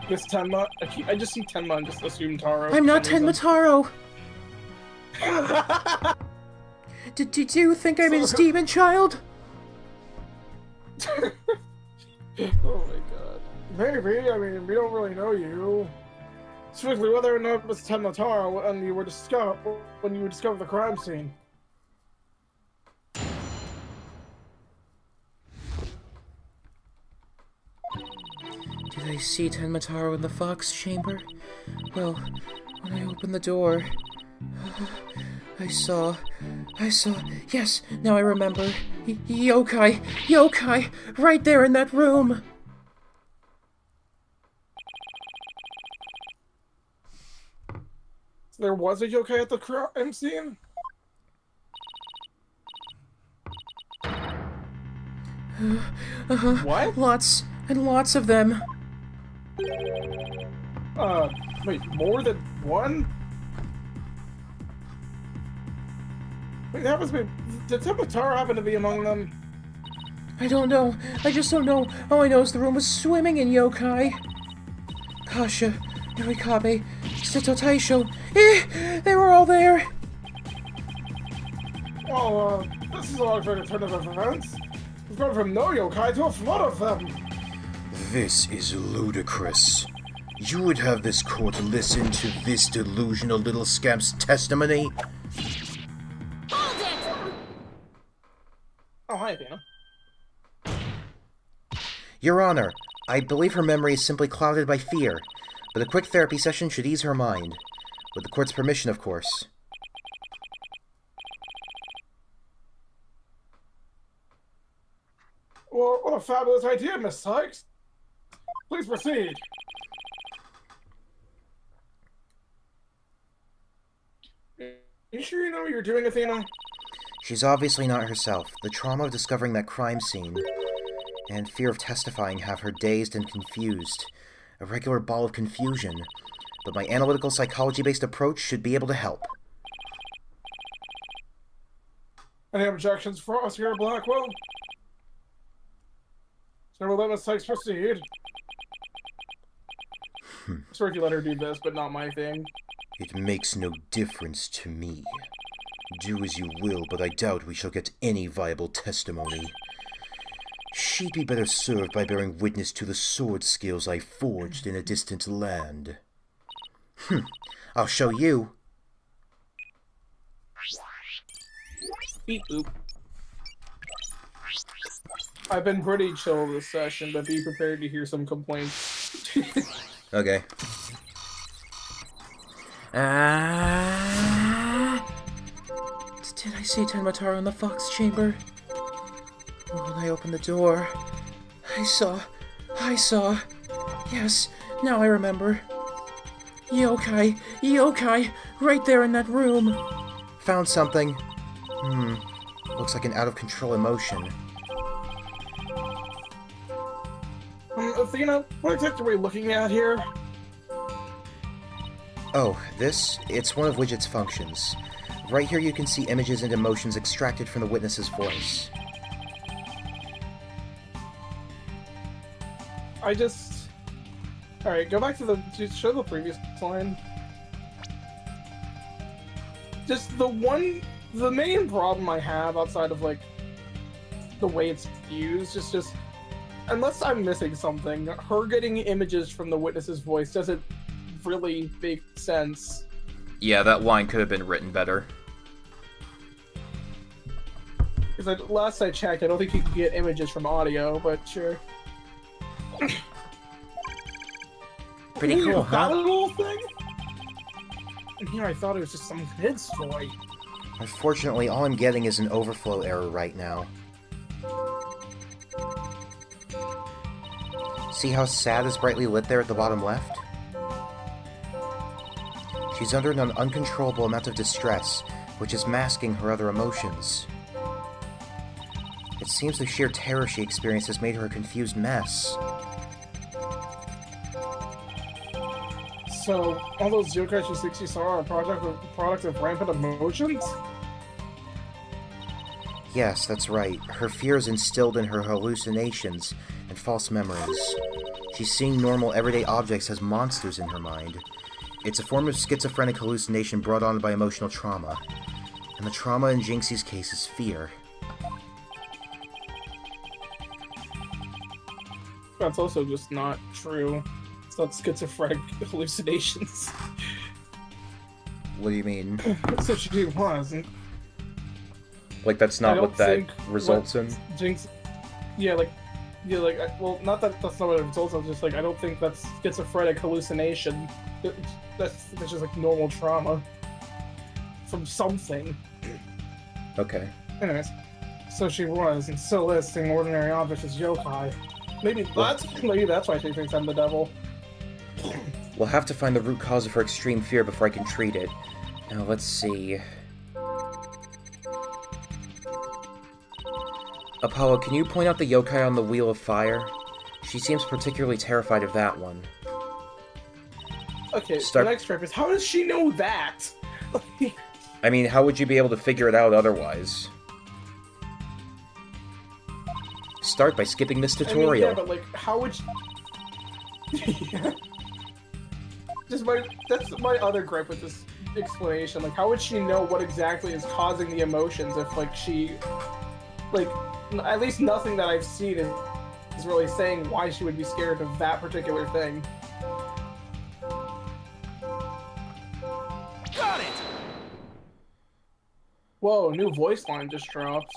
Miss Tenma. I just see Tenma and just assume Taro. I'm not Tenma Taro! Did you think I'm his demon child? Oh my god. Maybe, I mean, we don't really know you. Strictly whether or not Miss Tenma Taro when you discovered the crime scene. Did I see Tenma Taro in the Fox Chamber? Well, when I opened the door, I saw, yes, now I remember. Yokai, right there in that room. There was a yokai at the crime scene? What? Lots and lots of them. Wait, more than one? Wait, that was me. Did Tenma Taro happen to be among them? I don't know. I just don't know. All I know is the room was swimming in yokai. Kasha, Norikabe, Seto Taisho. They were all there. Well, this is a large turn of events. We've gone from no yokai to a flood of them. This is ludicrous. You would have this court listen to this delusional little scamp's testimony? Hold it! Oh, hi, Dana. Your Honor, I believe her memory is simply clouded by fear, but a quick therapy session should ease her mind. With the court's permission, of course. Well, what a fabulous idea, Miss Sykes. Please proceed. You sure you know what you're doing, Athena? She's obviously not herself. The trauma of discovering that crime scene and fear of testifying have her dazed and confused. A regular ball of confusion. But my analytical psychology-based approach should be able to help. Any objections for us here, Blackwell? So we'll let Miss Sykes proceed. Sorry if you let her do this, but not my thing. It makes no difference to me. Do as you will, but I doubt we shall get any viable testimony. She'd be better served by bearing witness to the sword skills I forged in a distant land. I'll show you. Beep boop. I've been pretty chill this session, but be prepared to hear some complaints. Okay. Did I see Tenma Taro in the Fox Chamber? Well, when I opened the door, I saw. Yes, now I remember. Yokai! Yokai! Right there in that room! Found something. Looks like an out-of-control emotion. Athena, what exactly are we looking at here? Oh, this? It's one of Widget's functions. Right here you can see images and emotions extracted from the witness's voice. Alright, go back to just show the previous line. Just the main problem I have outside of, like, the way it's used is just, unless I'm missing something, her getting images from the witness's voice doesn't really make sense. Yeah, that line could have been written better. Because last I checked, I don't think you can get images from audio, but sure. Pretty cool, huh? That little thing? And here I thought it was just some kid's toy. Unfortunately, all I'm getting is an overflow error right now. See how sad is brightly lit there at the bottom left? She's under an uncontrollable amount of distress, which is masking her other emotions. It seems the sheer terror she experienced has made her a confused mess. So, all those yokai she thinks she saw are a product of rampant emotions? Yes, that's right. Her fear is instilled in her hallucinations and false memories. She's seeing normal, everyday objects as monsters in her mind. It's a form of schizophrenic hallucination brought on by emotional trauma. And the trauma in Jinxie's case is fear. That's also just not true. It's not schizophrenic hallucinations. What do you mean? So she wasn't. Like, that's I not don't what that think results in? Jinx, well, not that that's not what it results in, just like, I don't think that's schizophrenic hallucination. That's just like normal trauma from something. Okay. Anyways, so she was and still is seeing ordinary objects as yokai. Maybe that's why she thinks I'm the devil. We'll have to find the root cause of her extreme fear before I can treat it. Now, let's see. Apollo, can you point out the yokai on the Wheel of Fire? She seems particularly terrified of that one. Okay, the next trip is, how does she know that? I mean, how would you be able to figure it out otherwise? Start by skipping this tutorial. I mean, yeah, but like, how would she... Yeah. That's my other gripe with this explanation. Like, how would she know what exactly is causing the emotions if, like, she... Like, at least nothing that I've seen is really saying why she would be scared of that particular thing. Got it! Whoa, new voice line just dropped.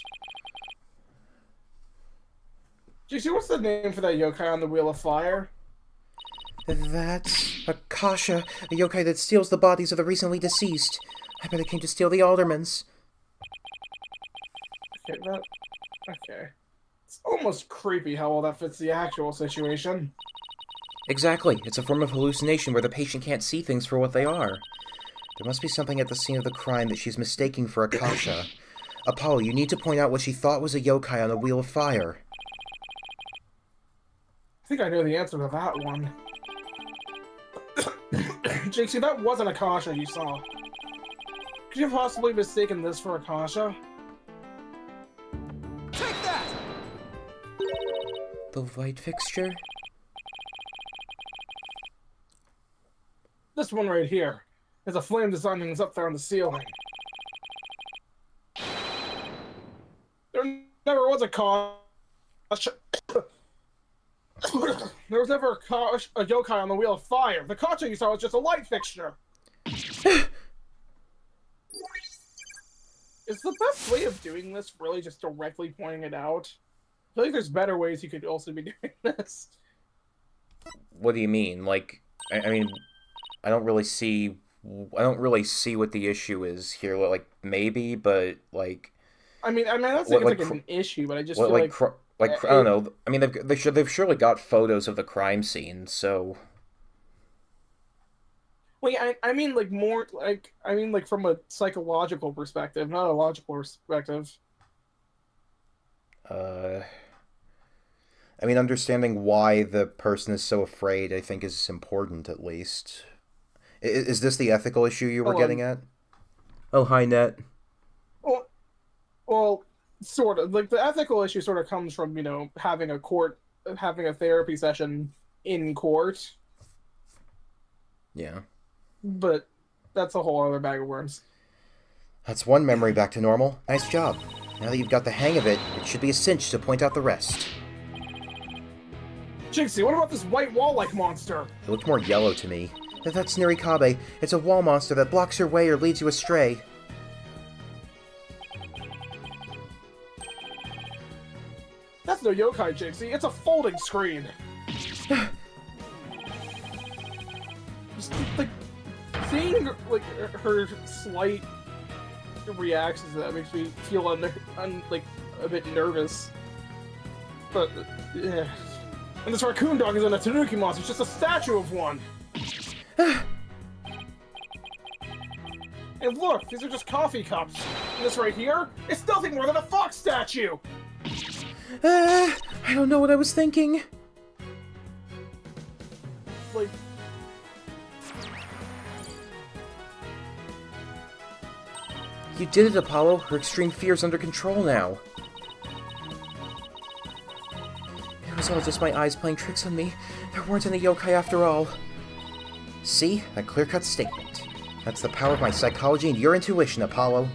JC, what's the name for that yokai on the Wheel of Fire? That's Akasha, a yokai that steals the bodies of the recently deceased. I bet it came to steal the alderman's. Okay. It's almost creepy how well that fits the actual situation. Exactly. It's a form of hallucination where the patient can't see things for what they are. There must be something at the scene of the crime that she's mistaking for Akasha. Apollo, you need to point out what she thought was a yokai on the Wheel of Fire. I think I know the answer to that one. Jinxie, that wasn't Akasha you saw. Could you have possibly mistaken this for Akasha? Take that! The light fixture? This one right here. There's a flame design and it's up there on the ceiling. There never was a Akasha. There was never a yokai on the Wheel of Fire. The Kacha you saw was just a light fixture. Is the best way of doing this really just directly pointing it out? I feel like there's better ways you could also be doing this. What do you mean? Like, I mean, I don't really see what the issue is here. Like, maybe, but like. I mean, that's like an issue, but I just feel like I don't know. I mean, they've surely got photos of the crime scene, so. Wait, I mean like more like I mean like from a psychological perspective, not a logical perspective. I mean, understanding why the person is so afraid, I think, is important, at least. Is this the ethical issue you were getting at? Oh, hi, Net. Well, sort of. Like, the ethical issue sort of comes from, having a therapy session in court. Yeah. But that's a whole other bag of worms. That's one memory back to normal. Nice job. Now that you've got the hang of it, it should be a cinch to point out the rest. Jinxie, what about this white wall-like monster? It looked more yellow to me. That's Nirikabe. It's a wall monster that blocks your way or leads you astray. That's no yokai, Jinxie. It's a folding screen. Just, like, seeing, like, her slight reactions to that makes me feel, a bit nervous. But, yeah. And this raccoon dog isn't a tanuki monster, it's just a statue of one. And look, these are just coffee cups. And this right here, it's nothing more than a fox statue! I don't know what I was thinking. Like... You did it, Apollo. Her extreme fear's under control now. It was all just my eyes playing tricks on me. There weren't any yokai after all. See? A clear-cut statement. That's the power of my psychology and your intuition, Apollo.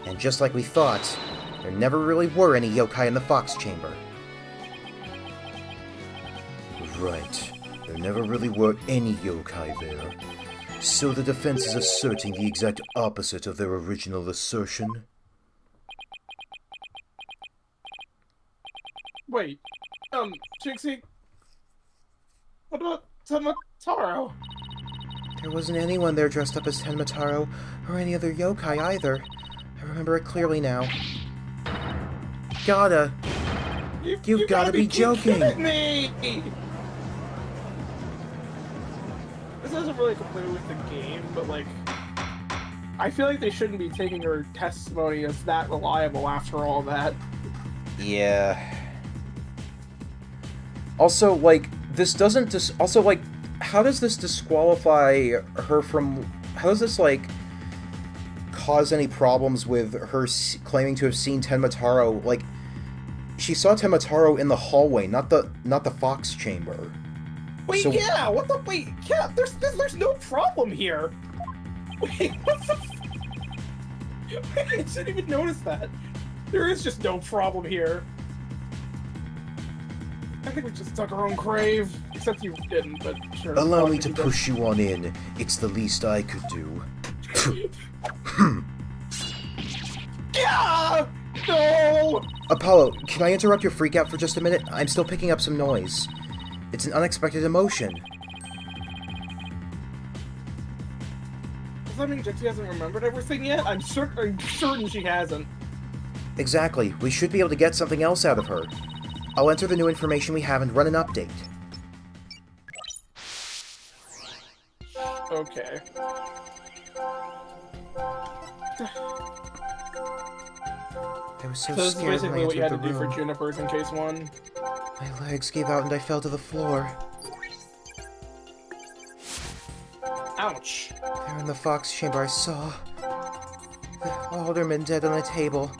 And just like we thought, there never really were any yokai in the Fox Chamber. Right. There never really were any yokai there. So the defense is asserting the exact opposite of their original assertion? Wait, Jinxie? What about Tenmataro? There wasn't anyone there dressed up as Tenmataro, or any other yokai either. I remember it clearly now. You've gotta be joking! Kidding me! This isn't really completely with the game, but like, I feel like they shouldn't be taking her testimony as that reliable after all that. Yeah. Also, like, this doesn't also, like, how does this disqualify her from... How does this, like, cause any problems with her claiming to have seen Tenmataro? Like, she saw Tenmataro in the hallway, not the Fox Chamber. Wait, so, yeah, what the... Wait, yeah, there's no problem here. Wait, what the... I didn't even notice that. There is just no problem here. I think we just dug our own grave. Except you didn't, but sure. Allow me to push you on in. It's the least I could do. Yeah! No! Apollo, can I interrupt your freakout for just a minute? I'm still picking up some noise. It's an unexpected emotion. Does that mean Jinxie hasn't remembered everything yet? I'm certain she hasn't. Exactly. We should be able to get something else out of her. I'll enter the new information we have and run an update. Okay. I was so this is scared when I basically what you had entered to the do for room. Juniper's in case one. My legs gave out and I fell to the floor. Ouch. There in the Fox Chamber I saw the alderman dead on a table,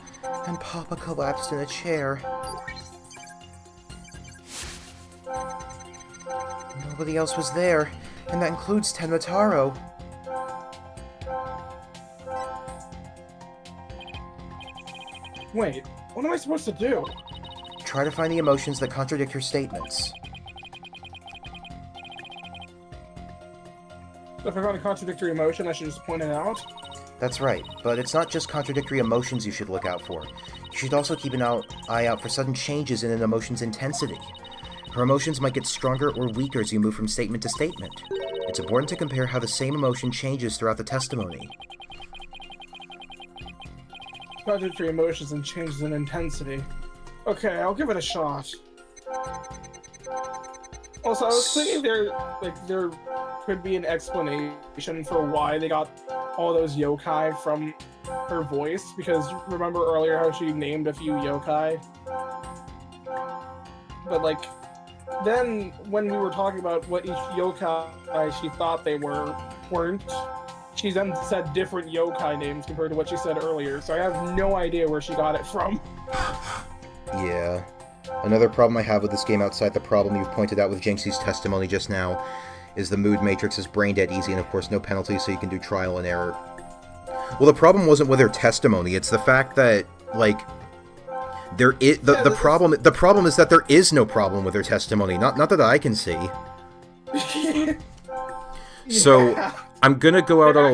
and Papa collapsed in a chair. Nobody else was there, and that includes Tenmataro. Wait, what am I supposed to do? Try to find the emotions that contradict her statements. If I found a contradictory emotion, I should just point it out? That's right, but it's not just contradictory emotions you should look out for. You should also keep an eye out for sudden changes in an emotion's intensity. Her emotions might get stronger or weaker as you move from statement to statement. It's important to compare how the same emotion changes throughout the testimony. Contradictory emotions and changes in intensity. Okay, I'll give it a shot. Also, I was thinking they're could be an explanation for why they got all those yokai from her voice, because remember earlier how she named a few yokai? But like, then when we were talking about what each yokai she thought they weren't, she then said different yokai names compared to what she said earlier, so I have no idea where she got it from. Yeah. Another problem I have with this game outside the problem you've pointed out with Jinxie's testimony just now is the mood matrix is brain dead easy and of course no penalty, so you can do trial and error. Well, the problem wasn't with her testimony, it's the fact that, like, there is the problem is that there is no problem with her testimony, not that I can see. So I'm gonna go out on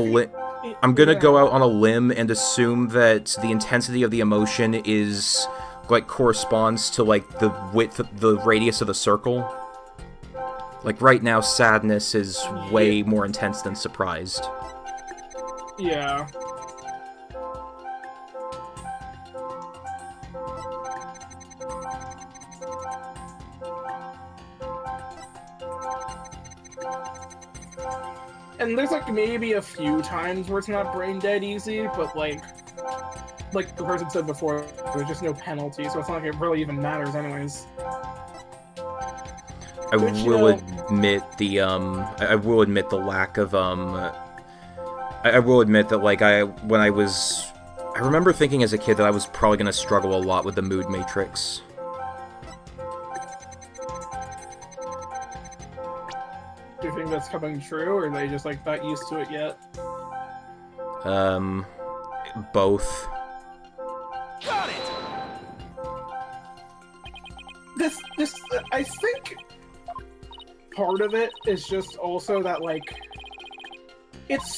a limb and assume that the intensity of the emotion is like corresponds to like the width, the radius of the circle. Like right now, sadness is way more intense than surprised. Yeah. And there's like maybe a few times where it's not brain dead easy, but like the person said before, there's just no penalty, so it's not like it really even matters anyways. I will admit the lack of I will admit that like I remember thinking as a kid that I was probably gonna struggle a lot with the mood matrix. Do you think that's coming true, or are they just like not used to it yet? Both. Got it! This I think part of it is just also that like it's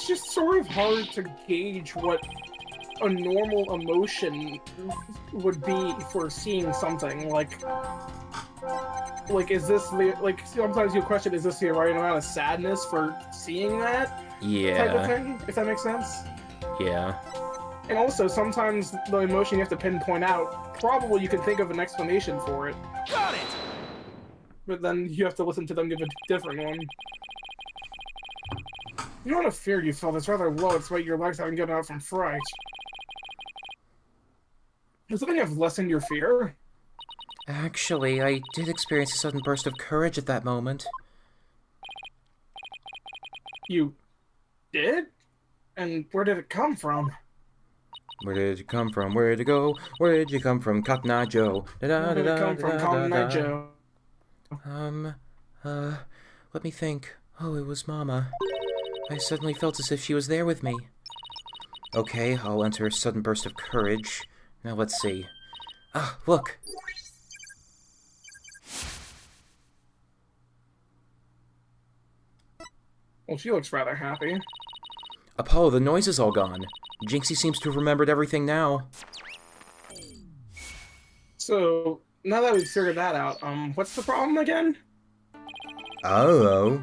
just sort of hard to gauge what a normal emotion would be for seeing something like is this the like sometimes you question, is this the right amount of sadness for seeing that type of thing, if that makes sense? Yeah. And also sometimes the emotion you have to pinpoint out, probably you can think of an explanation for it. Got it! But then you have to listen to them give a different one. The amount of fear you felt is rather low, despite your legs having gotten out from fright. Does something have lessened your fear? Actually, I did experience a sudden burst of courage at that moment. You did? And where did it come from? Where did you come from? Where did you go? Where did you come from, Cotton Eye Joe? Where did it come from, Cotton Eye Joe? Let me think. Oh, it was Mama. I suddenly felt as if she was there with me. Okay, I'll enter a sudden burst of courage. Now let's see. Ah, look! Well, she looks rather happy. Apollo, the noise is all gone. Jinxie seems to have remembered everything now. So, now that we've figured that out, what's the problem again? Oh.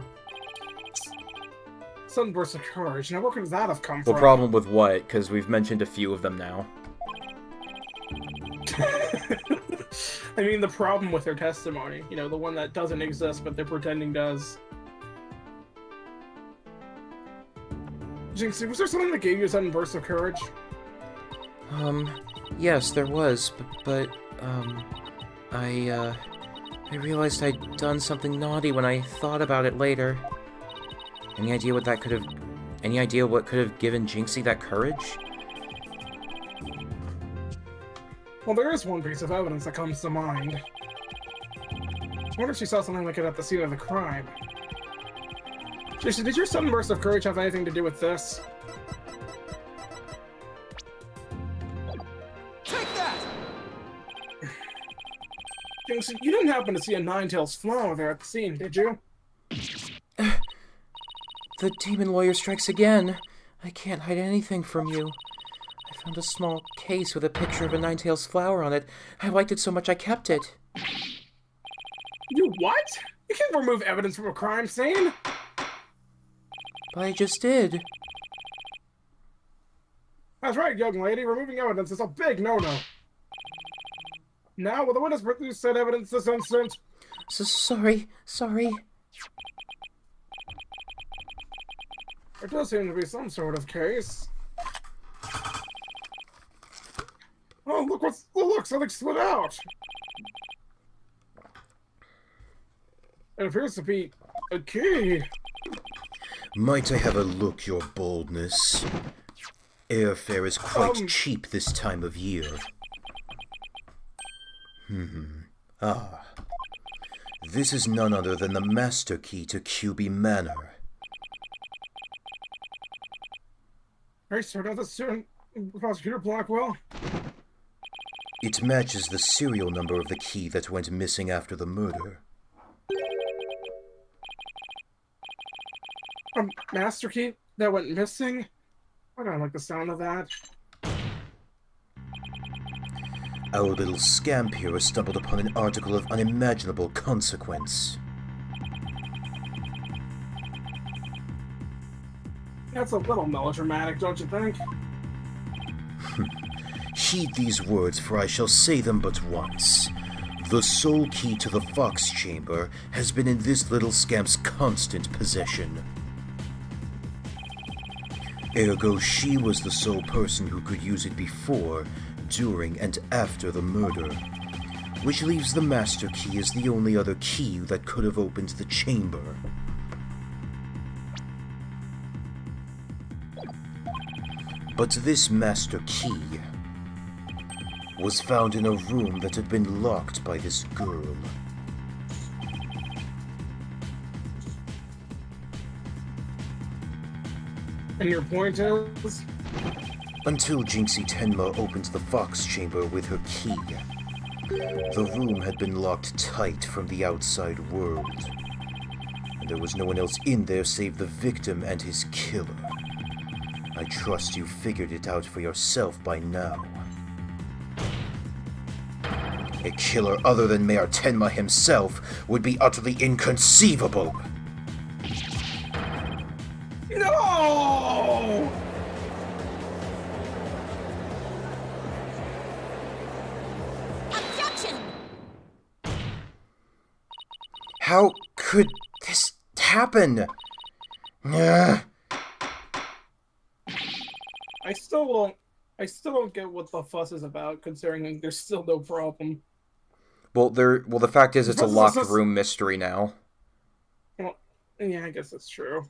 Sudden burst of courage. Now, where could that have come The from? problem with what? Because we've mentioned a few of them now. I mean, the problem with her testimony. You know, the one that doesn't exist, but they're pretending does. Jinxie, was there something that gave you a sudden burst of courage? Yes, there was, but I realized I'd done something naughty when I thought about it later. Any idea what could have given Jinxie that courage? Well, there is one piece of evidence that comes to mind. I wonder if she saw something like it at the scene of the crime. Jinxie, did your sudden burst of courage have anything to do with this? Take that! Jinxie, you didn't happen to see a Ninetales flower there at the scene, did you? The demon lawyer strikes again. I can't hide anything from you. I found a small case with a picture of a Ninetales flower on it. I liked it so much I kept it. You what? You can't remove evidence from a crime scene! But I just did. That's right, young lady. Removing evidence is a big no-no. Now, will the witness produce said evidence this instant? Sorry. There does seem to be some sort of case. Oh, look, something slid out. It appears to be a key. Might I have a look, your boldness? Airfare is quite cheap this time of year. Ah. This is none other than the master key to Kyubi Manor. Hey, sir, now this Prosecutor Blackwell. It matches the serial number of the key that went missing after the murder. A master key that went missing? I don't like the sound of that. Our little scamp here has stumbled upon an article of unimaginable consequence. That's a little melodramatic, don't you think? Heed these words, for I shall say them but once. The sole key to the Fox Chamber has been in this little scamp's constant possession. Ergo, she was the sole person who could use it before, during, and after the murder. Which leaves the master key as the only other key that could have opened the chamber. But this master key was found in a room that had been locked by this girl. And your point is? Until Jinxie Tenma opened the Fox Chamber with her key, the room had been locked tight from the outside world, and there was no one else in there save the victim and his killer. I trust you figured it out for yourself by now. A killer other than Mayor Tenma himself would be utterly inconceivable! No! Objection! How could this happen? Ugh. I still don't get what the fuss is about, considering there's still no problem. Well, the fact is, it's a locked room mystery now. Well, yeah, I guess that's true.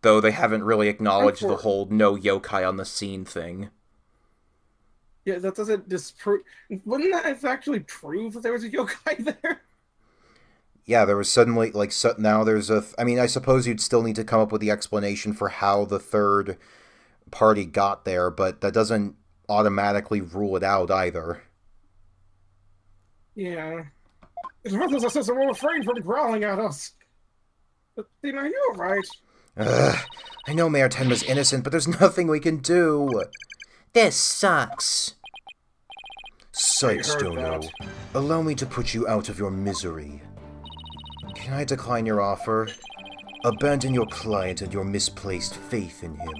Though they haven't really acknowledged the whole no yokai on the scene thing. Yeah, that doesn't disprove... Wouldn't that actually prove that there was a yokai there? Yeah, there was suddenly, now there's a... I mean, I suppose you'd still need to come up with the explanation for how the third party got there, but that doesn't automatically rule it out either. Yeah. It's worth us since we're afraid from growling at us. But, you're right. I know Mayor Tenma's innocent, but there's nothing we can do. This sucks. Sightstono, allow me to put you out of your misery. Can I decline your offer? Abandon your client and your misplaced faith in him.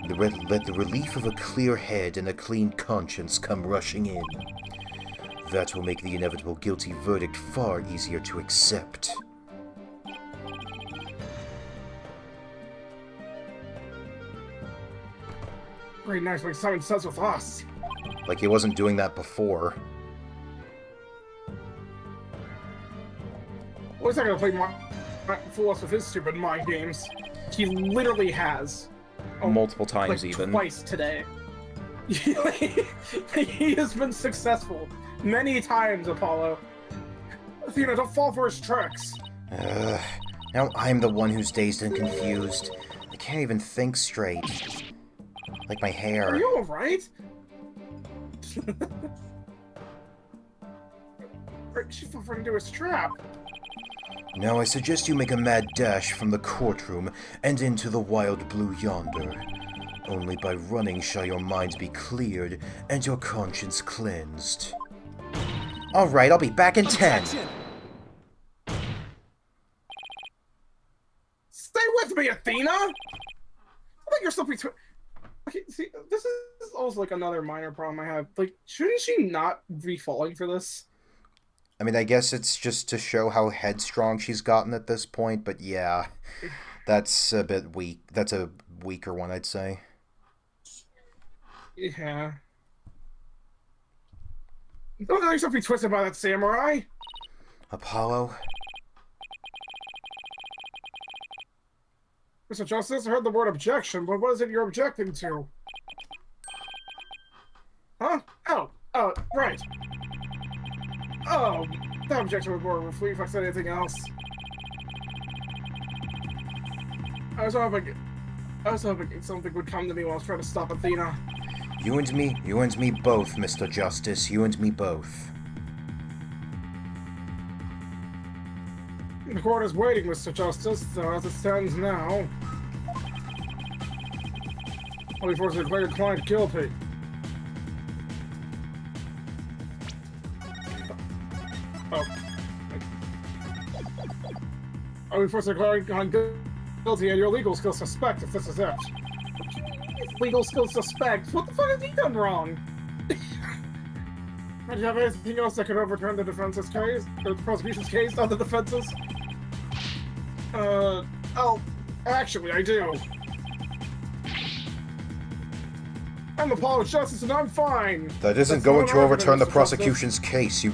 Let the relief of a clear head and a clean conscience come rushing in. That will make the inevitable guilty verdict far easier to accept. Very nice when someone says with us. Like he wasn't doing that before. Well, he's not gonna play fool us with his stupid mind games. He literally has. Multiple times, even. Twice today. He has been successful many times, Apollo. Athena, don't fall for his tricks. Now I'm the one who's dazed and confused. I can't even think straight. Like my hair. Are you alright? She fell into his trap. Now I suggest you make a mad dash from the courtroom and into the wild blue yonder. Only by running shall your mind be cleared and your conscience cleansed. Alright, I'll be back in 10. Stay with me, Athena! I think you're still between... Okay, see, this is also like another minor problem I have. Like, shouldn't she not be falling for this? I mean, I guess it's just to show how headstrong she's gotten at this point, but yeah. That's a bit weak. That's a weaker one, I'd say. Yeah. Don't let yourself be twisted by that samurai. Apollo? Mr. Justice, I heard the word objection, but what is it you're objecting to? Huh? Oh, right. Oh, that objection was more reflects than anything else. I was hoping something would come to me while I was trying to stop Athena. You and me both, Mr. Justice. You and me both. The court is waiting, Mr. Justice, so as it stands now, I'll be forced to declare your client guilty. Oh. I'll be forced to declare your client guilty and your legal skills suspect if this is it. Legal skills suspect? What the fuck has he done wrong? Do you have anything else that could overturn the defense's case? Or the prosecution's case, not the defense's? Oh, actually, I do. I'm Apollo Justice and I'm fine! That isn't going to overturn the prosecution's case, you...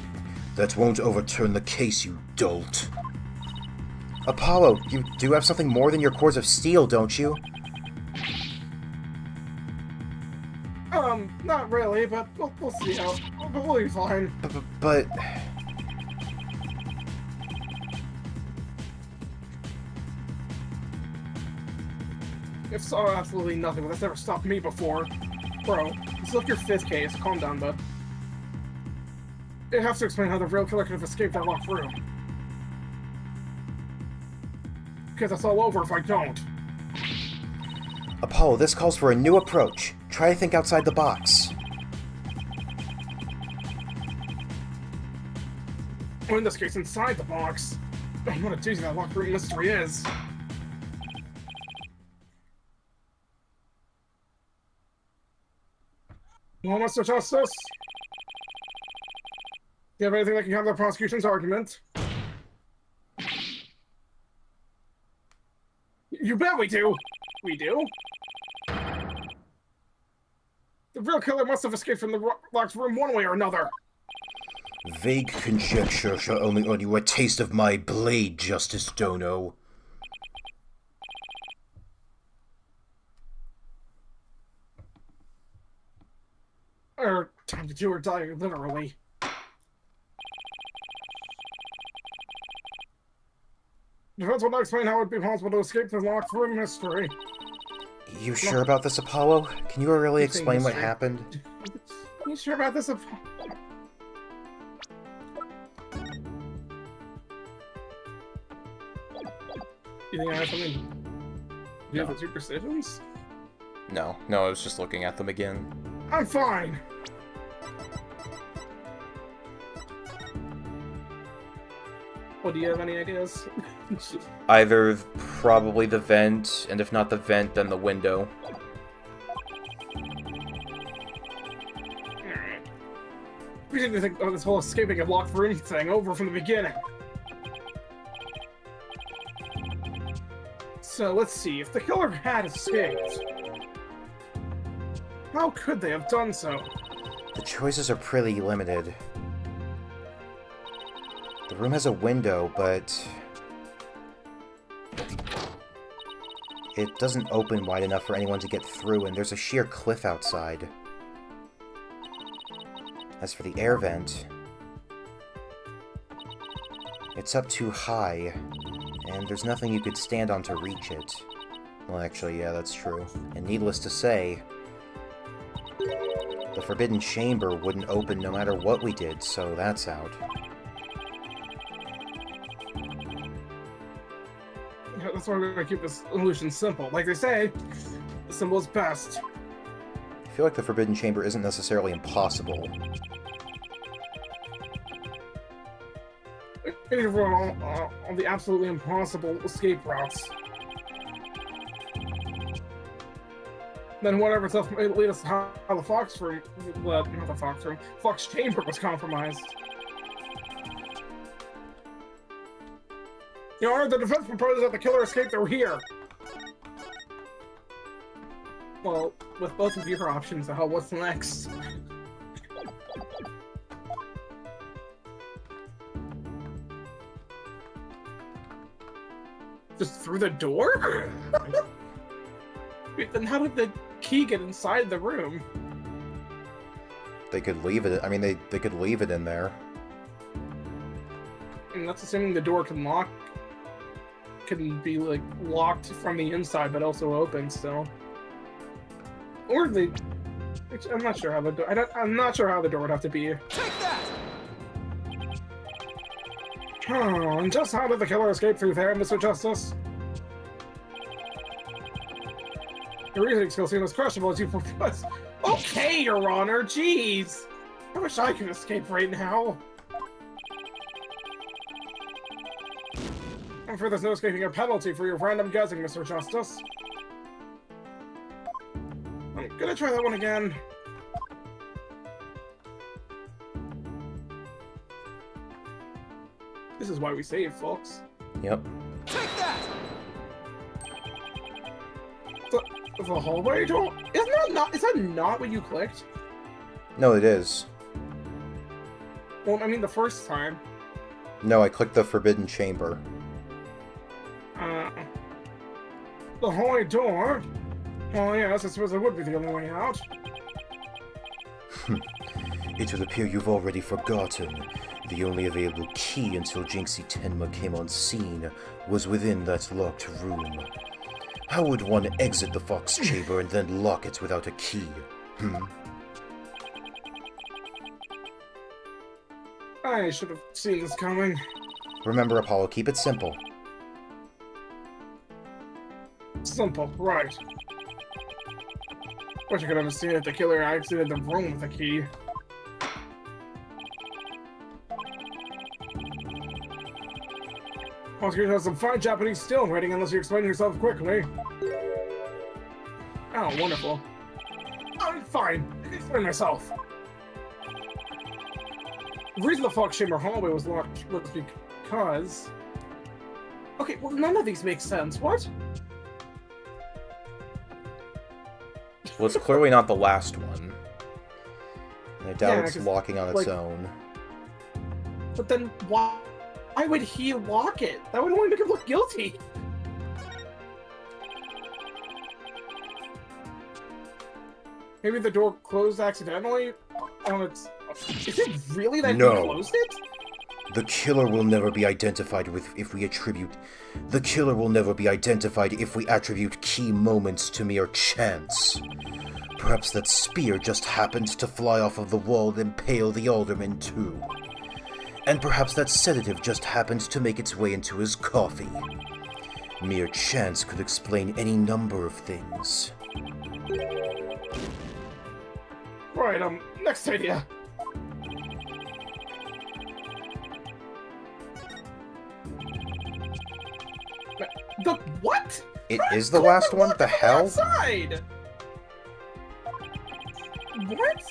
That won't overturn the case, you dolt. Apollo, you do have something more than your cores of steel, don't you? Not really, but we'll see how... We'll be fine. But... If so, absolutely nothing, but that's never stopped me before. Bro, this is like your 5th case. Calm down, bud. It has to explain how the real killer could have escaped that locked room. Because it's all over if I don't. Apollo, this calls for a new approach. Try to think outside the box. Or in this case, inside the box. What a doozy that locked room mystery is. Well, Mr. Justice? Do you have anything that can counter the prosecution's argument? You bet we do! We do? The real killer must have escaped from the locked room one way or another. Vague conjecture shall only earn you a taste of my blade, Justice Dono. Time to do or die, literally. Defense will not explain how it would be possible to escape the locked room mystery. You sure about this, Apollo? Can you really explain what happened? You sure about this? You think I have something? Do you have superstitions? No, I was just looking at them again. I'm fine! Well, do you have any ideas? Either probably the vent, and if not the vent, then the window. Alright. We need to think of this whole escaping a locked room thing over from the beginning. So, let's see. If the killer had escaped, how could they have done so? The choices are pretty limited. The room has a window, but it doesn't open wide enough for anyone to get through, and there's a sheer cliff outside. As for the air vent, it's up too high, and there's nothing you could stand on to reach it. Well, actually, yeah, that's true. And needless to say, the Forbidden Chamber wouldn't open no matter what we did, so that's out. That's why we're gonna keep this illusion simple. Like they say, the simple is best. I feel like the Forbidden Chamber isn't necessarily impossible. We need to run all the absolutely impossible escape routes. Then whatever stuff may lead us to how the Fox room, well, not the Fox room, Fox Chamber was compromised. Your Honor, the defense proposes that the killer escaped through here. Well, with both of your options, what's next? Just through the door? Wait, then how did the key get inside the room? They could leave it. I mean, they could leave it in there. And that's assuming the door can be like locked from the inside, but also open still. Or they, I'm not sure how the door. I'm not sure how the door would have to be. Take that! Oh, and just how did the killer escape through there, Mr. Justice? Your reasoning skills seem as questionable as you propose. Okay, Your Honor, jeez! I wish I could escape right now. I'm sure there's no escaping a penalty for your random guessing, Mr. Justice. I'm gonna try that one again. This is why we save, folks. Yep. Take that! The hallway door? Is that not what you clicked? No, it is. Well, I mean the first time. No, I clicked the forbidden chamber. The hallway door? Oh yes, I suppose it would be the only way out. It would appear you've already forgotten. The only available key until Jinxie Tenma came on scene was within that locked room. How would one exit the Fox Chamber and then lock it without a key? I should have seen this coming. Remember, Apollo, keep it simple. Simple, right. Wish I could understand if the killer exited the room with the key. Oscar has some fine Japanese still waiting unless you explain yourself quickly. Oh, wonderful. I'm fine. I can explain myself. The reason the Fox Chamber hallway was locked was because... Okay, well, none of these make sense. What? Well, it's clearly not the last one. And I doubt Yeah, it's 'cause, locking on its like- own. But then why would he lock it? That would only make him look guilty. Maybe the door closed accidentally on its... Is it really that No. he closed it? The killer will never be identified if we attribute... The killer will never be identified if we attribute key moments to mere chance. Perhaps that spear just happened to fly off of the wall and impale the alderman too. And perhaps that sedative just happened to make its way into his coffee. Mere chance could explain any number of things. Right, next idea. The what? It is the last one? The hell? Outside! What?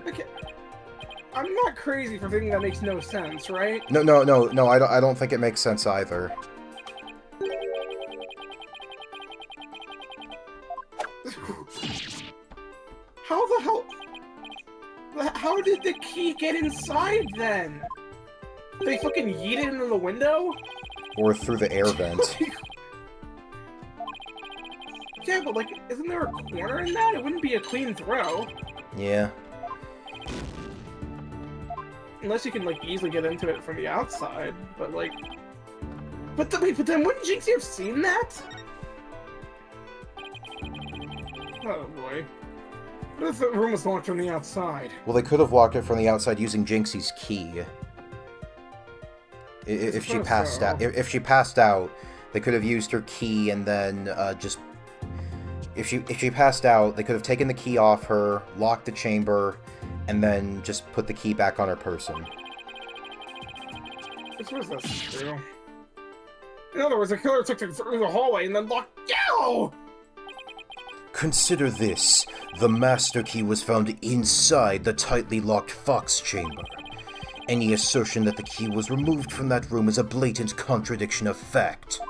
Okay. I'm not crazy for thinking that makes no sense, right? No, I don't think it makes sense either. How the hell? How did the key get inside then? They fucking yeet it into the window? Or through the air vent. Yeah, but like, isn't there a corner in that? It wouldn't be a clean throw. Yeah. Unless you can like easily get into it from the outside, but like... But then wouldn't Jinxie have seen that? Oh boy. What if the room was locked from the outside? Well, they could have locked it from the outside using Jinxie's key. If she suppose passed so. out, if she passed out, they could have used her key and then just. If she passed out, they could have taken the key off her, locked the chamber, and then just put the key back on her person. I suppose that's true. In other words, the killer took it through the hallway and then locked. Yo! Consider this. The master key was found inside the tightly locked Fox Chamber. Any assertion that the key was removed from that room is a blatant contradiction of fact.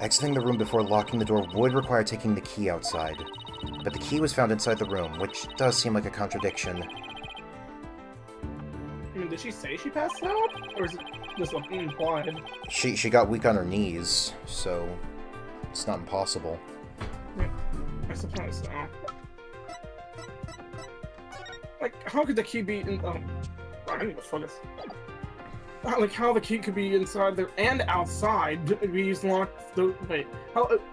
Exiting the room before locking the door would require taking the key outside. But the key was found inside the room, which does seem like a contradiction. I mean, did she say she passed out? Or is it just implied? She got weak on her knees, so it's not impossible. Yeah, I suppose so. Like, how could the key be in... Oh, I need to focus. Like, how the key could be inside there and outside be used to lock the...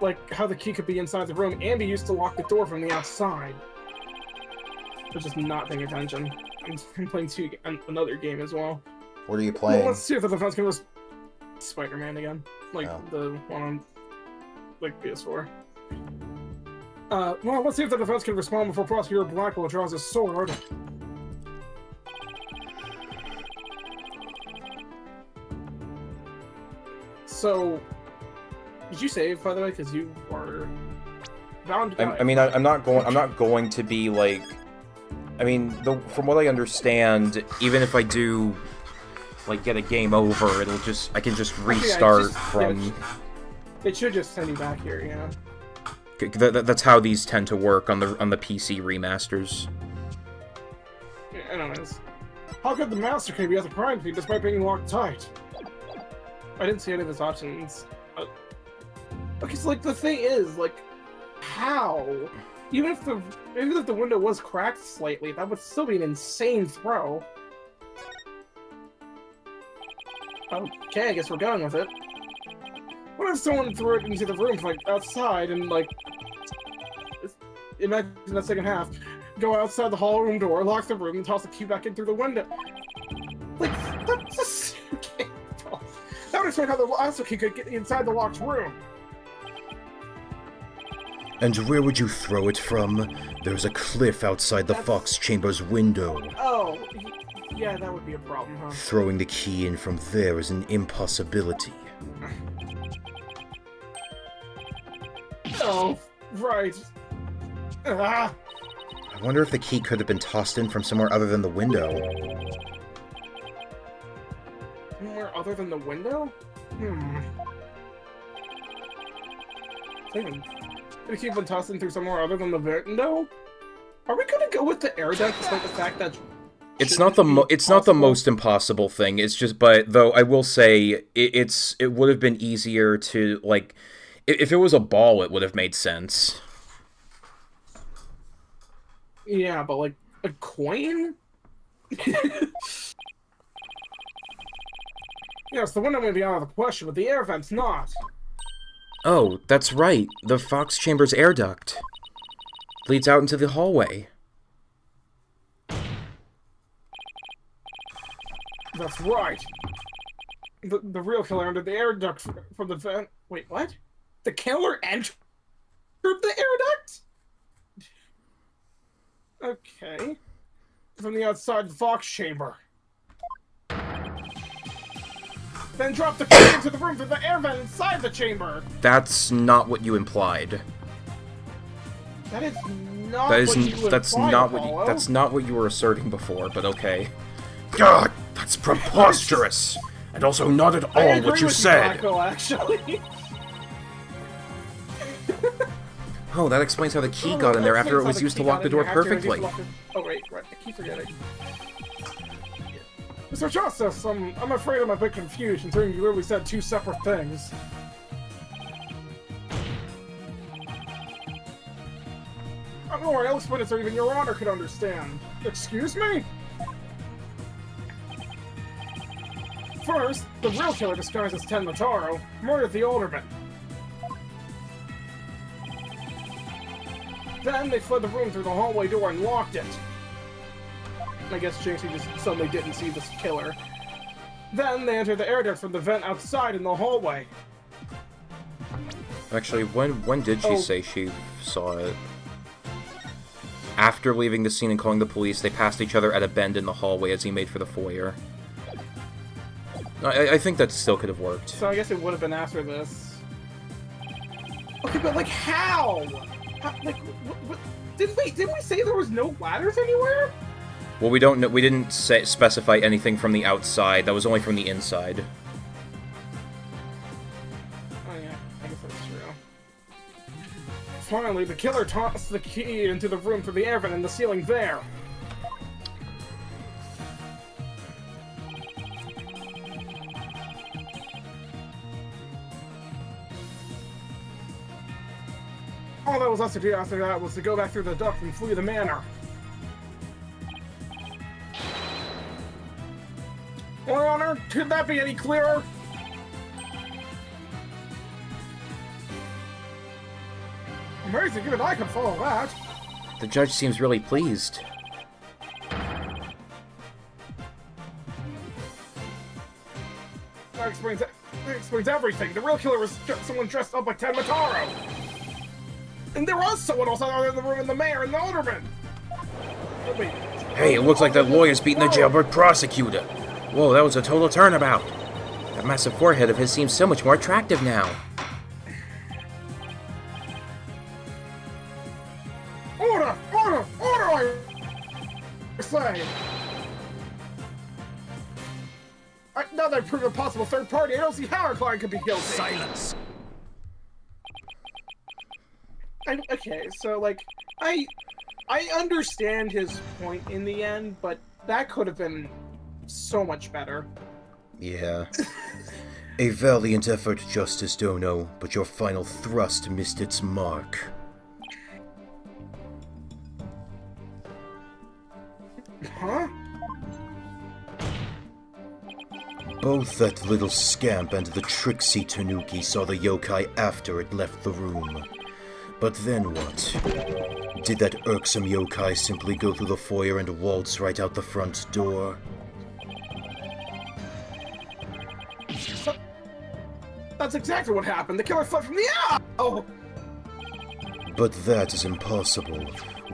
Wait, how the key could be inside the room and be used to lock the door from the outside? I'm just not paying attention. I'm playing another game as well. What are you playing? Well, let's see if the defense can was Spider-Man again. Like, the one on, like, PS4. Well, let's see if the defense can respond before Prosecutor Blackwell draws his sword. So, did you save, by the way? Because you are bound to die. I mean, I'm not going to be like. I mean, from what I understand, even if I do, like, get a game over, I can just restart from. It should just send you back here, you know. That's how these tend to work on the PC remasters. Yeah, I don't know. How could the master key be at the crime scene despite being locked tight? I didn't see any of those options. Okay, so like the thing is, like, how? Even if the window was cracked slightly, that would still be an insane throw. Okay, I guess we're going with it. What if someone threw it into the room from, like, outside and, like, imagine that second half, go outside the hall room door, lock the room, and toss the key back in through the window? Like, that's just... That would explain how the master key could get inside the locked room. And where would you throw it from? There's a cliff outside the Fox Chamber's window. Oh, yeah, that would be a problem, huh? Throwing the key in from there is an impossibility. Oh, right. Ah. I wonder if the key could have been tossed in from somewhere other than the window. Somewhere other than the window? Did it keep on tossing through somewhere other than the window? Are we gonna go with the air duct despite the fact that it's not the most impossible thing. It's just, but though I will say it would have been easier to, like, if it was a ball, it would have made sense. Yeah, but like a coin? Yes, the window may be out of the question, but the air vent's not. Oh, that's right. The Fox Chamber's air duct leads out into the hallway. That's right. The real killer entered the air duct from the vent. Wait, what? The killer entered the air duct? Okay. From the outside Fox Chamber. Then drop the key into the room through the air vent inside the chamber. That's not what you implied. That is not what you implied, that's not what you were asserting before, but okay. God, that's preposterous! And also not at all what you said! Blacko, actually. Oh, that explains how the key got in there after it was used to lock the door perfectly. Oh, right, I keep forgetting. Mr. Justice, I'm afraid I'm a bit confused, considering you literally said two separate things. Don't worry, I'll explain it so even Your Honor could understand. Excuse me? First, the real killer disguised as Ten Mataro murdered the alderman. Then they fled the room through the hallway door and locked it. I guess Jinxie just suddenly didn't see this killer. Then they entered the air duct from the vent outside in the hallway. Actually, when did she say she saw it? After leaving the scene and calling the police, they passed each other at a bend in the hallway as he made for the foyer. I think that still could have worked. So I guess it would have been after this. Okay, but like how? Like, what? Didn't we say there was no ladders anywhere? Well, we don't know. We didn't specify anything from the outside. That was only from the inside. Oh yeah, I guess that's true. Finally, the killer tossed the key into the room through the air vent in the ceiling there. All that was left to do after that was to go back through the duct and flee the manor. Your Honor, could that be any clearer? Amazing, even I can follow that. The judge seems really pleased. That explains everything. The real killer was someone dressed up like Tenmataro. And there was someone else other in the room, and the mayor and the alderman. Wait. Hey, it looks like that lawyer's beating the jailbird prosecutor. Whoa, that was a total turnabout. That massive forehead of his seems so much more attractive now. Order! Order! Order! I say. Now that I've proved a possible third party, I don't see how our client could be guilty. Silence. Okay, so like, I understand his point in the end, but that could have been so much better. Yeah. A valiant effort, Justice Dono, but your final thrust missed its mark. Huh? Both that little scamp and the tricksy Tanuki saw the yokai after it left the room. But then what? Did that irksome yokai simply go through the foyer and waltz right out the front door? That's exactly what happened. The killer fled from the air! Oh! But that is impossible,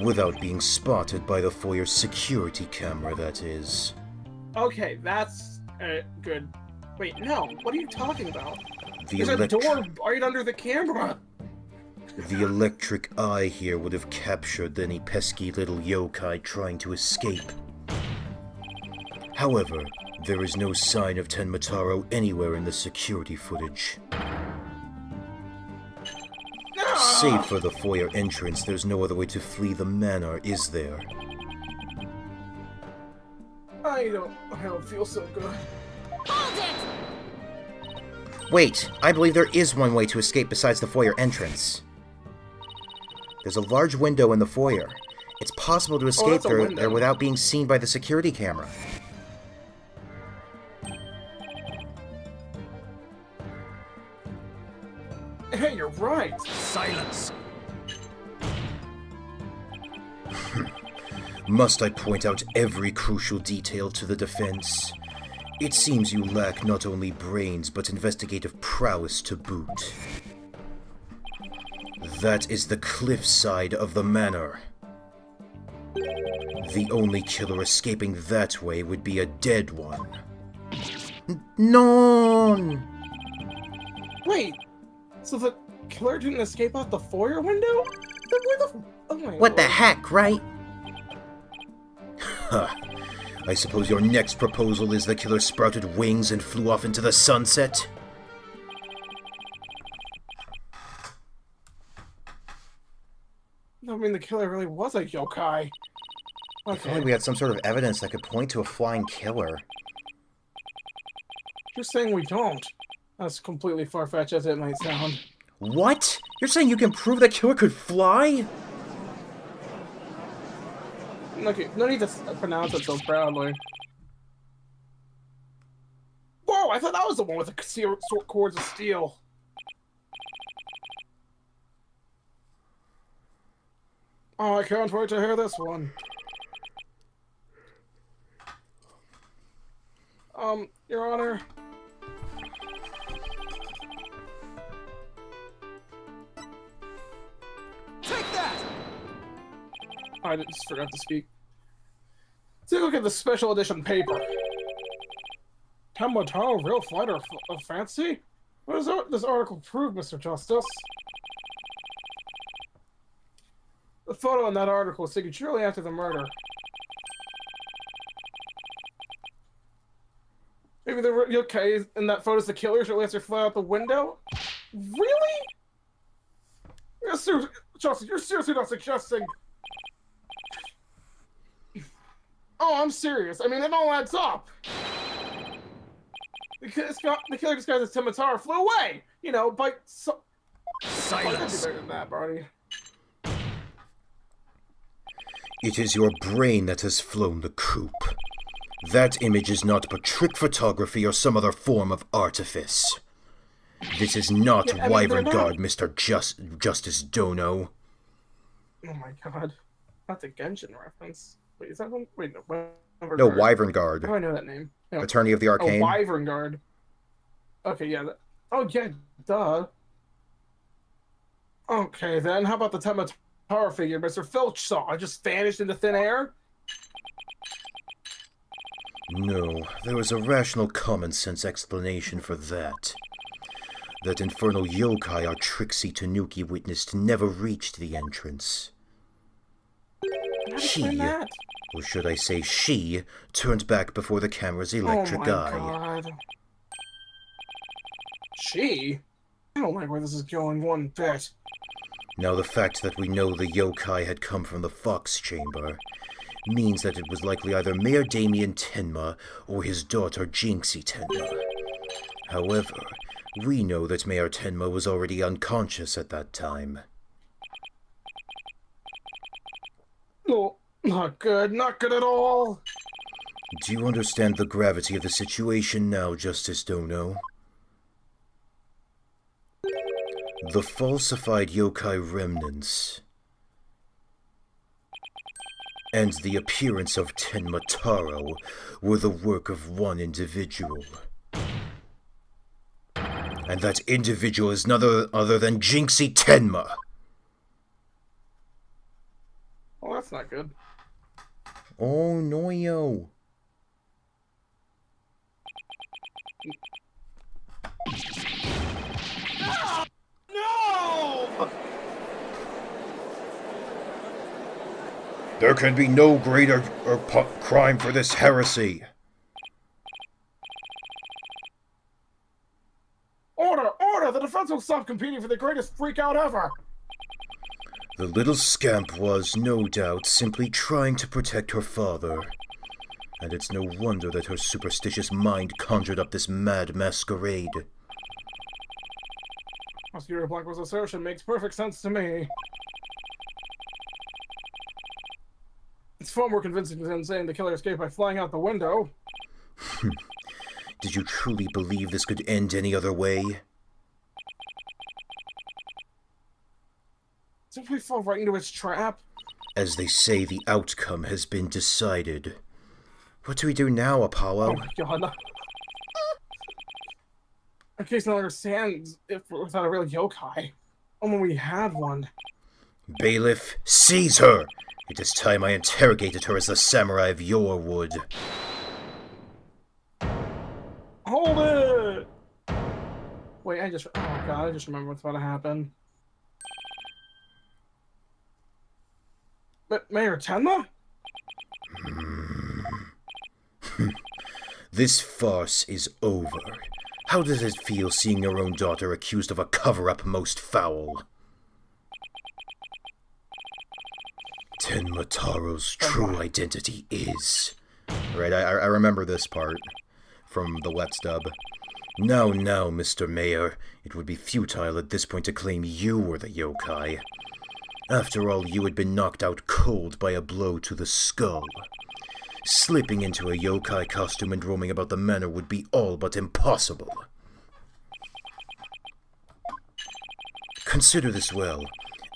without being spotted by the foyer's security camera, that is. Okay, that's good. Wait, no, what are you talking about? The There's a door right under the camera! The electric eye here would have captured any pesky little yokai trying to escape. However, there is no sign of Tenmataro anywhere in the security footage. Save for the foyer entrance, there's no other way to flee the manor, is there? I don't feel so good. Hold it! Wait, I believe there is one way to escape besides the foyer entrance. There's a large window in the foyer. It's possible to escape that's a there window. without being seen by the security camera. Hey, you're right. Silence. Must I point out every crucial detail to the defense? It seems you lack not only brains, but investigative prowess to boot. That is the cliffside of the manor. The only killer escaping that way would be a dead one. No! Wait, so the killer didn't escape out the foyer window? Then where the oh my What the lord. heck, right? Ha! I suppose your next proposal is the killer sprouted wings and flew off into the sunset? I mean, the killer really was a yokai. If only Okay, we had some sort of evidence that could point to a flying killer. you're saying we don't. That's completely far-fetched as it might sound. What? You're saying you can prove that killer could fly? Okay, no need to pronounce it so proudly. Whoa, I thought that was the one with the cords of steel. Oh, I can't wait to hear this one. Your Honor. Take that! I just forgot to speak. Take a look at the special edition paper. Tenmataro, real flight of fancy? What does this article prove, Mr. Justice? The photo in that article was taken shortly after the murder. Maybe the yokai in that photo is the killer shortly after fly out the window? Really? Chelsea, you're seriously not suggesting... Oh, I'm serious. I mean, it all adds up. The killer disguised as Timatara flew away! You know, by... Silence. Better than that, Barney. It is your brain that has flown the coop. That image is not but trick photography or some other form of artifice. This is not Wyvern Guard, Mr. Justice Dono. Oh my god. That's a Genshin reference. Wait, is that one? Wait, no. No, Wyvern Guard. How do I know that name? No. Attorney of the Arcane. Oh, Wyvern Guard. Okay, yeah. Oh, yeah, duh. Okay, then. How about the Timatara figure Mr. Filch saw? I just vanished into thin air? No, there was a rational common-sense explanation for that. That infernal yokai our Trixie Tanuki witnessed never reached the entrance. He, or should I say she, turned back before the camera's electric eye. God. She? I don't like where this is going one bit. Now the fact that we know the yokai had come from the Fox Chamber means that it was likely either Mayor Damien Tenma or his daughter Jinxie Tenma. However, we know that Mayor Tenma was already unconscious at that time. No, not good, not good at all. Do you understand the gravity of the situation now, Justice Dono? The falsified yokai remnants and the appearance of Tenma Taro were the work of one individual. And that individual is none other than Jinxie Tenma! Well, that's not good. Oh, no, yo. No! There can be no greater crime for this heresy. Order! Order! The defense will stop competing for the greatest freakout ever! The little scamp was, no doubt, simply trying to protect her father. And it's no wonder that her superstitious mind conjured up this mad masquerade. Prosecutor Blackwell's assertion makes perfect sense to me. It's far more convincing than saying the killer escaped by flying out the window. Did you truly believe this could end any other way? Did we fall right into its trap? As they say, the outcome has been decided. What do we do now, Apollo? Oh my god. Our case no longer stands if without a real yokai. Oh, when we had one. Bailiff, seize her! It is time I interrogated her as the samurai of yore would. Hold it! Wait, oh god, I just remember what's about to happen. But Mayor Tenma? This farce is over. How does it feel seeing your own daughter accused of a cover-up most foul? Tenma Taro's true identity is... Right, I remember this part from the Let's Dub. Now, Mr. Mayor, it would be futile at this point to claim you were the yokai. After all, you had been knocked out cold by a blow to the skull. Slipping into a yokai costume and roaming about the manor would be all but impossible. Consider this well.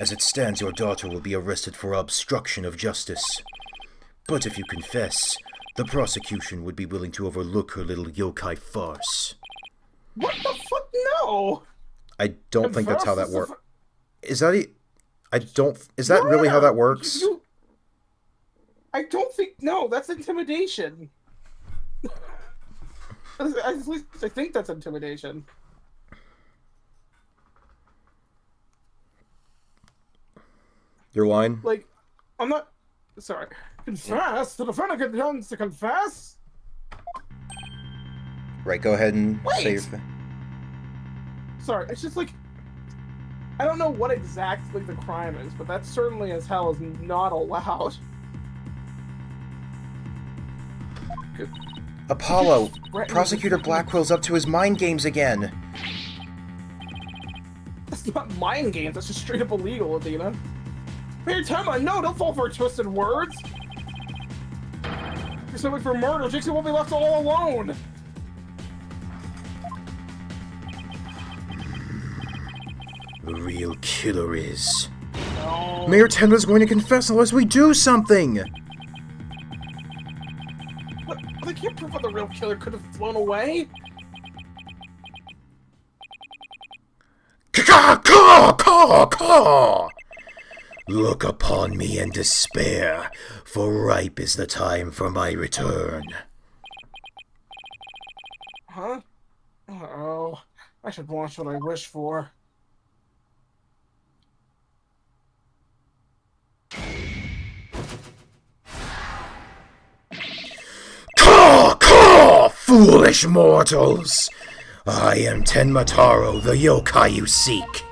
As it stands, your daughter will be arrested for obstruction of justice. But if you confess, the prosecution would be willing to overlook her little yokai farce. What the fuck? No! I don't think that's how that works. Is that is that really how that works? I don't think, no, that's intimidation. At least I think that's intimidation. Your line? Like, I'm not, sorry. Confess? The defendant intends to confess? Right, go ahead and say your thing. Sorry, it's just like, I don't know what exactly the crime is, but that certainly as hell is not allowed. Apollo, Prosecutor Blackwell's up to his mind games again. That's not mind games, that's just straight up illegal, Adina. Mayor Tenma, no, don't fall for twisted words! If you're somebody for murder, Jixie won't be left all alone! The real killer is... No. Mayor Tenma's going to confess unless we do something! But they can't prove that the real killer could have flown away. Caw! Look upon me in despair, for ripe is the time for my return. Huh? Uh-oh. I should watch what I wish for. Caw! Foolish mortals! I am Tenmataro, the yokai you seek.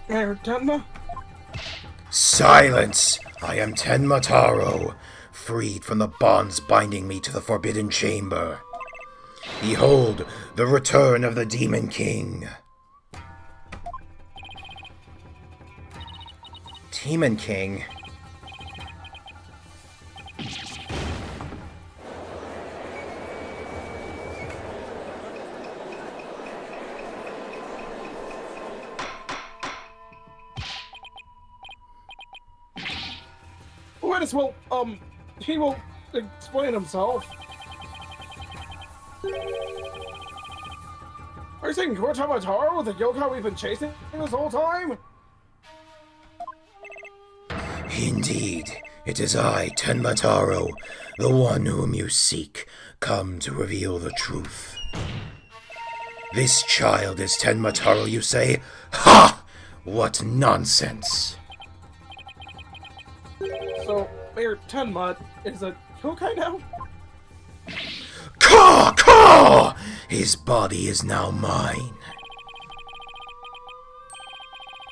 Mayor Tenma? Silence! I am Tenmataro, freed from the bonds binding me to the Forbidden Chamber. Behold, the return of the Demon King. Demon King? Might as well, he will explain himself. Are you saying Kortamataro, the yokai we've been chasing this whole time? Indeed, it is I, Tenmataro, the one whom you seek, come to reveal the truth. This child is Tenmataro, you say? Ha! What nonsense! So, Mayor Tenma is a yokai now? Caw! His body is now mine.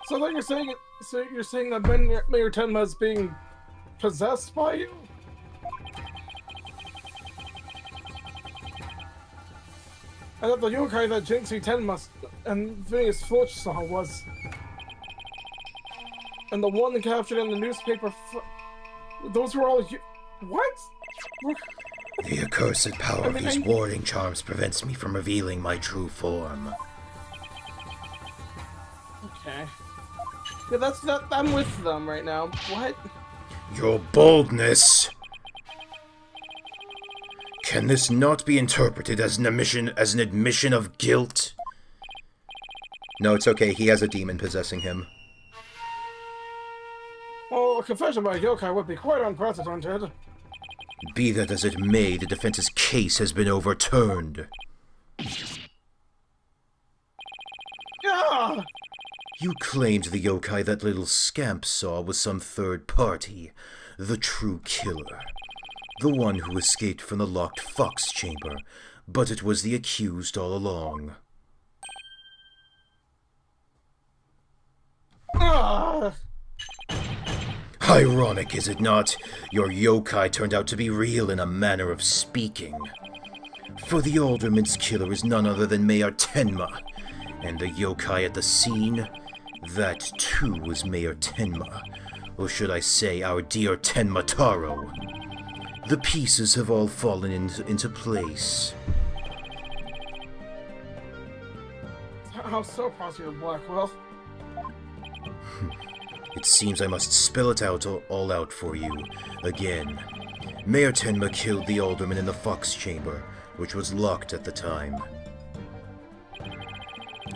So then you're saying that Mayor Tenma is being possessed by you? And that the yokai that Jinxie Tenma and Phineas Filch saw was... And the one captured in the newspaper... Those were all you... What? The accursed power of these warding charms prevents me from revealing my true form. Okay. Yeah, that's that. I'm with them right now. What? Your boldness! Can this not be interpreted as an admission of guilt? No, it's okay. He has a demon possessing him. Well, a confession by a yokai would be quite unprecedented. Be that as it may, the defense's case has been overturned. Yeah! You claimed the yokai that little scamp saw was some third party, the true killer. The one who escaped from the locked fox chamber, but it was the accused all along. Ah! Ironic, is it not? Your yokai turned out to be real in a manner of speaking. For the alderman's killer is none other than Mayor Tenma, and the yokai at the scene, that too was Mayor Tenma, or should I say our dear Tenmataro. The pieces have all fallen into place. How so, Prosecutor Blackwell? It seems I must spell it out all out for you. Again, Mayor Tenma killed the alderman in the fox chamber, which was locked at the time.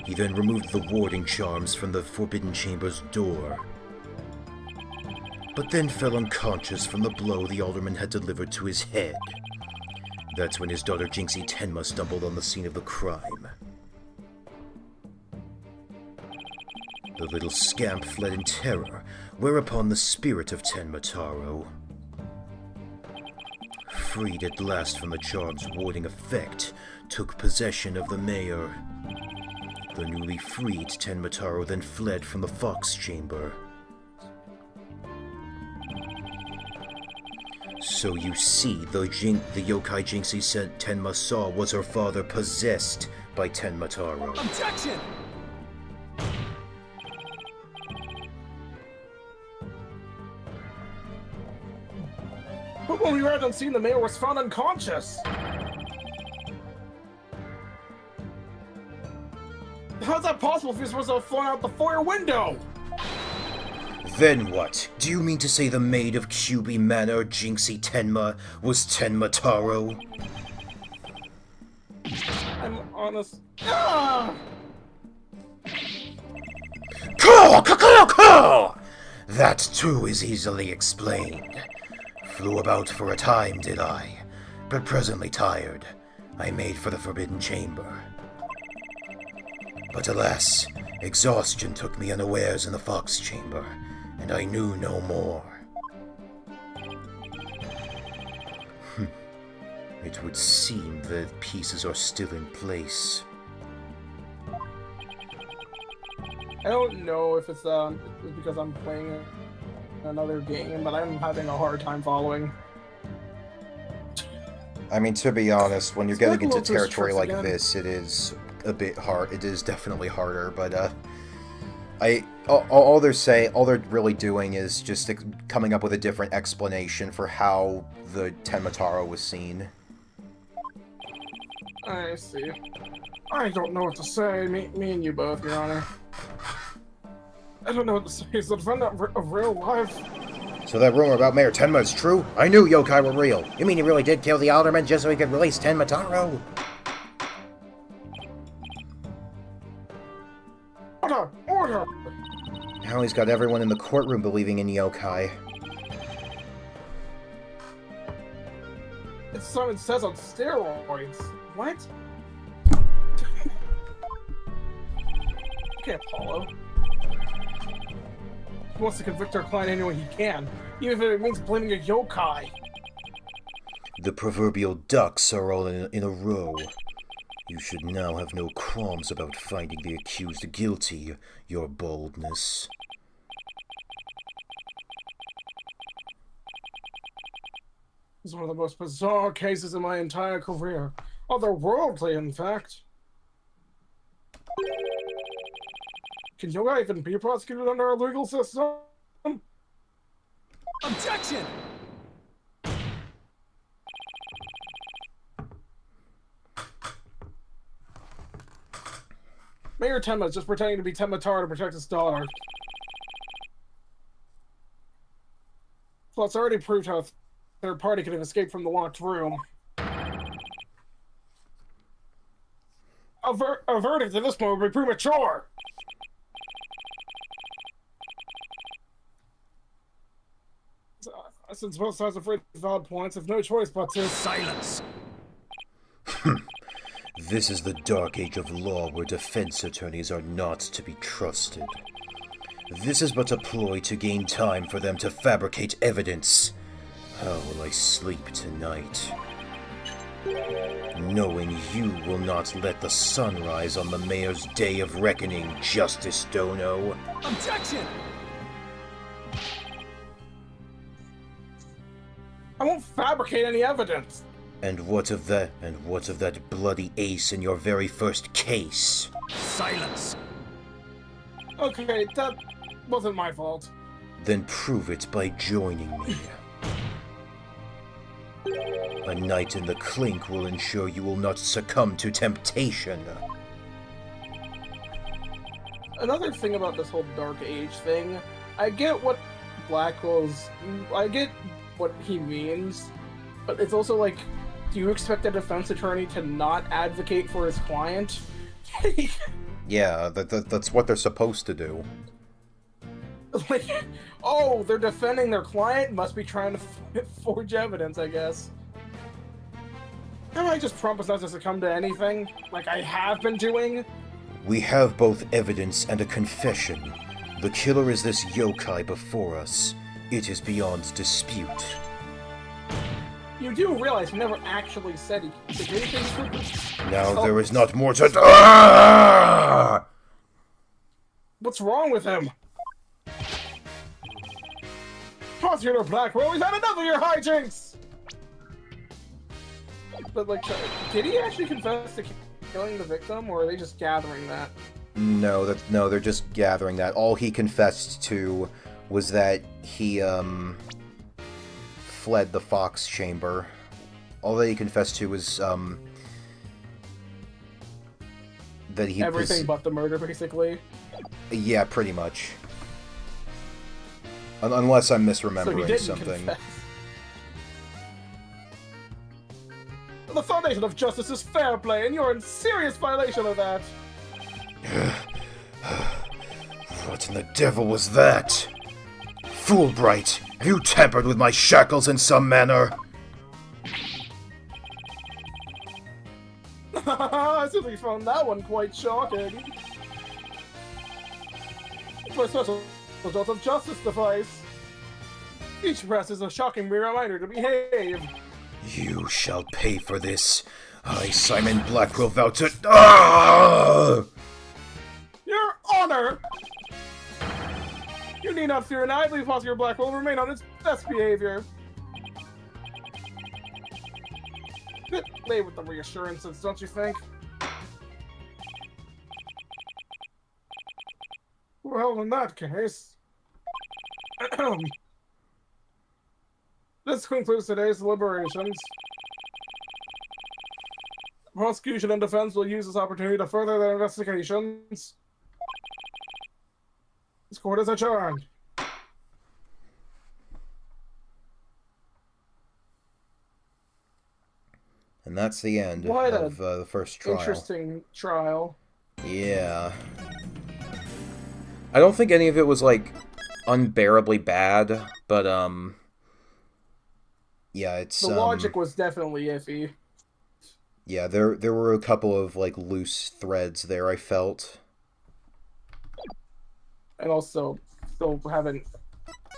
He then removed the warding charms from the Forbidden Chamber's door, but then fell unconscious from the blow the alderman had delivered to his head. That's when his daughter Jinxie Tenma stumbled on the scene of the crime. The little scamp fled in terror, whereupon the spirit of Tenmataro, freed at last from the charm's warding effect, took possession of the mayor. The newly freed Tenmataro then fled from the Fox Chamber. So you see, the yokai Jinxie sent Tenma saw was her father possessed by Tenmataro. Objection! But when we arrived on scene, the mayor was found unconscious. How's that possible if he was supposed to have flown out the foyer window? Then what? Do you mean to say the maid of Kyubi Manor, Jinxie Tenma, was Tenmataro? I'm honest. Ah! Caw! That too is easily explained. Flew about for a time, did I? But presently tired, I made for the Forbidden Chamber. But alas, exhaustion took me unawares in the Fox Chamber, and I knew no more. It would seem the pieces are still in place. I don't know if it's because I'm playing another game, but I'm having a hard time following. I mean, to be honest, when you're getting into Speculative territory like again. this, it is a bit hard. It is definitely harder, but all they're really doing is just coming up with a different explanation for how the Tenmataro was seen. I see. I don't know what to say. Me and you both, Your Honor. I don't know what to say. Is the defendant of real life? So that rumor about Mayor Tenma is true? I knew yokai were real. You mean he really did kill the alderman just so he could release Tenmataro? Order! Now he's got everyone in the courtroom believing in yokai. It's something it says on steroids. What? Okay, Apollo. He wants to convict our client any way he can, even if it means blaming a yokai. The proverbial ducks are all in a row. You should now have no qualms about finding the accused guilty, your boldness. It's one of the most bizarre cases in my entire career. Otherworldly, in fact. Can yokai even be prosecuted under our legal system? Objection! Mayor Tenma is just pretending to be Tenmataro to protect his daughter. Plus, already proved how a third party could have escaped from the locked room. A verdict at this point would be premature! Since both sides are afraid of valid points, have no choice but to... Silence! This is the dark age of law where defense attorneys are not to be trusted. This is but a ploy to gain time for them to fabricate evidence. How will I sleep tonight? Knowing you will not let the sun rise on the mayor's day of reckoning, Justice Dono. Objection! I won't fabricate any evidence! And what of that? And what of that bloody ace in your very first case? Silence! Okay, that wasn't my fault. Then prove it by joining me. A night in the clink will ensure you will not succumb to temptation. Another thing about this whole Dark Age thing, I get what I get what he means, but it's also like, do you expect a defense attorney to not advocate for his client? Yeah, that's what they're supposed to do. Like, oh, they're defending their client? Must be trying to forge evidence, I guess. Can I just promise not to succumb to anything, like I have been doing? We have both evidence and a confession. The killer is this yokai before us. It is beyond dispute. You You do realize he never actually said he did anything. Now there is not more to. Ah! What's wrong with him? Prosecutor Blackwell, we've had enough of your hijinks! But, like, did he actually confess to killing the victim, or are they just gathering that? No, they're just gathering that. All he confessed to was that he, fled the Fox Chamber. All that he confessed to was, that he... Everything but the murder, basically? Yeah, pretty much. Unless I'm misremembering So he didn't something. confess. The foundation of justice is fair play, and you're in serious violation of that. What in the devil was that? Fulbright, have you tampered with my shackles in some manner? I simply found that one quite shocking. For a special result of justice device. Each press is a shocking reminder to behave. You shall pay for this. I, Simon Blackwell, vow to... Ah! Your Honor! You need not fear, and I believe Prosecutor Blackwell will remain on its best behavior. Bit late with the reassurances, don't you think? Well, in that case... This concludes today's deliberations. Prosecution and defense will use this opportunity to further their investigations. This court is adjourned. And that's the end What of the first trial. Interesting trial. Yeah. I don't think any of it was, like, unbearably bad, but, yeah, it's, The logic was definitely iffy. Yeah, there were a couple of, like, loose threads there, I felt. And also, still haven't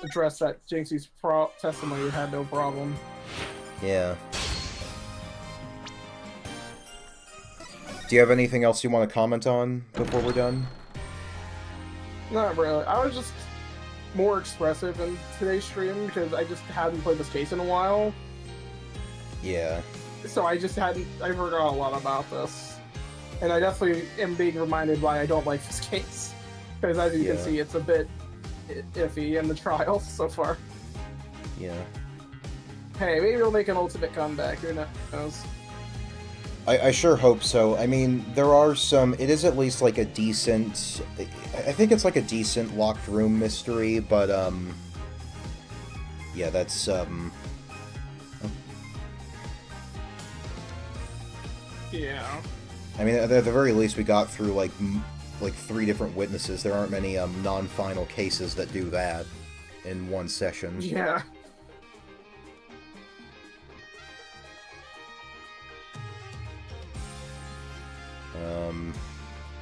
addressed that Jinxie's testimony had no problem. Yeah. Do you have anything else you want to comment on before we're done? Not really. I was just more expressive in today's stream because I just hadn't played this case in a while. Yeah. So I forgot a lot about this. And I definitely am being reminded why I don't like this case. Because as you can see, it's a bit iffy in the trial so far. Yeah. Hey, maybe we'll make an ultimate comeback, who knows? I sure hope so. I mean, there are some... It is at least, like, a decent... I think it's, like, a decent locked room mystery, but, yeah, that's, Yeah. I mean, at the very least, we got through, like 3 different witnesses. There aren't many, non-final cases that do that in one session. Yeah.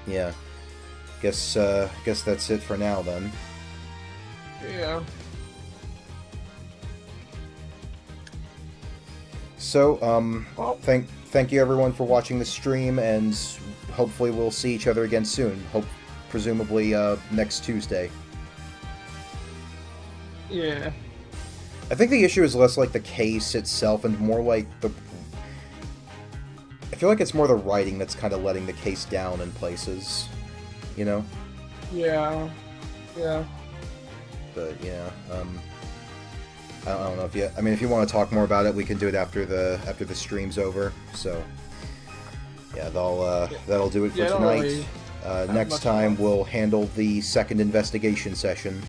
Yeah. Guess that's it for now, then. Yeah. So, Well, thank you everyone for watching the stream, and hopefully we'll see each other again soon. Presumably, next Tuesday. yeah. I think the issue is less like the case itself and more like the... I feel like it's more the writing that's kind of letting the case down in places, you know? Yeah. Yeah. But, yeah, I don't know if you... I mean, if you want to talk more about it, we can do it after the stream's over, so... Yeah, that'll do it for tonight. Don't really Next much time, else. we'll handle the second investigation session.